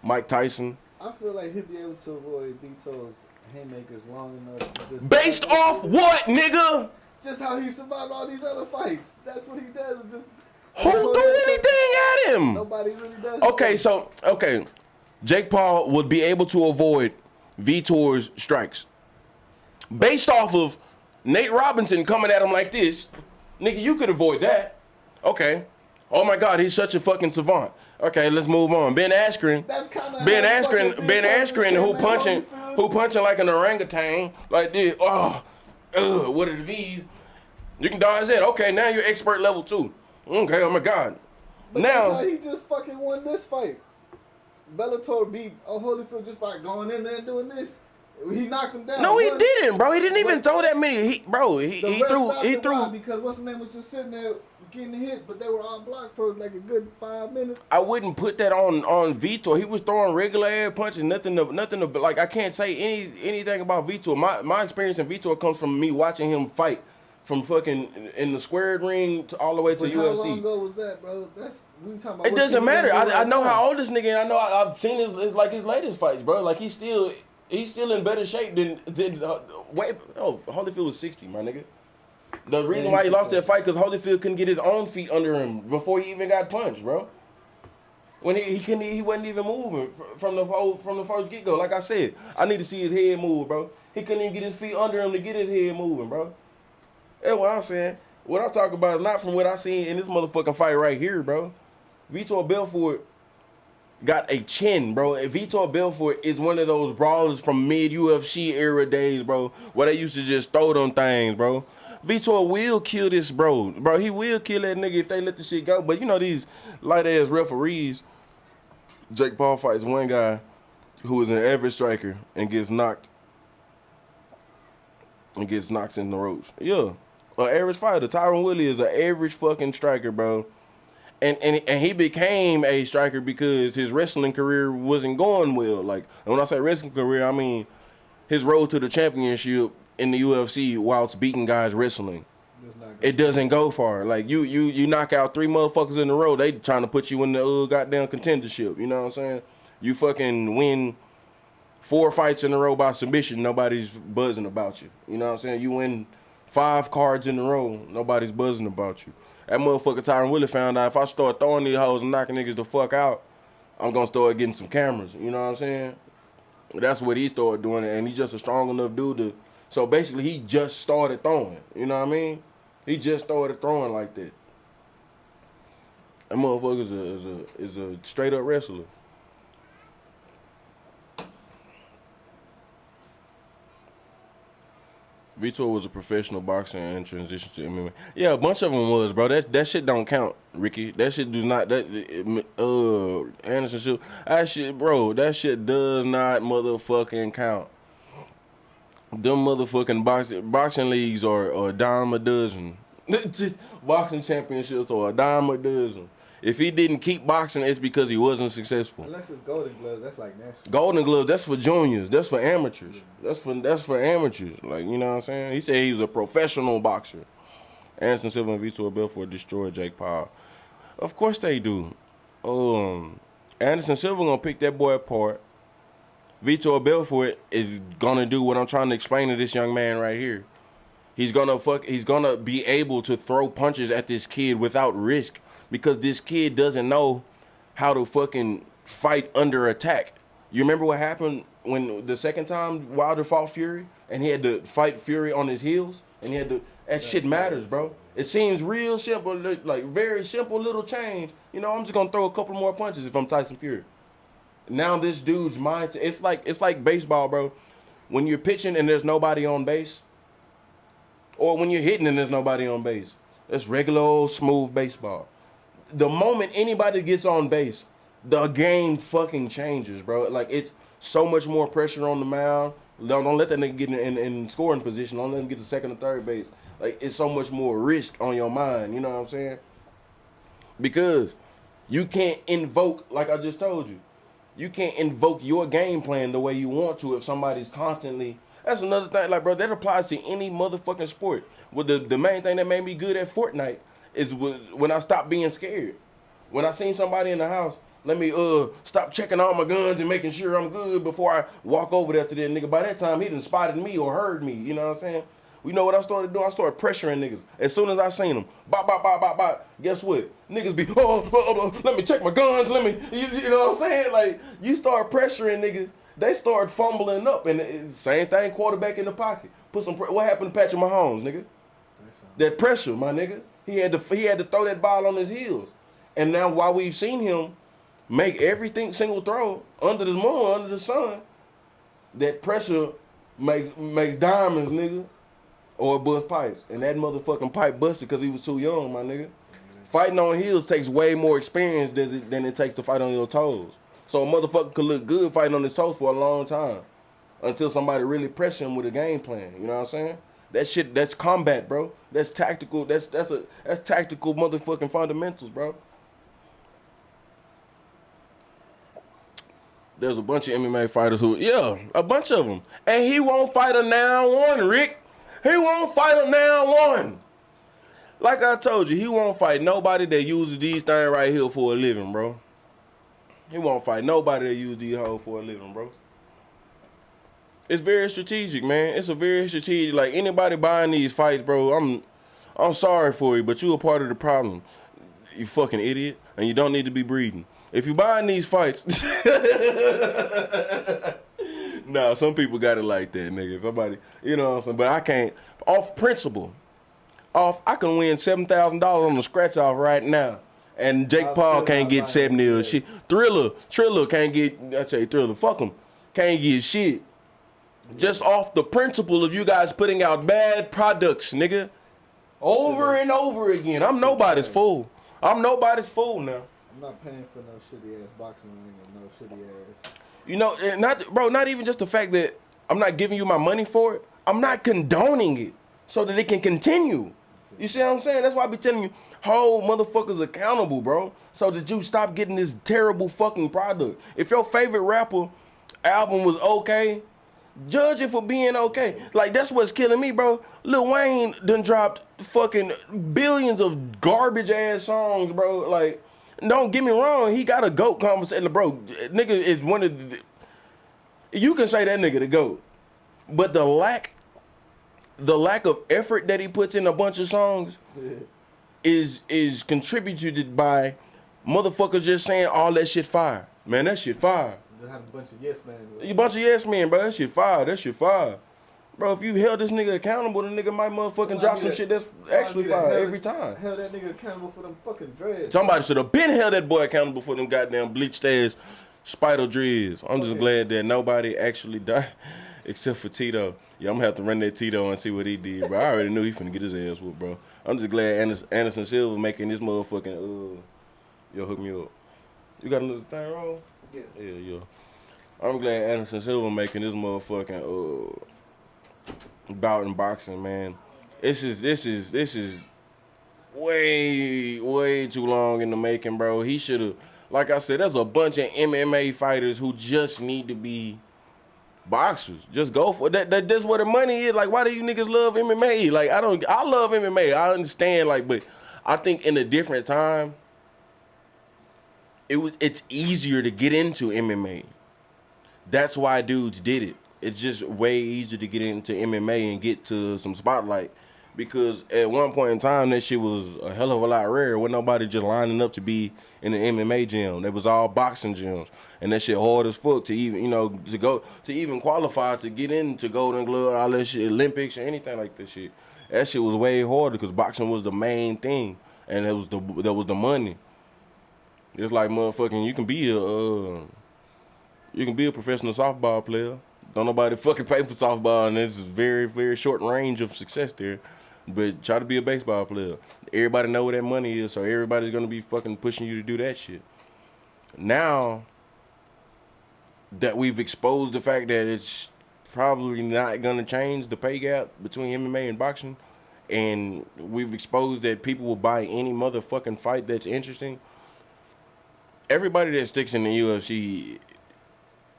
Mike Tyson. I feel like he'll be able to avoid Vitor's haymakers long enough to just... Based off what, nigga? Just how he survived all these other fights. That's what he does. Just Who threw anything at him? Nobody really does. Okay. Jake Paul would be able to avoid Vitor's strikes. Based off of Nate Robinson coming at him like this, nigga, you could avoid that. Okay. Oh my God, he's such a fucking savant. Okay, let's move on. Ben Askren, who punching like an orangutan, like this. What are the V's? You can dodge that. Okay, now you're expert level 2. Okay, oh my God. But now that's how he just fucking won this fight. Bellator beat Holyfield just by going in there and doing this. He knocked him down. No, he didn't, bro. He didn't even throw that many. He threw. Because what's the name was just sitting there getting hit, but they were on block for like a good 5 minutes. I wouldn't put that on Vitor. He was throwing regular ass punches. Nothing to like. I can't say anything about Vitor. My experience in Vitor comes from me watching him fight from fucking in the squared ring all the way to UFC. How long ago was that, bro? We talking about. It doesn't matter. I know how old this nigga is. I know I've seen his latest fights, bro. Like he's still in better shape than Holyfield was 60, my nigga. The reason why he lost that fight because Holyfield couldn't get his own feet under him before he even got punched, bro. When he wasn't even moving from the first get go. Like I said, I need to see his head move, bro. He couldn't even get his feet under him to get his head moving, bro. That's what I'm saying. What I'm talking about is not from what I seen in this motherfucking fight right here, bro. Vitor Belfort got a chin, bro. Vitor Belfort is one of those brawlers from mid-UFC era days, bro, where they used to just throw them things, bro. Vitor will kill this bro. Bro, he will kill that nigga if they let the shit go. But you know these light-ass referees. Jake Paul fights one guy who is an average striker and gets knocked in the ropes. Yeah. An average fighter. Tyron Woodley is an average fucking striker, bro. And he became a striker because his wrestling career wasn't going well. Like, and when I say wrestling career, I mean his road to the championship in the UFC whilst beating guys wrestling. It doesn't go far. Like, you knock out 3 motherfuckers in a row, they trying to put you in the goddamn contendership. You know what I'm saying? You fucking win 4 fights in a row by submission, nobody's buzzing about you. You know what I'm saying? You win 5 cards in a row, nobody's buzzing about you. That motherfucker Tyron Woodley found out if I start throwing these hoes and knocking niggas the fuck out, I'm gonna start getting some cameras. You know what I'm saying? That's what he started doing, and he's just a strong enough dude to. So basically, he just started throwing. You know what I mean? He just started throwing like that. That motherfucker is a straight up wrestler. Vitor was a professional boxer and transitioned to MMA. Yeah, a bunch of them was, bro. That shit don't count, Ricky. That shit do not. Anderson Silva. That shit, bro. That shit does not motherfucking count. Them motherfucking boxing leagues are a dime a dozen. Boxing championships are a dime a dozen. If he didn't keep boxing, it's because he wasn't successful. Unless it's Golden Gloves, that's like national. Golden Gloves, that's for juniors. That's for amateurs. That's for amateurs. Like, you know what I'm saying? He said he was a professional boxer. Anderson Silva and Vitor Belfort destroyed Jake Paul. Of course they do. Anderson Silva gonna pick that boy apart. Vitor Belfort is gonna do what I'm trying to explain to this young man right here. He's gonna be able to throw punches at this kid without risk. Because this kid doesn't know how to fucking fight under attack. You remember what happened when the second time Wilder fought Fury and he had to fight Fury on his heels and he had to. That shit matters, bro. It seems real simple, like very simple little change. You know, I'm just gonna throw a couple more punches if I'm Tyson Fury. Now this dude's mindset. It's like baseball, bro. When you're pitching and there's nobody on base, or when you're hitting and there's nobody on base. That's regular old smooth baseball. The moment anybody gets on base, the game fucking changes, bro. Like, it's so much more pressure on the mound. Don't let that nigga get in scoring position. Don't let him get to second or third base. Like, it's so much more risk on your mind. You know what I'm saying? Because you can't invoke, like I just told you, you can't invoke your game plan the way you want to if somebody's constantly. That's another thing, like, bro, that applies to any motherfucking sport. Well, the main thing that made me good at Fortnite is when I stopped being scared. When I seen somebody in the house, let me stop checking all my guns and making sure I'm good before I walk over there to that nigga. By that time, he done spotted me or heard me. You know what I'm saying? You know what I started doing? I started pressuring niggas. As soon as I seen them, bop, bop, bop, bop, bop. Guess what? Niggas be, let me check my guns. Let me, you know what I'm saying? Like, you start pressuring niggas, they start fumbling up. And same thing, quarterback in the pocket. Put some. What happened to Patrick Mahomes, nigga? That pressure, my nigga. He had to throw that ball on his heels. And now while we've seen him make everything single throw under the moon, under the sun, that pressure makes diamonds, nigga, or bust pipes. And that motherfucking pipe busted because he was too young, my nigga. Fighting on heels takes way more experience than it takes to fight on your toes. So a motherfucker could look good fighting on his toes for a long time until somebody really pressure him with a game plan. You know what I'm saying? That shit, that's combat, bro. That's tactical. That's tactical motherfucking fundamentals, bro. There's a bunch of MMA fighters a bunch of them. And he won't fight a now one, Rick. He won't fight a now one. Like I told you, he won't fight nobody that uses these things right here for a living, bro. He won't fight nobody that uses these hoes for a living, bro. It's very strategic, man. It's a very strategic. Like, anybody buying these fights, bro, I'm sorry for you, but you a part of the problem. You fucking idiot, and you don't need to be breeding. If you buying these fights, nah, some people got it like that, nigga. Somebody, you know what I'm saying? But I can't. Off principle, I can win $7,000 on the scratch off right now, and Jake Paul can't get 70 or shit. Triller can't get. I say Thriller, fuck him, can't get shit. Just off the principle of you guys putting out bad products, nigga. Over and over again. I'm nobody's fool. I'm nobody's fool now. I'm not paying for no shitty ass boxing ring and no shitty ass. You know, not even just the fact that I'm not giving you my money for it. I'm not condoning it so that it can continue. You see what I'm saying? That's why I be telling you, hold motherfuckers accountable, bro, so that you stop getting this terrible fucking product. If your favorite rapper album was okay, judge it for being okay. Like, that's what's killing me, bro. Lil Wayne done dropped fucking billions of garbage ass songs, bro. Like, don't get me wrong, he got a GOAT conversation, bro. Nigga is one of the. You can say that nigga the GOAT, but the lack of effort that he puts in a bunch of songs is contributed by motherfuckers just saying all that shit fire. Man, that shit fire. They have a bunch of yes men. You bunch of yes men, bro. That shit fire. That shit fire. Bro, if you held this nigga accountable, the nigga might motherfucking drop some shit that's actually fire every time. Held that nigga accountable for them fucking dreads. Somebody should have been held that boy accountable for them goddamn bleached ass spider dreads. I'm just glad that nobody actually died. Except for Tito. Yeah, I'm gonna have to run that Tito and see what he did, bro. I already knew he finna get his ass whooped, bro. I'm just glad Anderson Silva making this motherfucking yo, hook me up. You got another thing wrong? Yeah. I'm glad Anderson Silva making this motherfucking bout in boxing, man. This is way too long in the making, bro. He should have, like I said, there's a bunch of MMA fighters who just need to be boxers. Just go for it. That's where the money is. Like, why do you niggas love MMA? Like, I love MMA. I understand, like, but I think in a different time, it's easier to get into MMA. That's why dudes did it. It's just way easier to get into MMA and get to some spotlight. Because at one point in time, that shit was a hell of a lot rare. Wasn't nobody just lining up to be in an MMA gym. It was all boxing gyms. And that shit hard as fuck to even, to even qualify to get into Golden Glove, all that shit, Olympics or anything like that shit. That shit was way harder because boxing was the main thing. And that was the money. It's like motherfucking, you can be a professional softball player. Don't nobody fucking pay for softball, and there's very, very short range of success there. But try to be a baseball player. Everybody know where that money is, so everybody's gonna be fucking pushing you to do that shit. Now that we've exposed the fact that it's probably not gonna change the pay gap between MMA and boxing, and we've exposed that people will buy any motherfucking fight that's interesting, everybody that sticks in the UFC,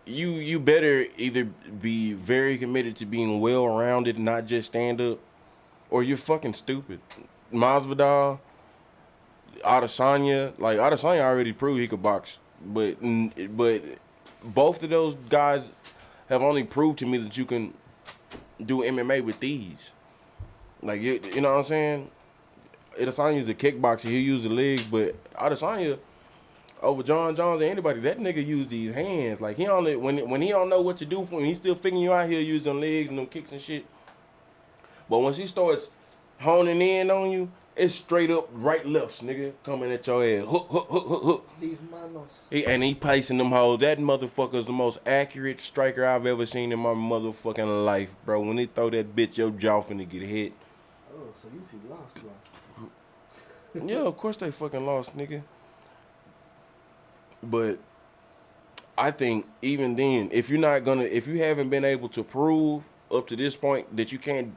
you better either be very committed to being well-rounded, not just stand-up, or you're fucking stupid. Masvidal, Adesanya, Adesanya already proved he could box, but both of those guys have only proved to me that you can do MMA with these. Like, you know what I'm saying? Adesanya's a kickboxer, he'll use the legs, but Adesanya, over John Jones or anybody, that nigga use these hands. Like, he only when he don't know what to do, when he's still figuring you out, he'll use them legs and them kicks and shit. But once he starts honing in on you, it's straight up right lefts, nigga, coming at your ass. Hook, hook, hook, hook, hook. These manos. He placing them hoes. That motherfucker's the most accurate striker I've ever seen in my motherfucking life, bro. When he throw that bitch, your jaw finna get hit. Oh, so you two lost. Yeah, of course they fucking lost, nigga. But I think even then, if you haven't been able to prove up to this point that you can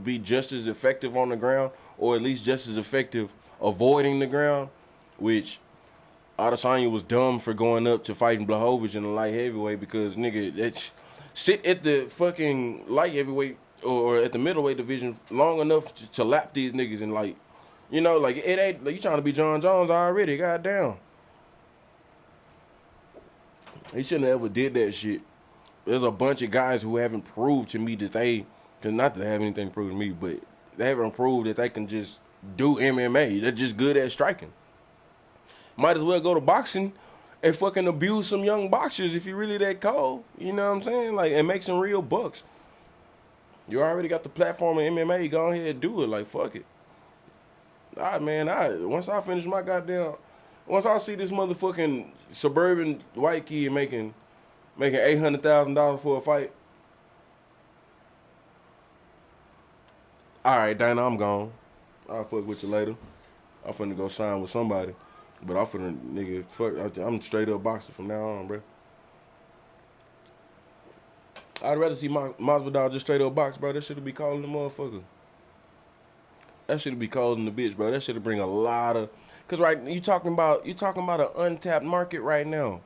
be just as effective on the ground, or at least just as effective avoiding the ground, which Adesanya was dumb for going up to fighting Blachowicz in the light heavyweight, because nigga, sit at the fucking light heavyweight or at the middleweight division long enough to lap these niggas, and it ain't like you trying to be John Jones already, goddamn. He shouldn't have ever did that shit. There's a bunch of guys who haven't proved to me that because not that they have anything to prove to me, but they haven't proved that they can just do MMA. They're just good at striking. Might as well go to boxing and fucking abuse some young boxers if you really that cold. You know what I'm saying? Like, and make some real bucks. You already got the platform in MMA. Go ahead and do it. Like, fuck it. All right, man. Once I finish my goddamn... Once I see this motherfucking suburban white kid making $800,000 for a fight, all right, Dana, I'm gone. I'll fuck with you later. I'm finna go sign with somebody, but I'm finna I'm straight up boxer from now on, bro. I'd rather see Masvidal just straight up box, bro. That shit'll be calling the motherfucker. That shit'll be calling the bitch, bro. That shit'll bring a lot of. Cause you talking about an untapped market right now.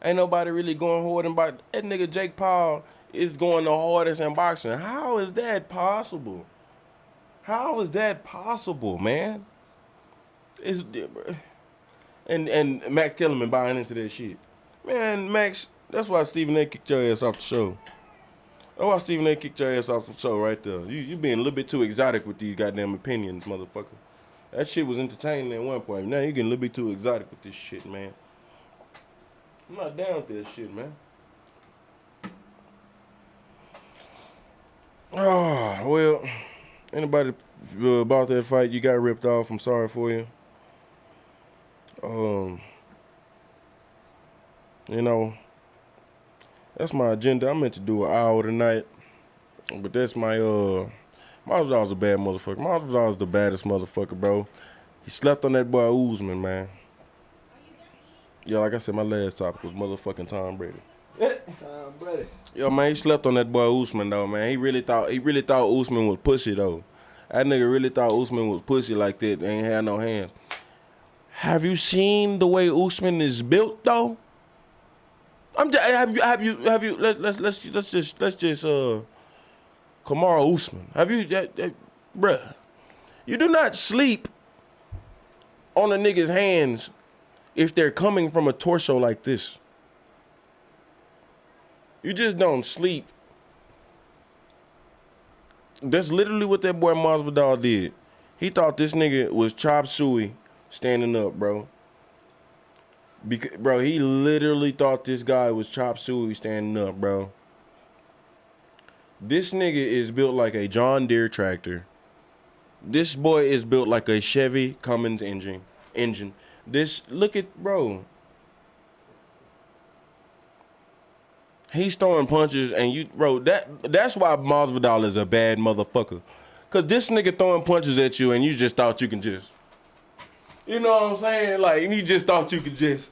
Ain't nobody really going hard and that nigga Jake Paul is going the hardest in boxing. How is that possible? How is that possible, man? And Max Kellerman buying into that shit. Man, Max, that's why Stephen A kicked your ass off the show. That's why Stephen A kicked your ass off the show right there. You being a little bit too exotic with these goddamn opinions, motherfucker. That shit was entertaining at one point. Now you getting a little bit too exotic with this shit, man. I'm not down with this shit, man. Oh, well, anybody about that fight, you got ripped off, I'm sorry for you. That's my agenda. I meant to do an hour tonight, but that's my Masvidal's a bad motherfucker. Masvidal's the baddest motherfucker, bro. He slept on that boy Usman, man. Yeah, like I said, my last topic was motherfucking Tom Brady. Tom Brady. Yo, man, he slept on that boy Usman though, man. He really thought Usman was pussy though. That nigga really thought Usman was pussy like that. They ain't had no hands. Have you seen the way Usman is built though? Have you let's just Kamaru Usman. Have you bruh? You do not sleep on a nigga's hands if they're coming from a torso like this. You just don't sleep. That's literally what that boy Masvidal did. He thought this nigga was chop suey standing up, bro. Bro, he literally thought this guy was chop suey standing up, bro. This nigga is built like a John Deere tractor. This boy is built like a Chevy Cummins engine. Look at, bro. He's throwing punches and that's why Masvidal is a bad motherfucker. Cause this nigga throwing punches at you and you just thought you can just, you know what I'm saying? Like, you just thought you could just,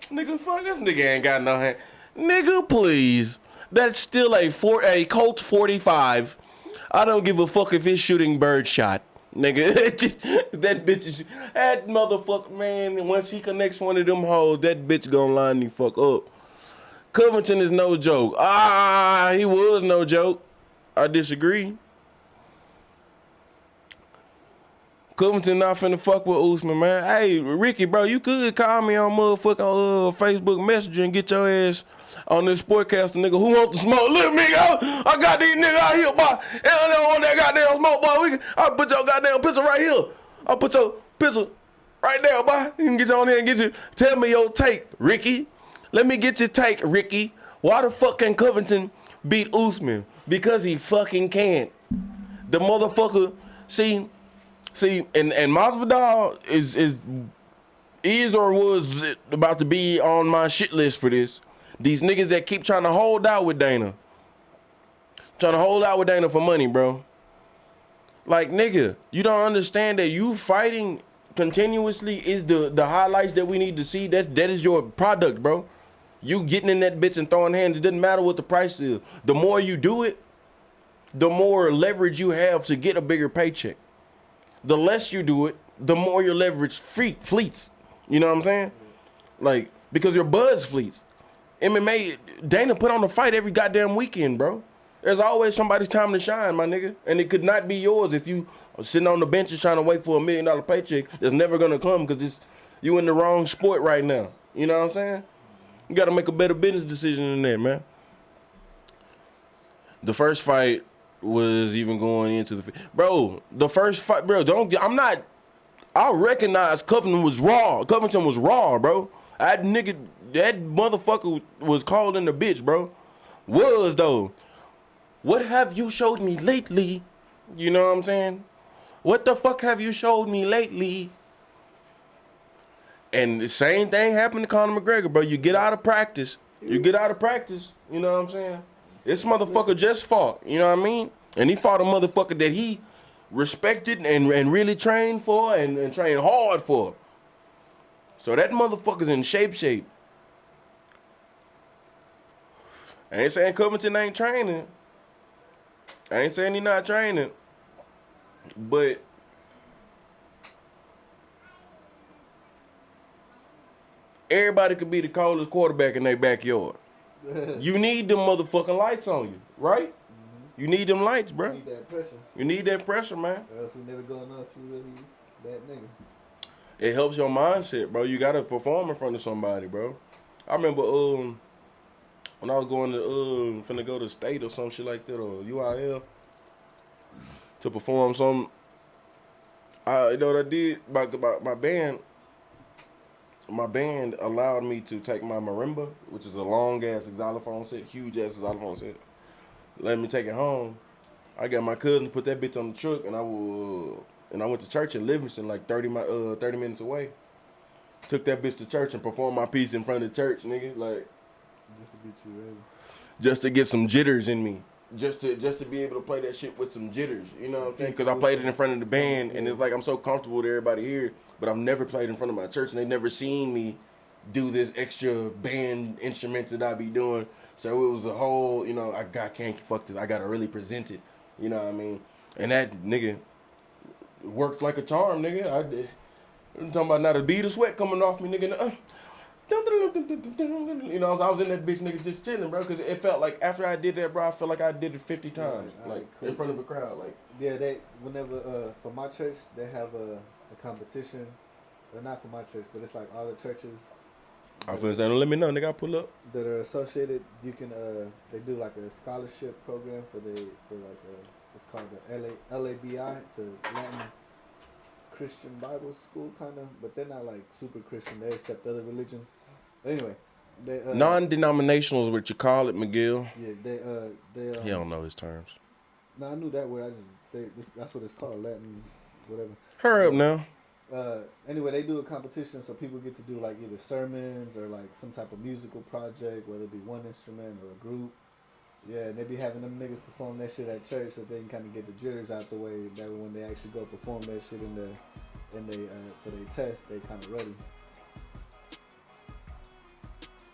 nigga, fuck, this nigga ain't got no hand. Nigga, please. That's still a Colt 45. I don't give a fuck if it's shooting bird shot. Nigga, that motherfucker, man, once he connects one of them hoes, that bitch gonna line the fuck up. Covington is no joke. He was no joke. I disagree. Covington not finna fuck with Usman, man. Hey, Ricky, bro, you could call me on motherfucking Facebook Messenger and get your ass on this sportcaster, nigga. Who want the smoke? Look, me, I got these niggas out here, boy. And I don't want that goddamn smoke, boy. I'll put your goddamn pistol right here. I'll put your pistol right there, boy. You can get on here and get you. Tell me your take, Ricky. Let me get your take, Ricky. Why the fuck can Covington beat Usman? Because he fucking can't. The motherfucker, see, and Masvidal is or was about to be on my shit list for this. These niggas that keep trying to hold out with Dana. Trying to hold out with Dana for money, bro. Like, nigga, you don't understand that you fighting continuously is the highlights that we need to see. That is your product, bro. You getting in that bitch and throwing hands, it doesn't matter what the price is. The more you do it, the more leverage you have to get a bigger paycheck. The less you do it, the more your leverage fleets. You know what I'm saying? Like, because your buzz fleets. MMA, Dana put on a fight every goddamn weekend, bro. There's always somebody's time to shine, my nigga. And it could not be yours if you are sitting on the benches trying to wait for $1 million paycheck that's never gonna come because you in the wrong sport right now. You know what I'm saying? You gotta make a better business decision than that, man. The first fight was even going into the first fight, bro. I recognize Covington was raw, bro. That motherfucker was called in the bitch, bro. Was though. What have you showed me lately? You know what I'm saying? What the fuck have you showed me lately? And the same thing happened to Conor McGregor, bro. You get out of practice. You know what I'm saying? This motherfucker just fought, you know what I mean? And he fought a motherfucker that he respected and really trained for and trained hard for. So that motherfucker's in shape. I ain't saying Covington ain't training. I ain't saying he not training. But everybody could be the coldest quarterback in their backyard. You need them motherfucking lights on you, right? Mm-hmm. You need them lights, bro. You need that pressure. You need that pressure, man. Or else we never go enough. You really bad nigga. It helps your mindset, bro. You gotta perform in front of somebody, bro. I remember when I was going to finna go to state or some shit like that or UIL to perform some. You know what I did? My band. My band allowed me to take my marimba, which is a long ass xylophone set, huge ass xylophone set. Let me take it home. I got my cousin to put that bitch on the truck, and I went to church in Livingston, like 30 minutes away. Took that bitch to church and performed my piece in front of the church, nigga. Like, just to get you ready. just to get some jitters in me. Just to be able to play that shit with some jitters, you know what I'm saying? Because I played it in front of the band, and it's like I'm so comfortable with everybody here, but I've never played in front of my church, and they never seen me do this extra band instruments that I be doing. So it was a whole, you know, I can't fuck this. I gotta really present it, you know what I mean? And that nigga worked like a charm, nigga. I'm talking about not a bead of sweat coming off me, nigga. You know, I was in that bitch, nigga, just chilling, bro, because it felt like after I did that, bro, I felt like I did it 50 times, like in front of a crowd, like. Yeah, they whenever for my church they have a competition, or not for my church, but it's like all the churches. I was saying, let me know, nigga, I pull up. That are associated, you can they do like a scholarship program for it's called the LABI, it's a Latin Christian Bible school kind of, but they're not like super Christian. They accept other religions. But anyway, they non-denominational is what you call it, McGill. Yeah, they he don't know his terms. No, I knew that word. That's what it's called, Latin, whatever. Hurry up now. Anyway, they do a competition, so people get to do like either sermons or like some type of musical project, whether it be one instrument or a group. Yeah, and they be having them niggas perform that shit at church so they can kind of get the jitters out the way. That way when they actually go perform that shit for their test, they kind of ready.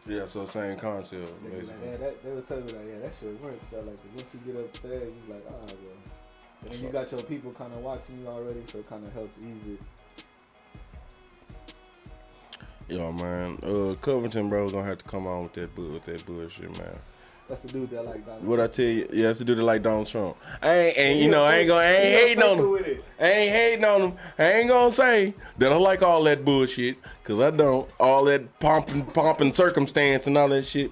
Yeah, so same concept. They, like, they would tell me like, yeah, that shit works. That like, 'cause once you get up there, you like, ah, well. And then you got your people kind of watching you already, so it kind of helps ease it. Yo, man, Covington, bro, gonna have to come on with that bullshit, man. That's the dude that like Donald What Trump. I tell you, yeah, that's the dude that like Donald Trump. I ain't hating on him. I ain't hating on him. I ain't gonna say that I like all that bullshit, cause I don't. All that pomp and circumstance and all that shit.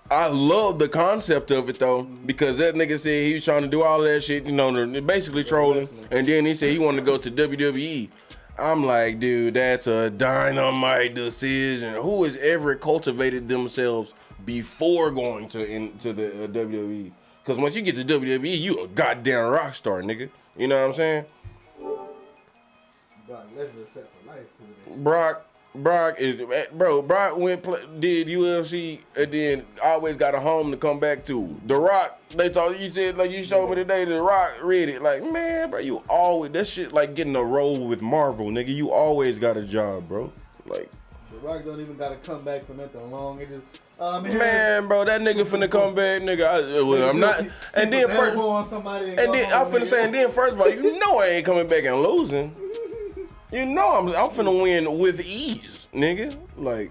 I love the concept of it though, because that nigga said he was trying to do all of that shit, you know, basically trolling, and then he said he wanted to go to WWE. I'm like, dude, that's a dynamite decision. Who has ever cultivated themselves before going to the WWE? Because once you get to WWE, you a goddamn rock star, nigga. You know what I'm saying? Brock Lesnar set for life. Brock did UFC and then always got a home to come back to. The Rock, you said, like you showed me today, The Rock read it. Like, man, bro, you always, that shit like getting a role with Marvel, nigga. You always got a job, bro. Like, The Rock don't even gotta come back for nothing long. It just, man, bro, that nigga finna come back, nigga. I'm not. And then first, first of all, you know I ain't coming back and losing. You know I'm finna win with ease, nigga. Like,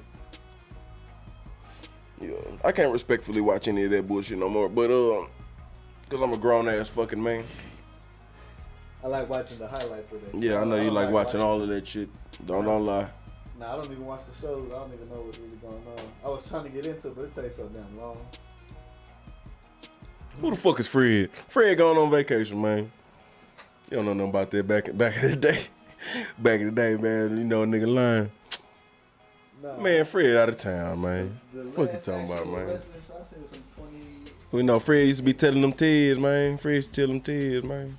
yeah, I can't respectfully watch any of that bullshit no more. But cause I'm a grown ass fucking man. I like watching the highlights of that. Yeah, I know you like watching all of that shit. Don't lie. Nah, I don't even watch the shows. I don't even know what's really going on. I was trying to get into it, but it takes so damn long. Who the fuck is Fred? Fred going on vacation, man. You don't know nothing about that back in the day. Back in the day, man, you know a nigga lying. Nah, man, Fred out of town, man. What you talking about, man? We know Fred used to be telling them tears, man. Fred used to tell them tears, man.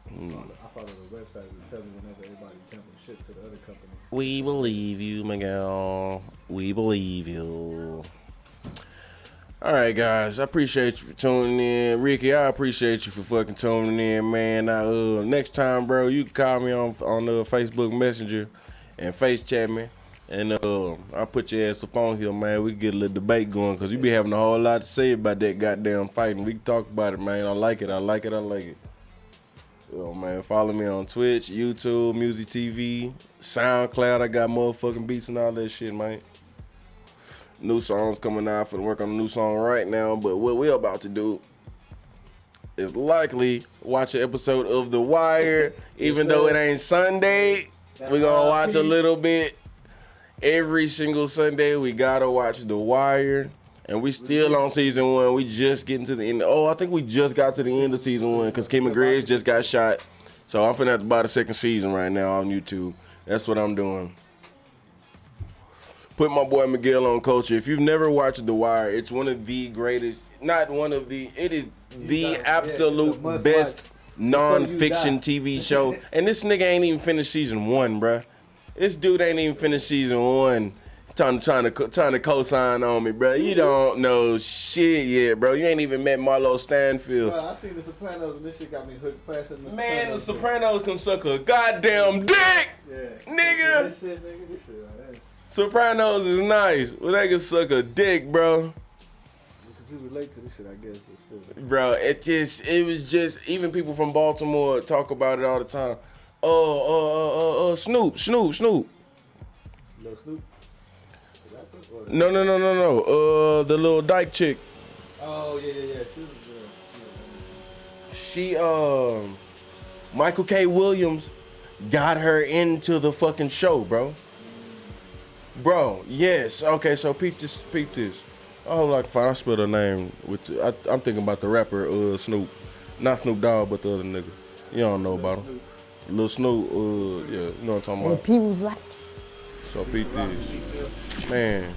I follow the website that tells me whenever everybody jumping shit to the other company. We believe you, Miguel. We believe you. All right, guys. I appreciate you for tuning in. Ricky, I appreciate you for fucking tuning in, man. Now, next time, bro, you can call me on Facebook Messenger and face chat me. And I'll put your ass up on here, man. We can get a little debate going because you be having a whole lot to say about that goddamn fighting. We can talk about it, man. I like it. Yo, man, follow me on Twitch, YouTube, MuZi TV, SoundCloud. I got motherfucking beats and all that shit, man. New songs coming out. For the work on a new song right now. But what we're about to do is likely watch an episode of The Wire. Even though it ain't Sunday, we're gonna watch a little bit. Every single Sunday, we gotta watch The Wire. And we still on season 1. We just getting to the end. I think we just got to the end of season 1 because Kim and Griggs just got shot. So I'm finna have to buy the second season right now on YouTube. That's what I'm doing. Put my boy Miguel on culture. If you've never watched The Wire, it's one of the greatest, it is the absolute best non-fiction TV show. And this nigga ain't even finished season 1, bruh. This dude ain't even finished season 1. trying to co-sign on me, bro. You don't know shit yet, bro. You ain't even met Marlo Stanfield. Bro, I seen The Sopranos and this shit got me hooked fast in The Man, The Sopranos. Sopranos can suck a goddamn dick, Yeah. nigga. This shit, nigga. This shit right there. Sopranos is nice. Well, they can suck a dick, bro. Because we relate to this shit, I guess, but still. Bro, it was just, even people from Baltimore talk about it all the time. Snoop. Lil Snoop? The rapper? Or- No. The little dyke chick. Oh, yeah. She was good. She, Michael K. Williams got her into the fucking show, bro. Bro, yes. Okay, so peep this. Oh, like fine. I spelled her name. I'm thinking about the rapper, Snoop. Not Snoop Dogg, but the other nigga. You don't know about him. Lil Snoop, yeah, you know what I'm talking And about. people's like, So peep this. Man.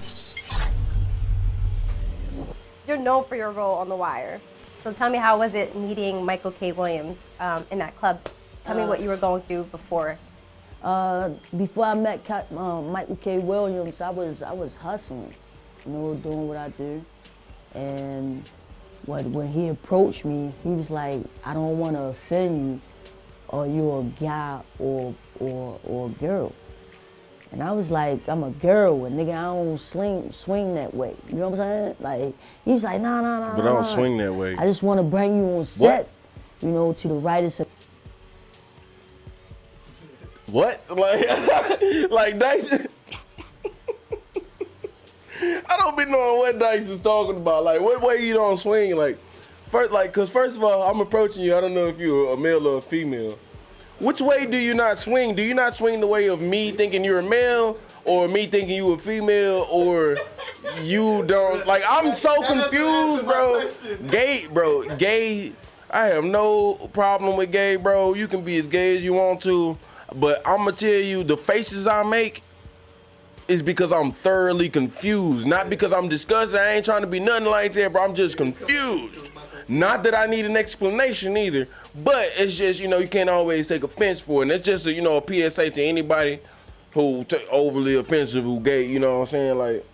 You're known for your role on The Wire. So tell me, how was it meeting Michael K. Williams in that club? Tell me what you were going through before. before I met Michael K. Williams, I was hustling, doing what I do. And when he approached me, he was like, I don't want to offend you, or you're a guy or a girl. And I was like, I'm a girl, and nigga, I don't swing that way. You know what I'm saying? Like, he was like, nah. But I don't swing that way. I just want to bring you on set, to the writers. What? Like Dice? I don't be knowing what Dice is talking about. Like, what way you don't swing? Cause first of all, I'm approaching you. I don't know if you're a male or a female. Which way do you not swing? Do you not swing the way of me thinking you're a male, or me thinking you a female, or you don't? Like, I'm so confused, bro. Gay. I have no problem with gay, bro. You can be as gay as you want to, but I'm gonna tell you, the faces I make is because I'm thoroughly confused, not because I'm disgusted. I ain't trying to be nothing like that, bro. I'm just confused. Not that I need an explanation either, but it's just, you can't always take offense for it. And it's just a PSA to anybody who overly offensive, who gay, you know what I'm saying? Like,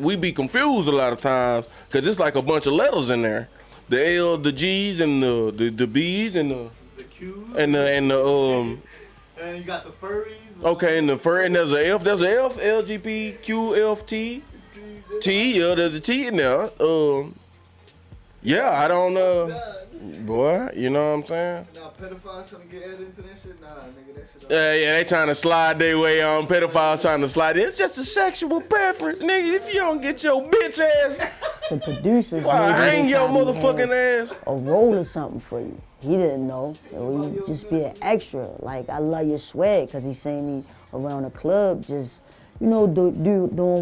we be confused a lot of times because it's like a bunch of letters in there. The L, the G's, and the B's, and The Q's. and the And you got the furries. okay, and there's a F, LGBTQ, T, yeah, there's a T in there. Yeah, I don't boy, you know what I'm saying? Now pedophiles trying to get added into that shit? Nah, nigga, that shit. Yeah, they trying to slide their way on. Pedophiles trying to slide. It's just a sexual preference, nigga. If you don't get your bitch ass, The producers why maybe hang they your thought he motherfucking had ass? a role or something for you. He didn't know. He just be an extra. Like, I love your swag, because he seen me around the club just, doing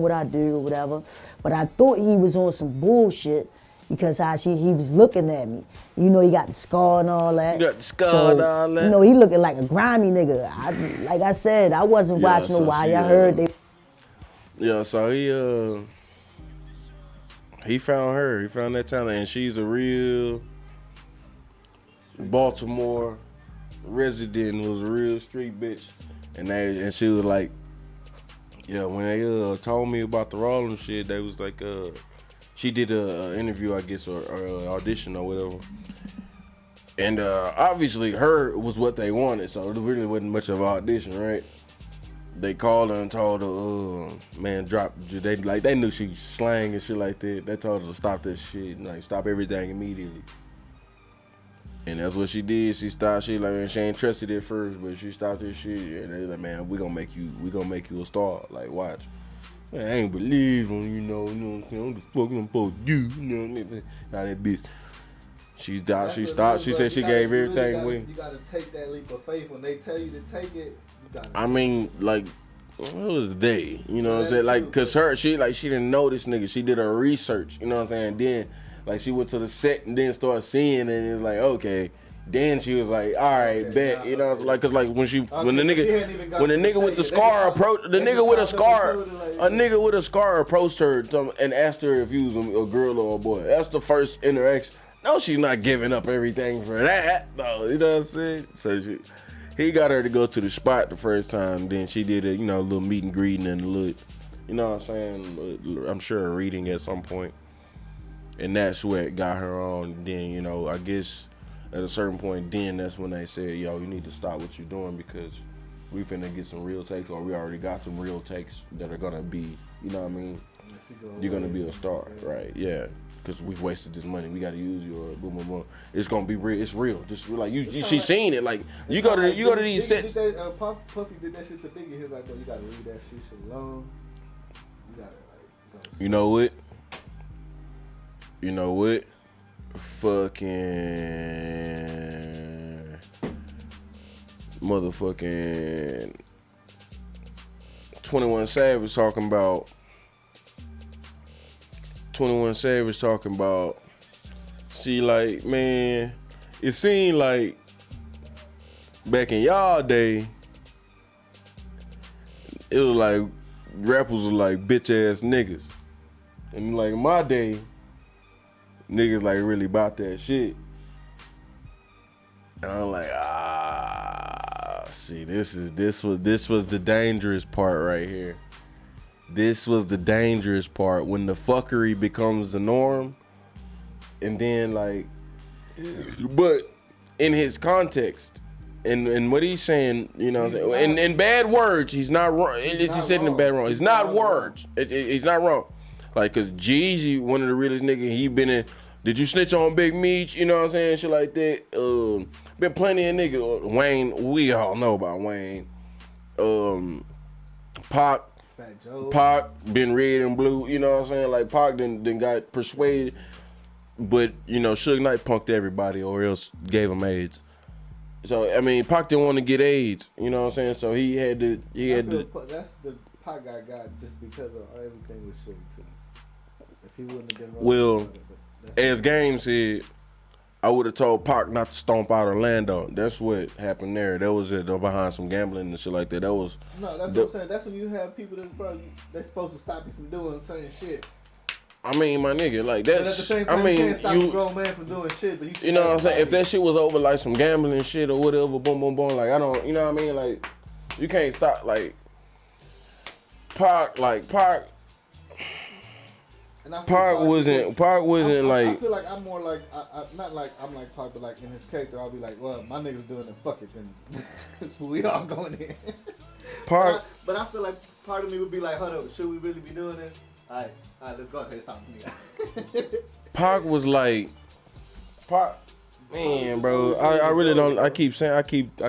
what I do or whatever. But I thought he was on some bullshit because he was looking at me. He got the scar and all that. You got the scar and all that. He looking like a grimy nigga. Like I said, I wasn't watching so no Wire. she, I heard they... Yeah, so he found her. He found that talent, and she's a real Baltimore resident, was a real street bitch. And she was like, yeah, when they told me about the Rollins shit, they was like, she did a interview, I guess, or audition or whatever. And obviously her was what they wanted, so it really wasn't much of an audition, right? They called her and told her, man, drop. They knew she was slang and shit like that. They told her to stop that shit, stop everything immediately. And that's what she did. She stopped. She she ain't trusted it first, but she stopped this shit. And they like, man, we gonna make you a star. Like, watch. Man, I ain't believe on you know what I'm saying. I'm just fucking supposed to do, Now that bitch. She stopped. She stopped. She said she gave everything away. You gotta take that leap of faith. When they tell you to take it, you gotta. I mean, like, what was they? You know what I'm saying? Like, cause she didn't know this nigga. She did her research. You know what I'm saying? Then, like, she went to the set and then started seeing it, and it's like, okay. Then she was like, all right, bet. You know, like, cause like when the nigga with the scar approached a nigga with a scar approached her and asked her if he was a girl or a boy. That's the first interaction. No, she's not giving up everything for that. No, you know what I'm saying? So he got her to go to the spot the first time. Then she did a little meet and greeting and a little, you know what I'm saying? I'm sure a reading at some point. And that's what got her on. Then, I guess at a certain point, then that's when they said, yo, you need to stop what you're doing because we finna get some real takes, or we already got some real takes that are gonna be, you know what I mean? You're gonna be a star, right? Yeah, because we've wasted this money. We gotta use you, or boom, boom, boom. It's gonna be real. It's real. Just like she seen it. Like you go to these sets. Puffy did that shit to Biggie. He's like, bro, you gotta leave that shit alone. You gotta go. You know what? You know what? Fucking motherfucking 21 Savage talking about. 21 Savage talking about. See, like, man, it seemed like back in y'all day, it was like rappers were like bitch ass niggas, and like in my day. Niggas like really about that shit. And I'm like, see, this was the dangerous part right here. This was the dangerous part when the fuckery becomes the norm. And then like, but in his context, and what he's saying, you know what I'm saying? In bad words, he's not wrong. It's just said in bad wrong. It's not words. He's not wrong. Like, cause Jeezy, one of the realest niggas, he been in. Did you snitch on Big Meech? You know what I'm saying? Shit like that. Been plenty of niggas. Wayne, we all know about Wayne. Pac. Fat Joe. Pac been red and blue. You know what I'm saying? Like Pac then got persuaded, but Suge Knight punked everybody or else gave him AIDS. So I mean, Pac didn't want to get AIDS. You know what I'm saying? So he had to. That's the Pac guy got just because of everything with Suge too. If he wouldn't have been well, as Game said, I would have told Pac not to stomp out Orlando. That's what happened there. That was it. Behind some gambling and shit like that. That was. No, that's what I'm saying. That's when you have people that's supposed to stop you from doing certain shit. I mean, my nigga, like that's. But at the same time, you can't stop a grown man from doing shit. But you know what I'm saying? If that shit was over like some gambling shit or whatever, boom, boom, boom. Like I don't, you know what I mean? Like you can't stop like Pac. Pac wasn't like. I feel like I'm more like not like I'm like Pac, but like in his character, I'll be like, well, my niggas doing it, fuck it, then we all going in. Pac, but I feel like part of me would be like, hold up, should we really be doing this? All right, let's go. Okay, stop me. Pac was like, man, bro. I really don't. I keep saying, I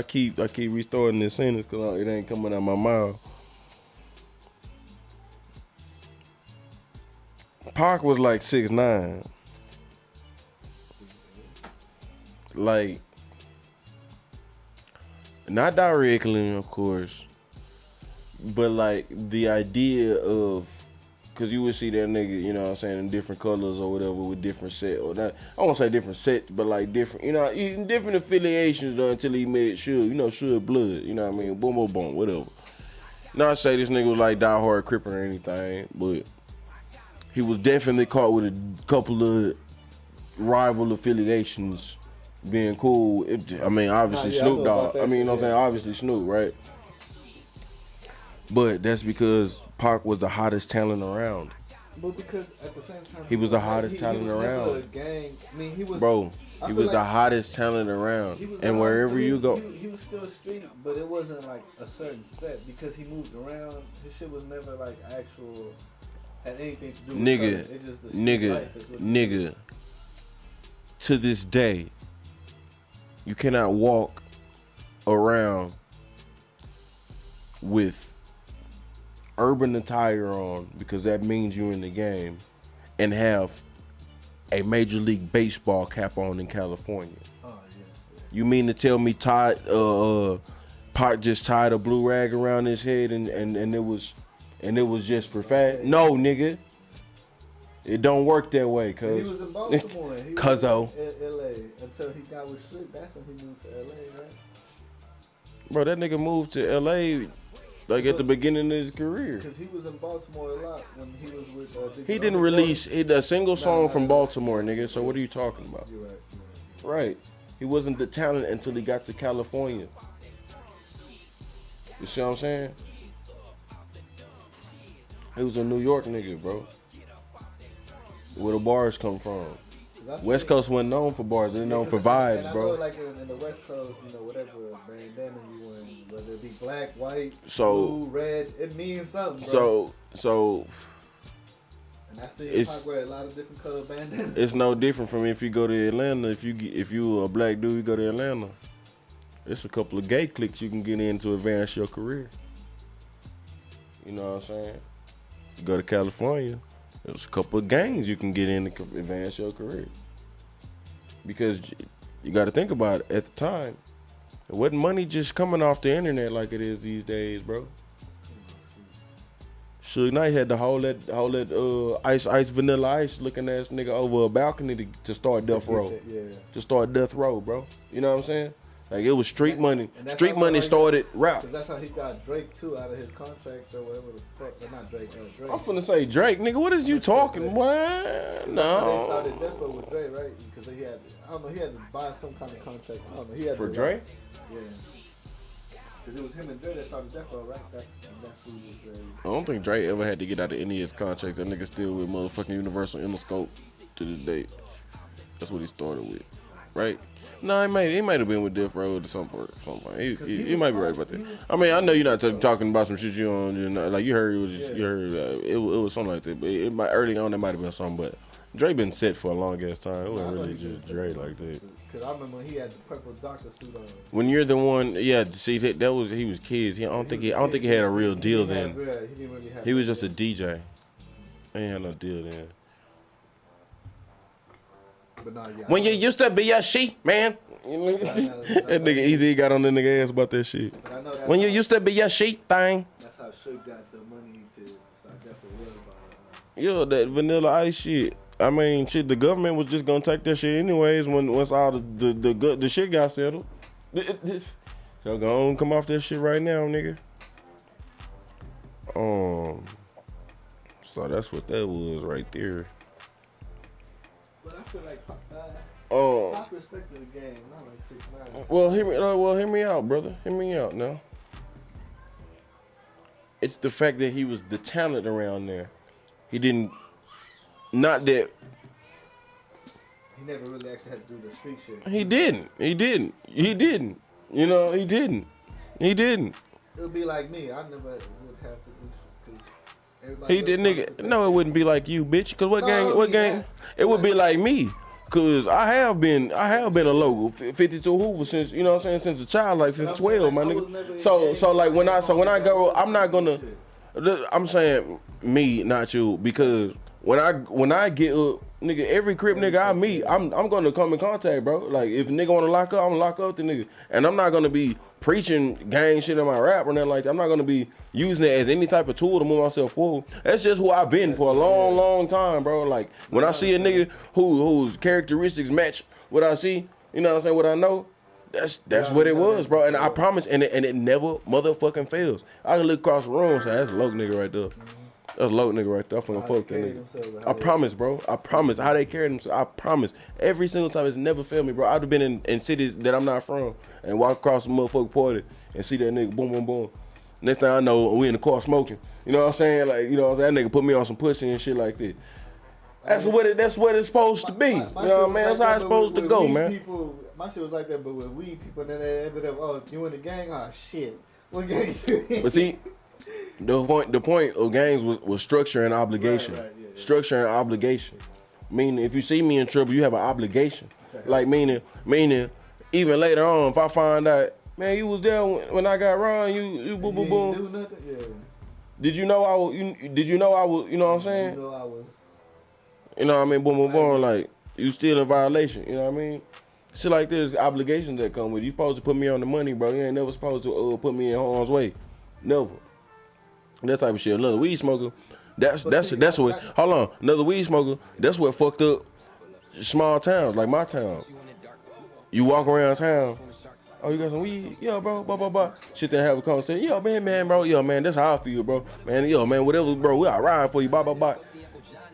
keep restoring this sentence because it ain't coming out my mouth. Pac was like 6'9". Like, not directly, of course, but like the idea of, cause you would see that nigga, you know what I'm saying, in different colors or whatever with different set or not. I won't say different sets, but like different, different affiliations though until he met Suge, Suge Blood, you know what I mean, boom, boom, boom, whatever. Not say this nigga was like die hard Cripper or anything, but he was definitely caught with a couple of rival affiliations being cool. I mean, obviously Snoop Dogg. I mean, you know what I'm saying? Obviously Snoop, right? But that's because Pac was the hottest talent around. But because at the same time, he was the hottest talent around. Never a gang. I mean, he was. Bro, he was the hottest talent around. And wherever you go. He was still street, but it wasn't like a certain set because he moved around. His shit was never like actual. Had anything to do with nigga, to this day, you cannot walk around with urban attire on because that means you're in the game and have a Major League Baseball cap on in California. Oh, yeah. You mean to tell me Pac just tied a blue rag around his head and it was just for fat? No, nigga. It don't work that way, cuz. He was in Baltimore. He was in L.A. until he got with Slick. That's when he moved to L.A., right? Bro, that nigga moved to L.A. like at the beginning of his career. Because he was in Baltimore a lot when he was with he didn't release a single song from Baltimore, nigga. So what are you talking about? You're right. Right. He wasn't the talent until he got to California. You see what I'm saying? He was a New York nigga, bro. Where the bars come from. West Coast wasn't known for bars. They're known for vibes, and I bro. know, like in the West Coast, you know, whatever bandana you wearing, whether it be black, white, So- blue, red, it means something, bro. So And I see it's- Pac wear a lot of different color bandanas. it's no different from if you go to Atlanta. If you a black dude, you go to Atlanta. It's a couple of gay cliques you can get in to advance your career. You know what I'm saying? You go to California, there's a couple of gangs you can get in to advance your career. Because you got to think about it, at the time, it wasn't money just coming off the internet like it is these days, bro. Suge Knight had to hold that ice vanilla ice looking ass nigga over a balcony to start Death Row. Yeah. To start Death Row, bro. You know what I'm saying? Like it was street money. And that's Street also money how he started rap. Cause that's how he got Drake too out of his contract or whatever the fuck. But not Drake, Drake. I'm finna say Drake, nigga. What is you talking? What? They No. started Death Row with Drake, right? Because he had, I don't know, he had to buy some kind of contract. I don't know. He had For to, Drake? Yeah. Because it was him and Drake that started Death Row, right? That's who was I don't think Drake ever had to get out of any of his contracts. That nigga still with motherfucking Universal Interscope to this day. That's what he started with, right? No, he might have been with Death Row or something. He might be right about that. I mean, I know you're not talking about some shit you on, you know, like you heard it was just, you heard it was something like that. But it might, early on, there might have been something. But Drake been set for a long ass time. It wasn't really just Drake like that. Because I remember when he had the purple doctor suit on. When you're the one, yeah, see that was he was kids. I don't think he had a real deal then. He didn't really have. He was just a DJ. He ain't had no deal then. But nah, yeah. When you used to be a she, man. That nigga Easy got on the nigga ass about that shit. But I know that's When you how- used to be a she thing. That's how Suge got the money to start Death Row. Yo, that Vanilla Ice shit. I mean, shit. The government was just gonna take that shit anyways. Once all the shit got settled. So go on, come off that shit right now, nigga. So that's what that was right there. But I feel like Pac respected the game, not like 6ix9ine. Well, hear me out, brother. Hear me out now. It's the fact that he was the talent around there. He didn't. Not that. He never really actually had to do the street shit. He didn't. You know, he didn't. It would be like me. I never would have to do shit. Everybody He did, else nigga. wanted to No, take it wouldn't be like you, bitch. Cause what No, gang? I What mean, gang? yeah. It would be like me. Cause I have been a local 52 Hoover since, you know what I'm saying, since a child, like since I'm 12, saying, my like, I was nigga. never in So gang. like when I go, I'm not Shit. gonna. I'm saying me, not you, because when I get up, nigga, every crib nigga I meet, I'm gonna come in contact, bro. Like if a nigga wanna lock up, I'm gonna lock up the nigga, and I'm not gonna be preaching gang shit in my rap or nothing like that. I'm not gonna be using it as any type of tool to move myself forward. That's just who I've been for a long time, bro. Like when I see a nigga whose characteristics match what I see, you know what I'm saying, what I know. That's what it was, bro. And I promise, and it never motherfucking fails. I can look across the room and say, that's a low nigga right there. That's a low nigga right there. I'm finna fuck that nigga. I promise, bro. I promise. How they carry themselves. I promise. Every single time, it's never failed me, bro. I've been in cities that I'm not from and walk across the motherfucking party and see that nigga, boom, boom, boom. Next thing I know, we in the car smoking. You know what I'm saying? Like, you know what I'm saying? That nigga put me on some pussy and shit like that. That's what it's supposed to be. You know what I mean? That's how it's supposed to go, man. People, my shit was like that, but with weed people, then they ended up, oh, you in the gang? Oh, shit. What gang you in? But see, the point of gangs was structure and obligation. Right, yeah. Structure and obligation. Meaning, if you see me in trouble, you have an obligation. Like, meaning, even later on, if I find out, man, you was there when I got Ron, you boom, boom, boom. Do nothing? Yeah. Did you know I was, you know what I'm saying? You know I was. You know what I mean? Boom, boom, boom. Like, you still in violation. You know what I mean? Shit like this, obligations that come with it. You supposed to put me on the money, bro. You ain't never supposed to put me in harm's way. Never. That type of shit. Another weed smoker. That's what. Hold on. Another weed smoker. That's what fucked up small towns like my town. You walk around town. Oh, you got some weed? Yeah, bro. Blah, blah, blah. Sit there and have a conversation. Yo, man, bro. Yo, man, that's how I feel, bro. Man, yo, man, whatever, bro. We all ride for you. Blah, blah, blah.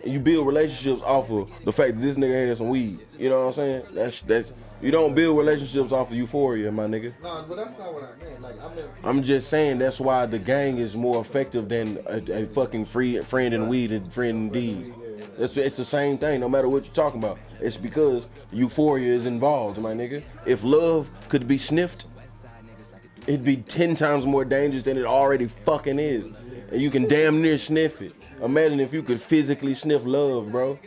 And you build relationships off of the fact that this nigga has some weed. You know what I'm saying? That's you don't build relationships off of euphoria, my nigga. No, but that's not what I meant. Like, I meant. I'm just saying that's why the gang is more effective than a fucking friend in weed and friend in deed. It's the same thing, no matter what you're talking about. It's because euphoria is involved, my nigga. If love could be sniffed, it'd be 10 times more dangerous than it already fucking is. And you can damn near sniff it. Imagine if you could physically sniff love, bro.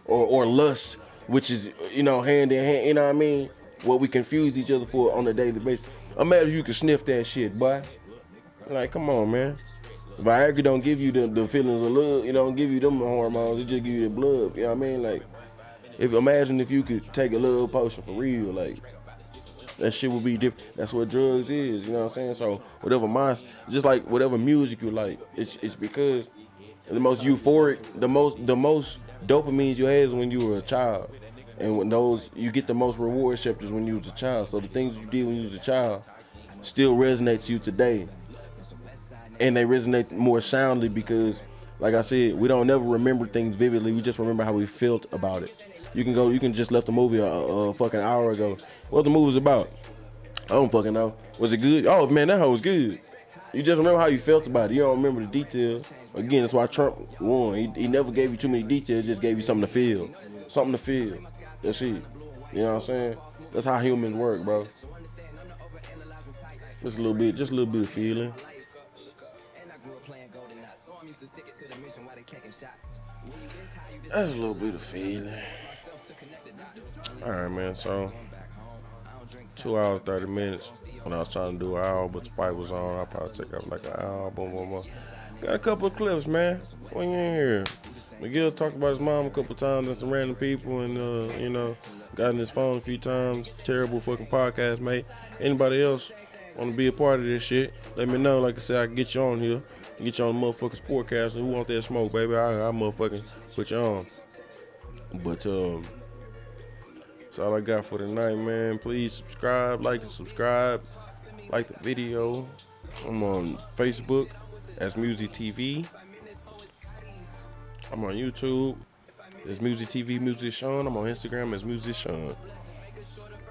Or lust, which is, you know, hand in hand, you know what I mean? What we confuse each other for on a daily basis. Imagine if you could sniff that shit, boy. Like, come on, man. Viagra don't give you the feelings of love, you know, don't give you them hormones, it just give you the blood, you know what I mean? Like, imagine if you could take a little potion for real, like, that shit would be different. That's what drugs is, you know what I'm saying? So, whatever just like whatever music you like, it's because the most euphoric, the most dopamines you had is when you were a child. And when you get the most reward receptors when you was a child. So the things you did when you was a child still resonates to you today. And they resonate more soundly because, like I said, we don't never remember things vividly. We just remember how we felt about it. You can just left the movie a fucking hour ago. What the movie was about? I don't fucking know. Was it good? Oh man, that hoe was good. You just remember how you felt about it. You don't remember the details. Again, that's why Trump won. He never gave you too many details, just gave you something to feel. Something to feel. That's it. You know what I'm saying? That's how humans work, bro. Just a little bit of feeling. That's a little bit of feeling. Alright, man, so 2 hours, 30 minutes. When I was trying to do an hour, but the fight was on, I'll probably take up like an hour, boom, boom, boom. Got a couple of clips, man. When you in here, Miguel talked about his mom a couple times and some random people, and you know, got in his phone a few times. Terrible fucking podcast, mate. Anybody else want to be a part of this shit? Let me know. Like I said, I can get you on here. Get you on the motherfucking Sportcast. Who want that smoke, baby? I motherfucking put you on. But that's all I got for tonight, man. Please subscribe, like and subscribe. Like the video. I'm on Facebook as MuZi TV. I'm on YouTube as MuZi TV Musician. I'm on Instagram as Musician.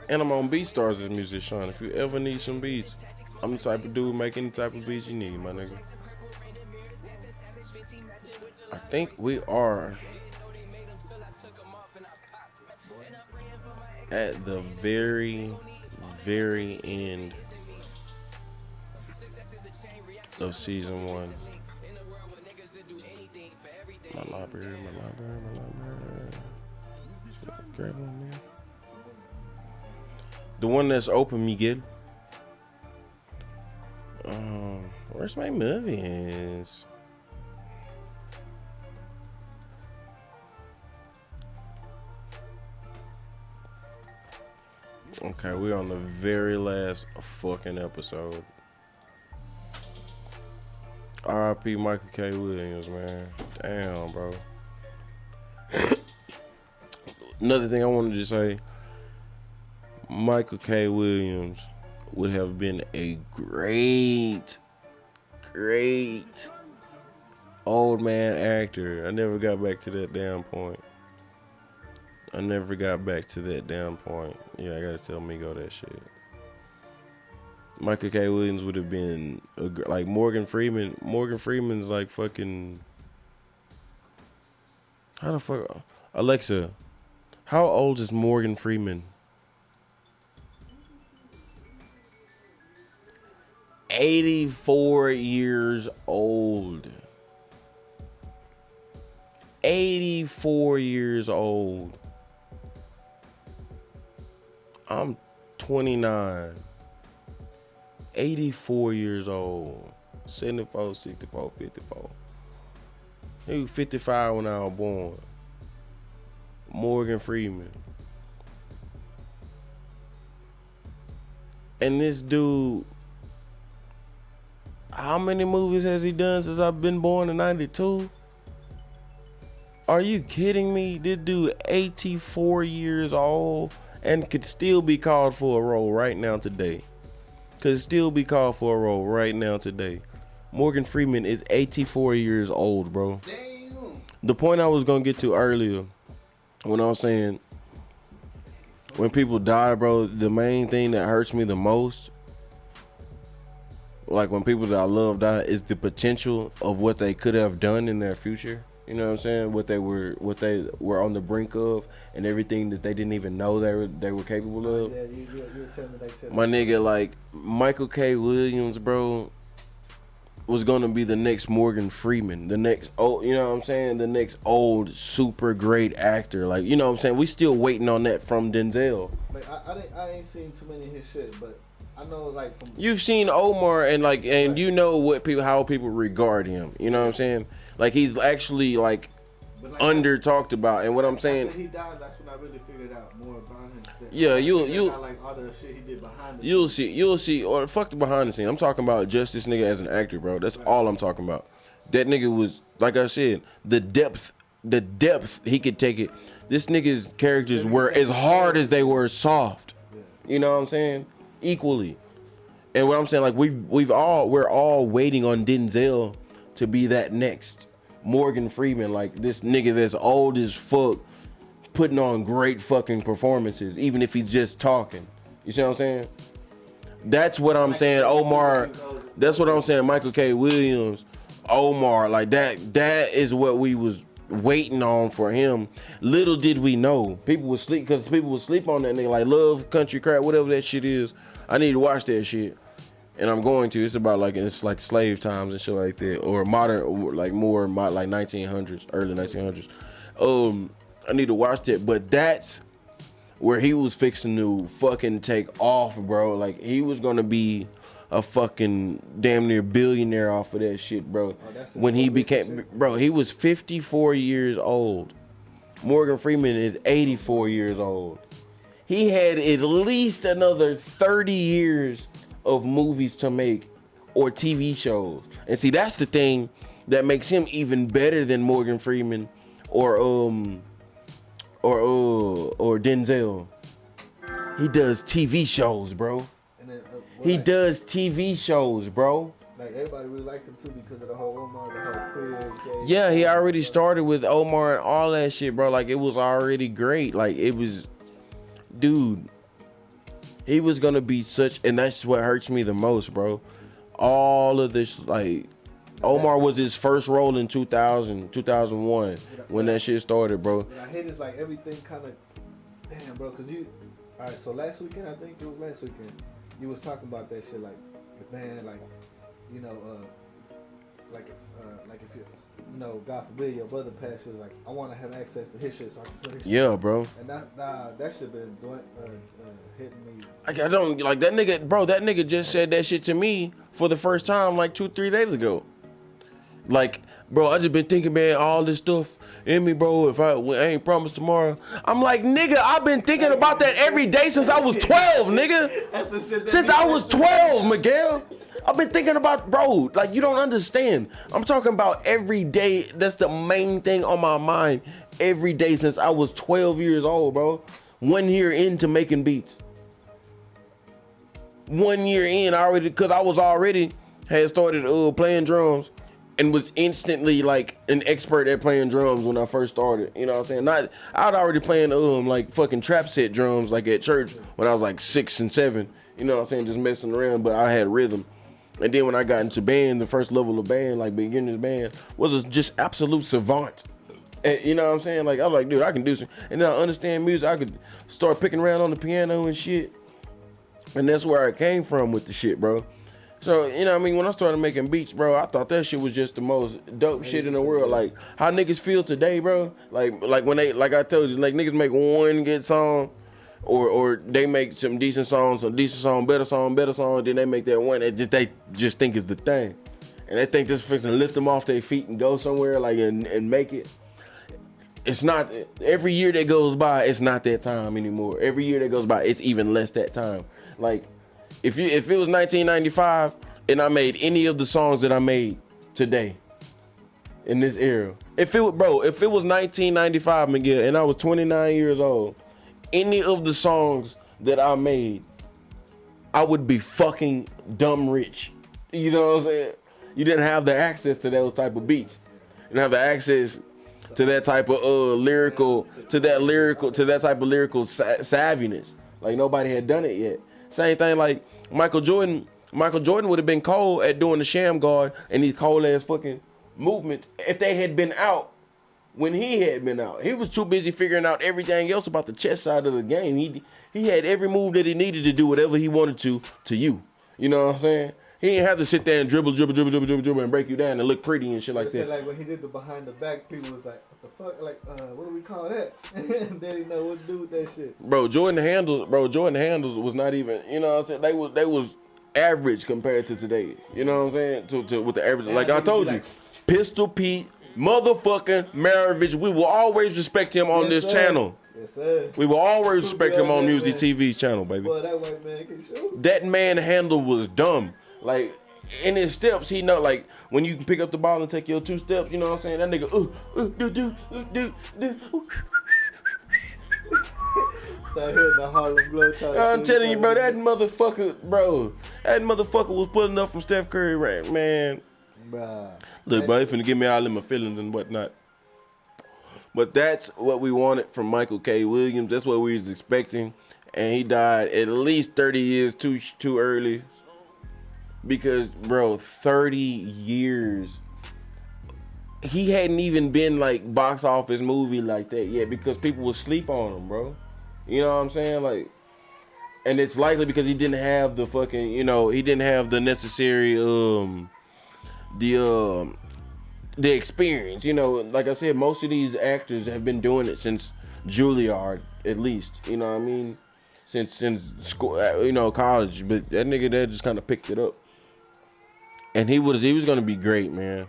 And I'm on BeatStars as Musician. If you ever need some beats, I'm the type of dude make any type of beats you need, my nigga. I think we are at the very, very end of season 1. My library. Grab one, man. The one that's open, Miguel. Where's my movies? Okay, we're on the very last fucking episode. R.I.P. Michael K. Williams, man. Damn, bro. Another thing I wanted to say, Michael K. Williams would have been a great old man actor. I never got back to that damn point. Yeah, I gotta tell Migo that shit. Michael K. Williams would have been like Morgan Freeman. Morgan Freeman's like fucking. How the fuck? Alexa, how old is Morgan Freeman? 84 years old. 84 years old. I'm 29. 84 years old. 74, 64, 54. He was 55 when I was born. Morgan Freeman. And this dude, how many movies has he done since I've been born in 92? Are you kidding me? This dude 84 years old and could still be called for a role right now today. Morgan Freeman is 84 years old, bro. Damn. the point I was gonna get to earlier, when I was saying, when people die, bro, the main thing that hurts me the most, like when people that I love die, is the potential of what they could have done in their future. You know what I'm saying? What they were on the brink of, and everything that they didn't even know they were capable of. Yeah, you were telling me that shit. My nigga, like Michael K. Williams, bro, was gonna be the next Morgan Freeman, the next old, you know what I'm saying, the next old super great actor. Like, you know what I'm saying, we still waiting on that from Denzel. Like I ain't seen too many of his shit, but I know like from You've seen Omar and like, and you know what people, how people regard him. You know what I'm saying? Like he's actually like under talked about, and what I'm saying. After he died, that's when I really figured out more about him. Yeah, you like all the shit he did behind the you'll see, or fuck the behind the scene. I'm talking about just this nigga as an actor, bro. That's all I'm talking about. That nigga was, like I said, the depth he could take it. This nigga's characters were as hard as they were soft. You know what I'm saying? Equally. And what I'm saying, like we're all waiting on Denzel to be that next Morgan Freeman, like this nigga that's old as fuck, putting on great fucking performances, even if he's just talking. You see what I'm saying? That's what I'm saying, Omar. That's what I'm saying, Michael K. Williams, Omar, like that is what we was waiting on for him. Little did we know. People would sleep on that nigga, like Love Country Crap, whatever that shit is. I need to watch that shit. And I'm going to. It's about like, it's like slave times and shit like that, or modern, or like more like 1900s, early 1900s. I need to watch that, but that's where he was fixing to fucking take off, bro. Like he was gonna be a fucking damn near billionaire off of that shit, bro. When he became, bro, he was 54 years old. Morgan Freeman is 84 years old. He had at least another 30 years of movies to make or TV shows. And see, that's the thing that makes him even better than Morgan Freeman or Denzel. He does TV shows, bro. And then, He does TV shows, bro. Like everybody really liked him too because of the whole Omar, the whole queer gay. Yeah, he already started with Omar and all that shit, bro. Like it was already great. Like it was, dude. He was gonna be such, and that's what hurts me the most, bro. All of this, like, Omar was his first role in 2001 when that shit started, bro. What I hate is like everything kind of, damn, bro. Cause all right. So last weekend, I think it was last weekend, you was talking about that shit, like, man, like, you know, like if you know, God forbid your brother passes, like, I want to have access to his shit so I can put his shit. Yeah, bro. And that shit been doing, hitting me. Like, I don't like that nigga, bro. That nigga just said that shit to me for the first time like 2-3 days ago. Like, bro, I just been thinking, man, all this stuff in me, bro. If I ain't promised tomorrow, I'm like, nigga, I've been thinking about that every day since I was 12, nigga. Since I was 12, Miguel. I've been thinking about, bro, like, you don't understand. I'm talking about every day. That's the main thing on my mind every day since I was 12 years old, bro. 1 year into making beats. 1 year in already, because I was already, had started playing drums and was instantly like an expert at playing drums when I first started. You know what I'm saying? I was already playing like fucking trap set drums like at church when I was like 6 and 7. You know what I'm saying? Just messing around, but I had rhythm. And then when I got into band, the first level of band, like beginner's band, was just absolute savant. And, you know what I'm saying? Like, I was like, dude, I can do some. And then I understand music. I could start picking around on the piano and shit. And that's where I came from with the shit, bro. So, you know what I mean? When I started making beats, bro, I thought that shit was just the most dope shit in the world. Like, how niggas feel today, bro. Like when they, like I told you, like niggas make one good song, or they make some decent songs, better song, then they make that one that they just think is the thing. And they think this fixing to lift them off their feet and go somewhere, like, and make it. It's not, every year that goes by, it's not that time anymore. Every year that goes by, it's even less that time. Like, if it was 1995 and I made any of the songs that I made today in this era, if it was 1995, Miguel, and I was 29 years old, any of the songs that I made, I would be fucking dumb rich. You know what I'm saying? You didn't have the access to those type of beats. You didn't have the access to that type of lyrical, to that type of lyrical savviness. Like nobody had done it yet. Same thing like Michael Jordan. Michael Jordan would have been cold at doing the sham guard and these cold ass fucking movements if they had been out when he had been out. He was too busy figuring out everything else about the chess side of the game. He had every move that he needed to do whatever he wanted to you. You know what I'm saying? He didn't have to sit there and dribble and break you down and look pretty and shit like that. Like when he did the behind the back, people was like, what the fuck? Like, what do we call that? And they didn't know what to do with that shit. Bro, Jordan handles was not even, you know what I'm saying? They was average compared to today. You know what I'm saying? To with the average. Like I told you, Pistol Pete, motherfucking Maravich, we will always respect him on this channel. Yes, sir. We will always respect him on MuZi TV's channel, baby. Boy, that white man can shoot. That man handle was dumb. Like, in his steps, he know, like, when you can pick up the ball and take your 2 steps, you know what I'm saying? That nigga, do. Start hearing the Harlem Globetrotter. I'm telling you, bro, that motherfucker was pulling up from Steph Curry, right, man. Bruh. Look, bro, he finna give me all in my feelings and whatnot. But that's what we wanted from Michael K. Williams. That's what we was expecting. And he died at least 30 years too early. Because, bro, 30 years. He hadn't even been, like, box office movie like that yet because people would sleep on him, bro. You know what I'm saying? Like, and it's likely because he didn't have the fucking, you know, he didn't have the necessary, the experience. You know, like I said, most of these actors have been doing it since Juilliard, at least. You know what I mean? Since school, you know, college. But that nigga there just kind of picked it up. And he was gonna be great, man.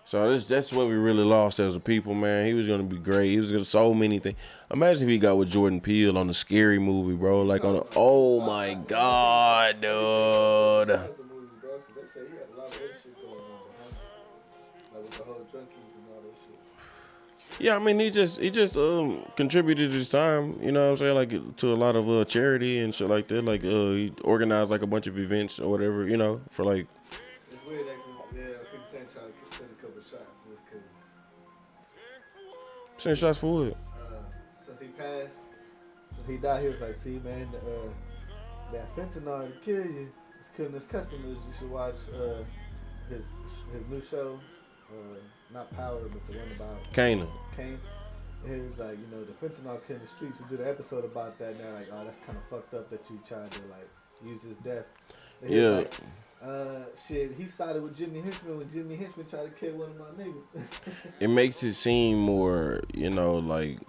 So that's what we really lost as a people, man. He was gonna be great. He was gonna so many things. Imagine if he got with Jordan Peele on the Scary Movie, bro. Like on oh my god, dude. Yeah, I mean he just contributed his time, you know what I'm saying, like to a lot of charity and shit like that. Like he organized like a bunch of events or whatever, you know, for like. It's weird that 50 Cent tried to send a couple shots just because. Send shots for what? Since he passed, since he died, he was like, see man, that fentanyl to kill you, it's killing his customers. You should watch his new show. Not Power, but the one about Kane. It was like, you know, the fentanyl killing the streets. We did an episode about that, and they're like, oh, that's kind of fucked up that you tried to like use his death. And yeah. Like, shit, he sided with Jimmy Henchman when Jimmy Henchman tried to kill one of my niggas. It makes it seem more, you know, like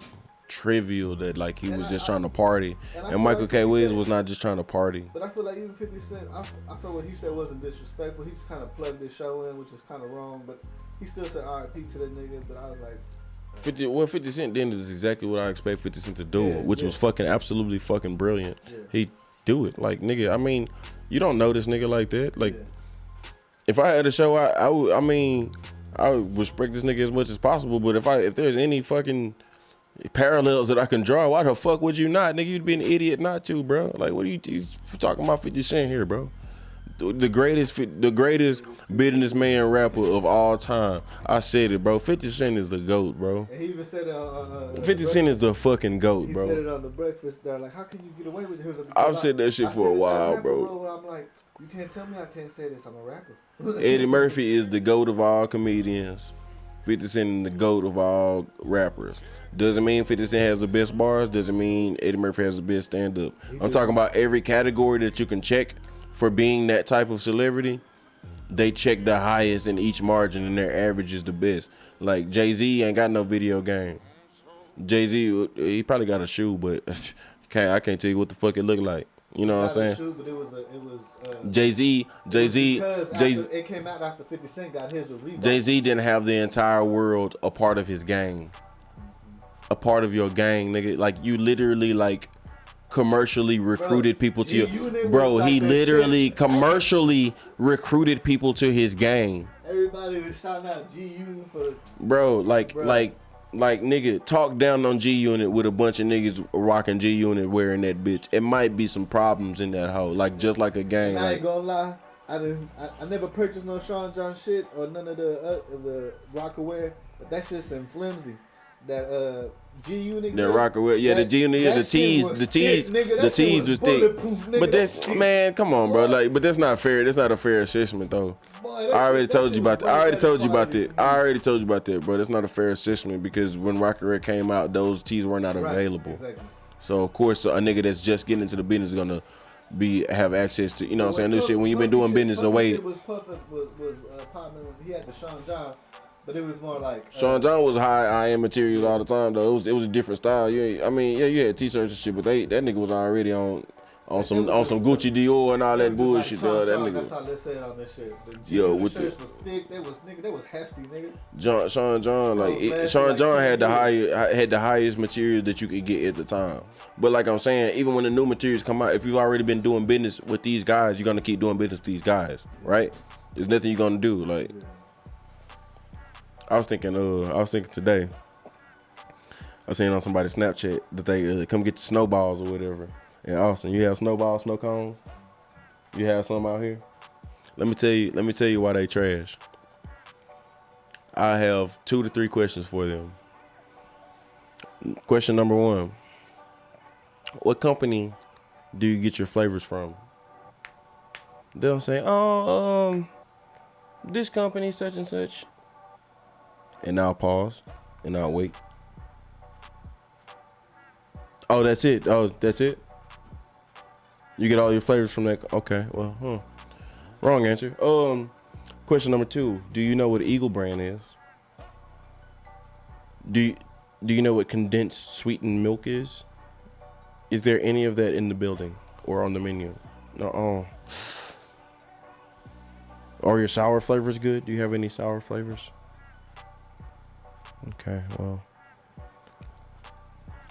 trivial that like he was just trying to party, and Michael K. Williams was not just trying to party. But I feel like even 50 Cent, I feel what he said wasn't disrespectful. He just kind of plugged his show in, which is kind of wrong. But he still said R.I.P. to that nigga. But I was like, 50 Cent then is exactly what I expect 50 Cent to do, which was fucking absolutely fucking brilliant. Yeah. He do it like nigga. I mean, you don't know this nigga like that. Like, if I had a show, I would respect this nigga as much as possible. But if there's any fucking parallels that I can draw, why the fuck would you not, nigga? You'd be an idiot not to, bro. Like, what are you talking about 50 Cent here, bro? The greatest businessman rapper of all time. I said it, bro. 50 Cent is the GOAT, bro. And he even said it 50 Cent is the fucking GOAT, bro. He said it on the breakfast. They're like, how can you get away with it? I've said that shit for a while, bro. I'm like, you can't tell me I can't say this. I'm a rapper. Eddie Murphy is the GOAT of all comedians. 50 Cent is the GOAT of all rappers. Doesn't mean 50 Cent has the best bars. Doesn't mean Eddie Murphy has the best stand-up. I'm talking about every category that you can check for being that type of celebrity. They check the highest in each margin, and their average is the best. Like Jay-Z ain't got no video game. Jay-Z, he probably got a shoe, but I can't tell you what the fuck it looked like. You know what I'm saying? Shoe, but it was Jay-Z. It came out after 50 Cent got his with Reebok. Jay-Z didn't have the entire world a part of his gang. A part of your gang, nigga. Like, you literally, like, commercially recruited people to your... Bro, he literally commercially recruited people to his gang. Everybody was shouting out G-Unit for... Bro, like, nigga, talk down on G-Unit with a bunch of niggas rocking G-Unit wearing that bitch. It might be some problems in that hoe, like, just like a gang. I ain't gonna lie. I never purchased no Sean John shit or none of the Rockaware, but that shit's in flimsy. That G Unit. The Rockaware, yeah, the G Unit, the tees was thick. But that's man, come on, bro. Like, but that's not fair. That's not a fair assessment, though. Boy, I already told you about that. I already told you about that, bro. That's not a fair assessment because when Rockaware came out, those tees were not available. Exactly. So of course, a nigga that's just getting into the business is gonna have access to, you know what I'm saying, new shit. When you've been doing business away. Was popping when he had the Sean John, but it was more like Sean John was high-end materials all the time though. It was a different style. You had t-shirts and shit, but that nigga was already on some Gucci Dior and all that bullshit. Like that nigga. That's how they said on this shit. The shirts was thick. They was hefty, nigga. Sean John had the highest material that you could get at the time. But like I'm saying, even when the new materials come out, if you've already been doing business with these guys, you're gonna keep doing business with these guys, right? There's nothing you're gonna do. Like, I was thinking today. I was seeing on somebody's Snapchat that they come get the snowballs or whatever. In Austin, you have snowballs, snow cones. You have some out here. Let me tell you why they trash. I have 2 to 3 questions for them. Question number 1. What company do you get your flavors from? They'll say, this company, such and such. And I'll pause and I'll wait. Oh, that's it. You get all your flavors from that. Okay, well, wrong answer. Question number 2. Do you know what Eagle brand is? Do you know what condensed sweetened milk is? Is there any of that in the building or on the menu? No. Are your sour flavors good? Do you have any sour flavors? Okay, well,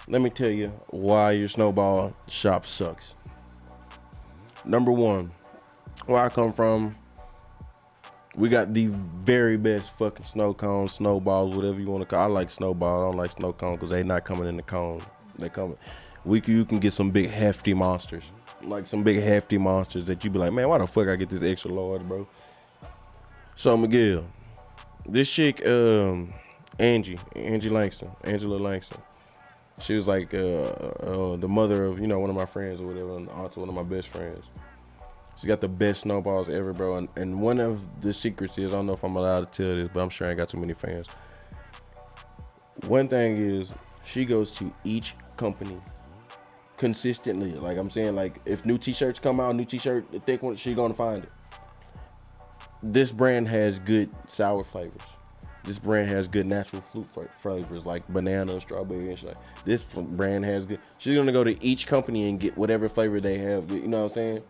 let me tell you why your snowball shop sucks. Number 1, where I come from, we got the very best fucking snow cones, snowballs, whatever you want to call. I like snowball. I don't like snow cone because they not coming in the cone. They coming. You can get some big hefty monsters, like some big hefty monsters that you be like, man, why the fuck I get this extra large, bro? So Miguel, this chick, Angela Langston. She was like the mother of, one of my friends or whatever, and also one of my best friends. She got the best snowballs ever, bro. And one of the secrets is, I don't know if I'm allowed to tell this, but I'm sure I ain't got too many fans. One thing is, she goes to each company consistently. Like I'm saying, like if new t-shirts come out, the thick one, she gonna find it. This brand has good sour flavors. This brand has good natural fruit flavors like banana, strawberry, and shit. This brand has good. She's gonna go to each company and get whatever flavor they have. You know what I'm saying?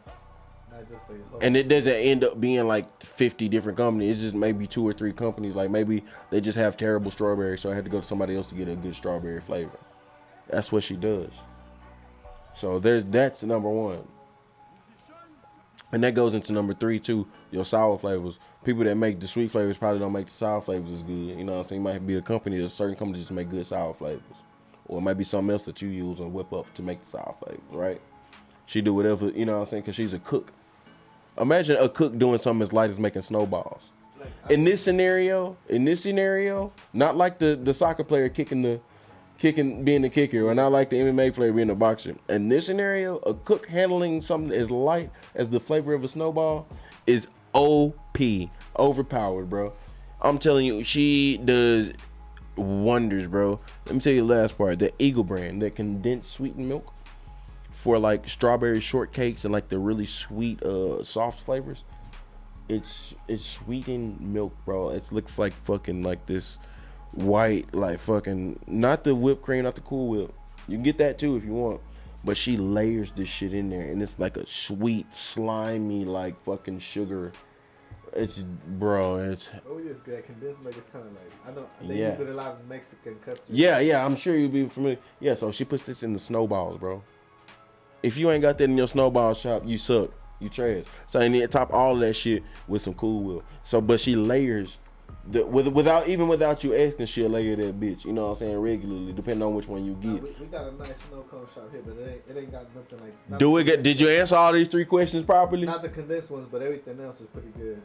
And it doesn't end up being like 50 different companies. It's just maybe 2 or 3 companies. Like maybe they just have terrible strawberry, so I had to go to somebody else to get a good strawberry flavor. That's what she does. So that's number 1. And that goes into number 3 too, your sour flavors. People that make the sweet flavors probably don't make the sour flavors as good. You know what I'm saying? It might be a company, a certain company just make good sour flavors. Or it might be something else that you use and whip up to make the sour flavors, right? She do whatever, you know what I'm saying? Because she's a cook. Imagine a cook doing something as light as making snowballs. In this scenario, not like the soccer player being the kicker, or not like the MMA player being a boxer. In this scenario, a cook handling something as light as the flavor of a snowball is OP, overpowered, bro. I'm telling you, she does wonders, bro. Let me tell you the last part. The Eagle brand, that condensed sweetened milk for like strawberry shortcakes and like the really sweet, soft flavors. It's sweetened milk, bro. It looks like fucking like this white, like fucking, not the whipped cream, not the Cool Whip. You can get that too if you want. But she layers this shit in there, and it's like a sweet, slimy, like fucking sugar. It's. Oh yes, good. Condensed milk is kind of like, I know they use it a lot in Mexican custard. Yeah, I'm sure you'll be familiar. Yeah, so she puts this in the snowballs, bro. If you ain't got that in your snowball shop, you suck. You trash. So I need to top all of that shit with some Cool Whip. So, but she layers without you asking, she'll layer that bitch. You know what I'm saying? Regularly, depending on which one you get. We got a nice snow cone shop here, but it ain't got nothing like. Did you answer all these 3 questions properly? Not the condensed ones, but everything else is pretty good.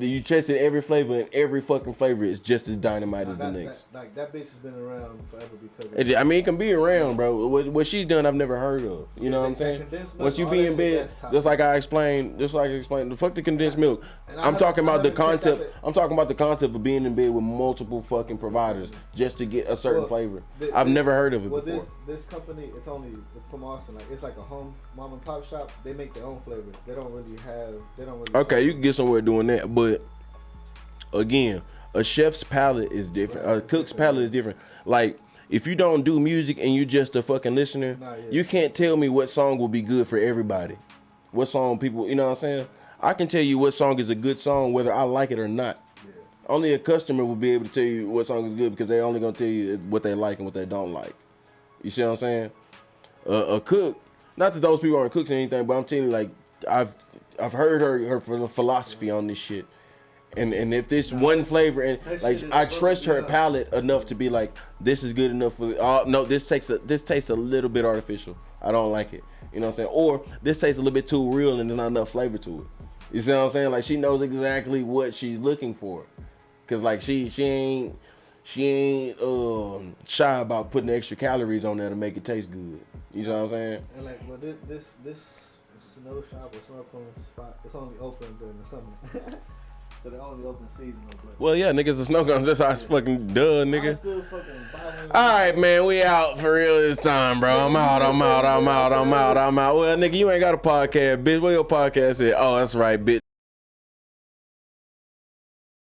You tested every flavor, and every fucking flavor is just as dynamite as the next. That bitch has been around forever because. It can be around, bro. What she's done, I've never heard of. You know what I'm saying? Once you be in bed, just like I explained, fuck the condensed milk. I'm talking about the concept. I'm talking about the concept of being in bed with multiple fucking providers just to get a certain flavor. I've never heard of it before. This company, it's from Austin. Like it's like a home mom and pop shop. They make their own flavors. They don't really. Okay, you can get somewhere doing that, but again, a chef's palate is different. A cook's palate is different. Like if you don't do music and you just a fucking listener, you can't tell me what song will be good for everybody. What song people, you know what I'm saying? I can tell you what song is a good song whether I like it or not. Yeah. Only a customer will be able to tell you what song is good because they're only gonna tell you what they like and what they don't like. You see what I'm saying? A cook, not that those people aren't cooks or anything, but I'm telling you, like I've heard her philosophy on this shit. And if this one flavor and like I trust her palate enough to be like this is good enough for no, this tastes a little bit artificial. I don't like it. You know what I'm saying? Or this tastes a little bit too real and there's not enough flavor to it. You see what I'm saying? Like she knows exactly what she's looking for. Cause like she ain't shy about putting extra calories on there to make it taste good. You know what I'm saying? And like this snow shop or snow cone spot, it's only open during the summer. So they're only open seasonal. But well, yeah, niggas, the snow cones. That's how it's fucking done, nigga. All right, man, we out for real this time, bro. I'm out. Well, nigga, you ain't got a podcast, bitch. Where your podcast at? Oh, that's right, bitch.